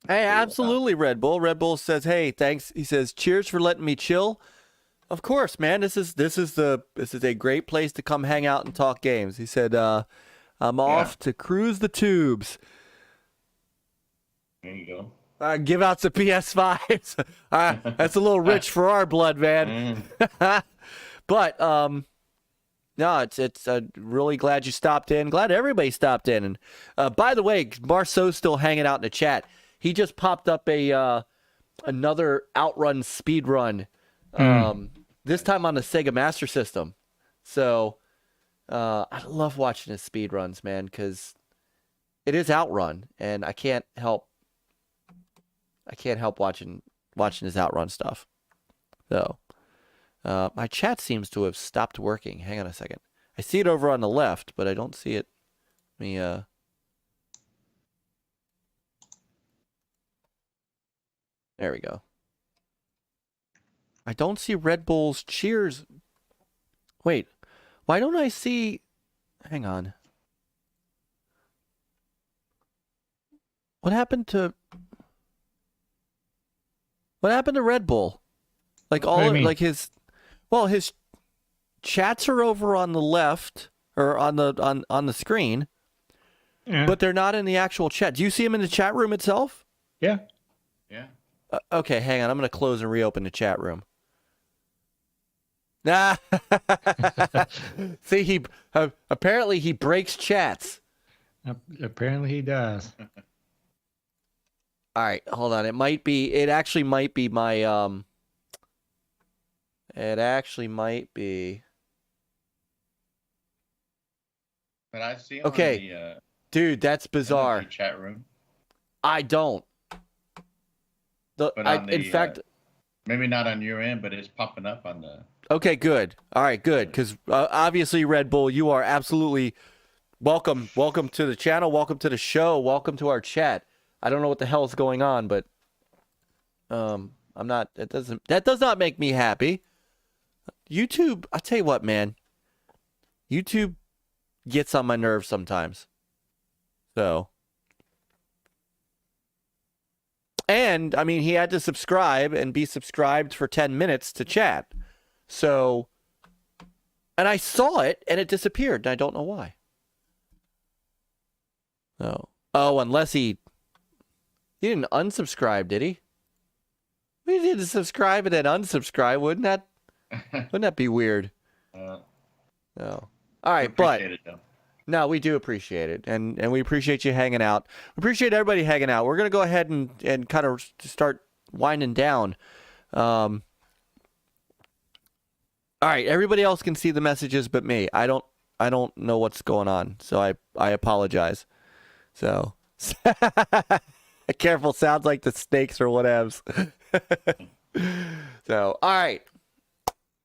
Hey, absolutely, Red Bull. Red Bull says, "Hey, thanks." He says, "Cheers for letting me chill." Of course, man. This is a great place to come hang out and talk games. He said, "I'm off to cruise the tubes." There you go. Give out some PS5s. That's a little rich for our blood, man. But no, it's really glad you stopped in. Glad everybody stopped in. And by the way, Marceau's still hanging out in the chat. He just popped up another Outrun speed run. This time on the Sega Master System. So I love watching his speed runs, man, because it is Outrun, and I can't help watching his Outrun stuff. So my chat seems to have stopped working. Hang on a second. I see it over on the left, but I don't see it. Let me there we go. I don't see Red Bull's cheers. Wait, why don't I see? Hang on. What happened to Red Bull? Like his chats are over on the left or on the screen, but they're not in the actual chat. Do you see him in the chat room itself? Yeah. Yeah. Okay, hang on. I'm going to close and reopen the chat room. Nah. See, apparently he breaks chats. Apparently he does. All right, hold on. It actually might be my it actually might be. But I see him Okay. on the Dude, that's bizarre. chat room. I don't. In fact, maybe not on your end, but it's popping up on the. okay, good. All right, good. Because obviously, Red Bull, you are absolutely welcome. Welcome to the channel. Welcome to the show. Welcome to our chat. I don't know what the hell is going on, but I'm not. That does not make me happy. YouTube, I tell you what, man. YouTube gets on my nerves sometimes. So. And, I mean, he had to subscribe and be subscribed for 10 minutes to chat. So, and I saw it, and it disappeared, and I don't know why. Oh, unless he didn't unsubscribe, did he? We didn't subscribe and then unsubscribe. Wouldn't that be weird? No. All right, but no, we do appreciate it, and we appreciate you hanging out. We appreciate everybody hanging out. We're gonna go ahead and kind of start winding down. All right, everybody else can see the messages, but me. I don't know what's going on, so I apologize. So careful, sounds like the snakes or whatevs. So all right,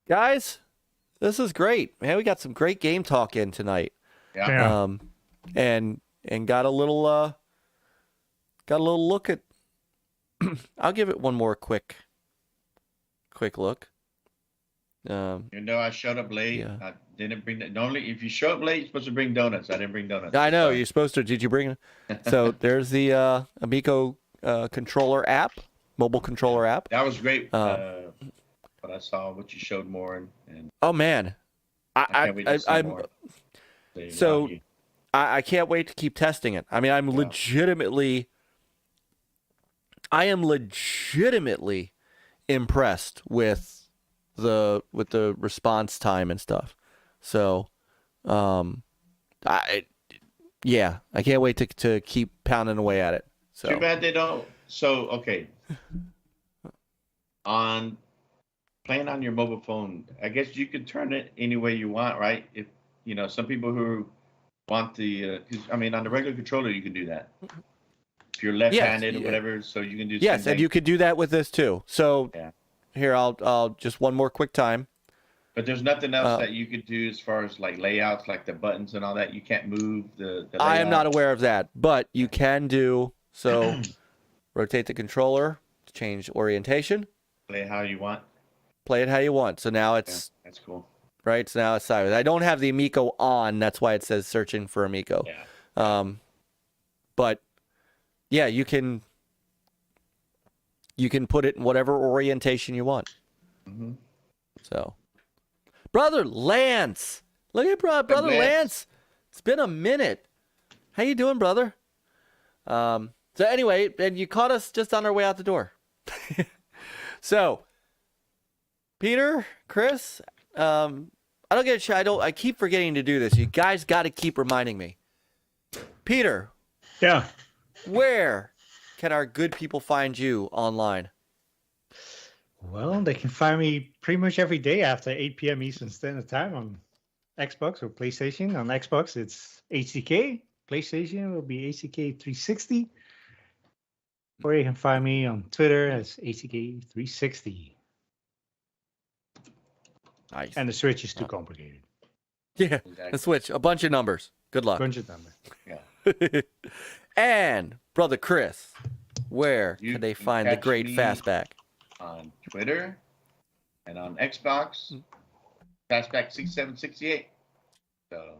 guys, this is great, man. We got some great game talk in tonight. Yeah. and got a little look at. I'll give it one more quick look. I showed up late. Yeah. I didn't bring that. Normally, if you show up late, you're supposed to bring donuts. I didn't bring donuts. I know Sorry. you're supposed to. Did you bring? So there's the Amico controller app, mobile controller app. That was great. But I saw what you showed more, and Oh man, can't wait to see more. I can't wait to keep testing it. I mean, I am legitimately impressed with the response time and stuff. So, I can't wait to keep pounding away at it. So Too bad they don't. So okay, on playing on your mobile phone, I guess you could turn it any way you want, right? If some people who want the, 'cause, I mean, on the regular controller you can do that. If you're left-handed or whatever, so you can do. Yes, and you could do that with this too. So yeah. Here, I'll just one more quick time. But there's nothing else that you could do as far as like layouts, like the buttons and all that. You can't move the layout. I am not aware of that, but you can do so. Rotate the controller to change orientation. Play it how you want. Play it how you want. So now it's that's cool. Right. So now it's sideways. I don't have the Amico on. That's why it says searching for Amico. Yeah. But yeah, you can put it in whatever orientation you want. Mm-hmm. So, Brother Lance, look at Brother Lance. It's been a minute. How you doing, brother? So anyway, and you caught us just on our way out the door. So, Peter, Chris, I keep forgetting to do this. You guys got to keep reminding me. Peter. Yeah. Where can our good people find you online? Well, they can find me pretty much every day after 8 p.m. Eastern Standard Time on Xbox or PlayStation. On Xbox, it's HDK. PlayStation will be HDK 360. Or you can find me on Twitter as HDK 360. Nice. And the Switch is too complicated. Yeah, Exactly. the Switch. A bunch of numbers. Good luck. Bunch of numbers. Yeah. And, Brother Chris, where You can they can find the catch great me Fastback? On Twitter and on Xbox, Fastback 6768. So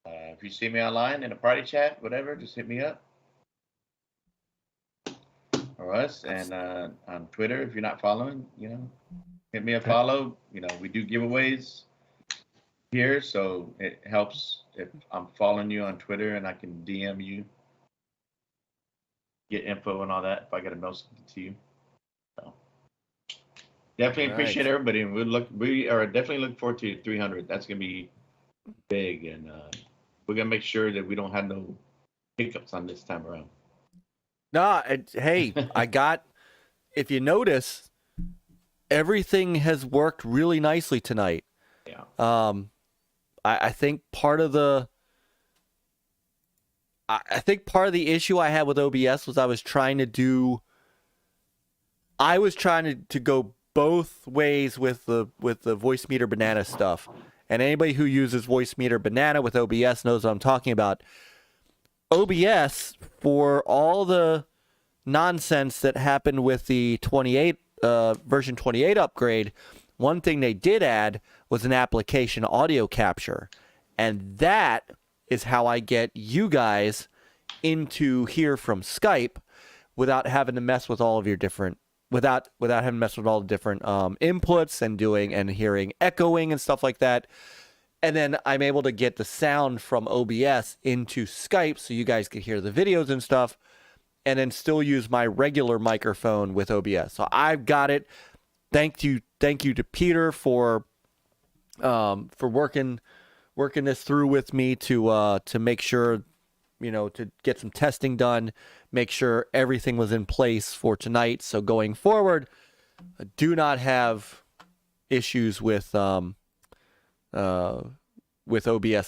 if you see me online in a party chat, whatever, just hit me up. Or us. And on Twitter, if you're not following, hit me a follow. We do giveaways here, so it helps if I'm following you on Twitter and I can DM you, get info and all that if I got to mail something to you. So definitely appreciate everybody, and we are definitely looking forward to 300. That's gonna be big, and we're gonna make sure that we don't have no hiccups on this time around. No, hey, if you notice, everything has worked really nicely tonight. Yeah. I think part of the issue I had with OBS was I was trying to go both ways with the voice meter banana stuff. And anybody who uses voice meter banana with OBS knows what I'm talking about. OBS, for all the nonsense that happened with the version 28 upgrade, one thing they did add was an application audio capture. And that is how I get you guys into here from Skype without having to mess with all of your different without having to mess with all the different inputs and hearing echoing and stuff like that. And then I'm able to get the sound from OBS into Skype so you guys can hear the videos and stuff, and then still use my regular microphone with OBS. So I've got it. Thank you to Peter for working this through with me to make sure, to get some testing done, make sure everything was in place for tonight. So going forward, I do not have issues with OBS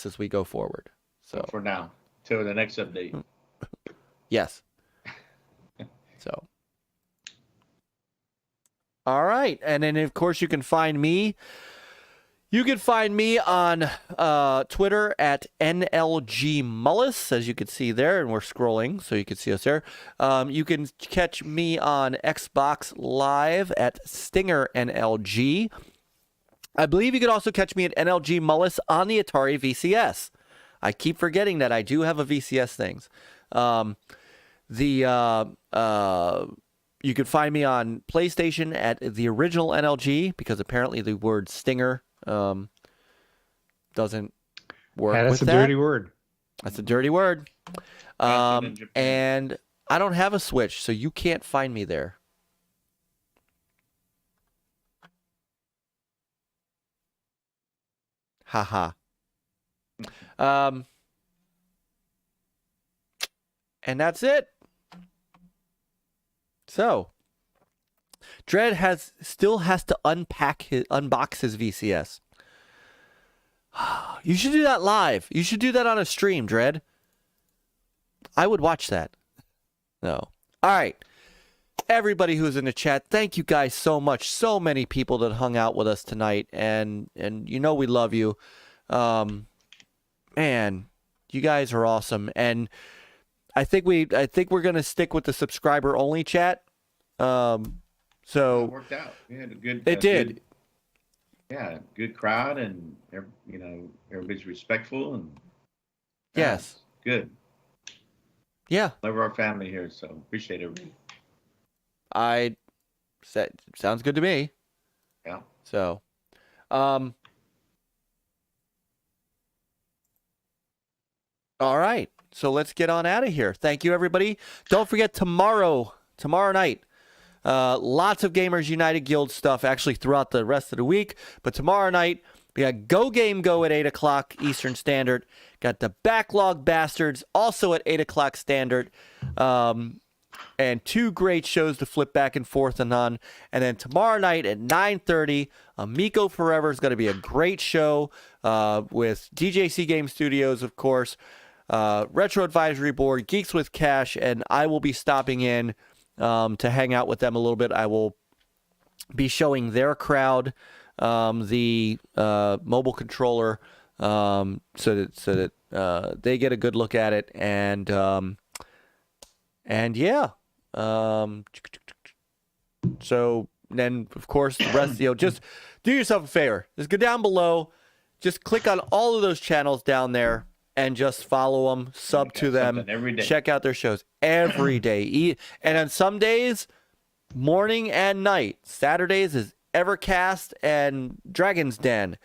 as we go forward. So for now, till the next update. Yes. So. All right. And then, of course, you can find me. You can find me on Twitter at NLGMullis, as you can see there, and we're scrolling, so you can see us there. You can catch me on Xbox Live at StingerNLG. I believe you could also catch me at NLG Mullis on the Atari VCS. I keep forgetting that I do have a VCS things. You can find me on PlayStation at the original NLG, because apparently the word Stinger doesn't work. Yeah, that's with a that. dirty word. That's a dirty word. In Japan. And I don't have a Switch, so you can't find me there. Haha. And that's it. So, Dread still has to unbox his VCS. You should do that live. You should do that on a stream, Dread. I would watch that. No. All right. Everybody who's in the chat, thank you guys so much. So many people that hung out with us tonight, and you know we love you. Man, you guys are awesome. And I think we're gonna stick with the subscriber only chat. So It worked out. We had a good. It did. Good crowd, and everybody's respectful, and Yes. Good. Yeah. Love our family here, so appreciate it. Sounds good to me. Yeah. So, all right. So let's get on out of here. Thank you, everybody. Don't forget tomorrow night, lots of Gamers United Guild stuff actually throughout the rest of the week. But tomorrow night, we got GoGameGo at 8 o'clock Eastern Standard. Got the Backlog Bastards also at 8 o'clock Standard. And two great shows to flip back and forth on. And then tomorrow night at 9:30, Amico Forever is going to be a great show with DJC Game Studios, of course, Retro Advisory Board, Geeks with Cash, and I will be stopping in to hang out with them a little bit. I will be showing their crowd the mobile controller so that they get a good look at it. And yeah, so then of course the rest, just do yourself a favor. Just go down below, just click on all of those channels down there and just follow them, sub to them, every day. Check out their shows every day. And on some days, morning and night. Saturdays is Evercast and Dragon's Den.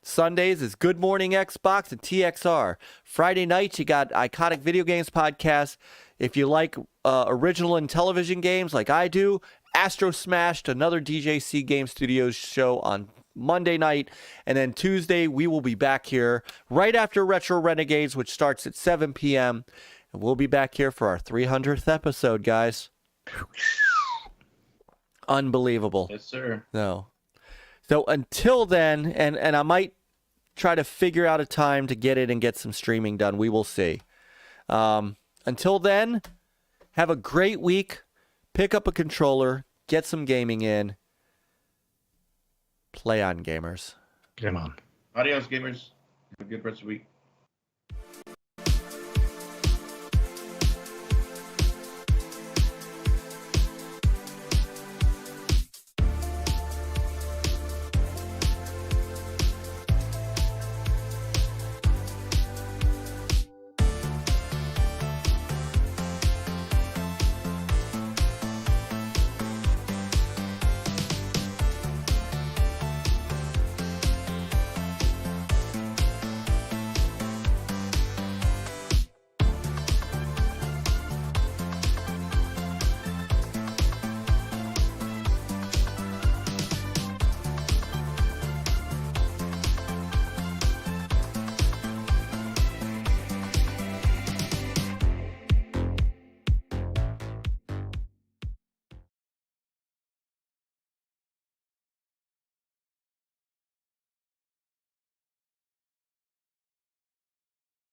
Sundays is Good Morning Xbox and TXR. Friday nights, you got Iconic Video Games Podcast. If you like original and television games like I do, Astro Smashed, another DJC Game Studios show on Monday night. And then Tuesday, we will be back here right after Retro Renegades, which starts at 7 p.m. And we'll be back here for our 300th episode, guys. Unbelievable. Yes, sir. No. So until then, and I might try to figure out a time to get it and get some streaming done. We will see. Until then, have a great week. Pick up a controller. Get some gaming in. Play on, gamers. Come on. Adios, gamers. Have a good rest of the week.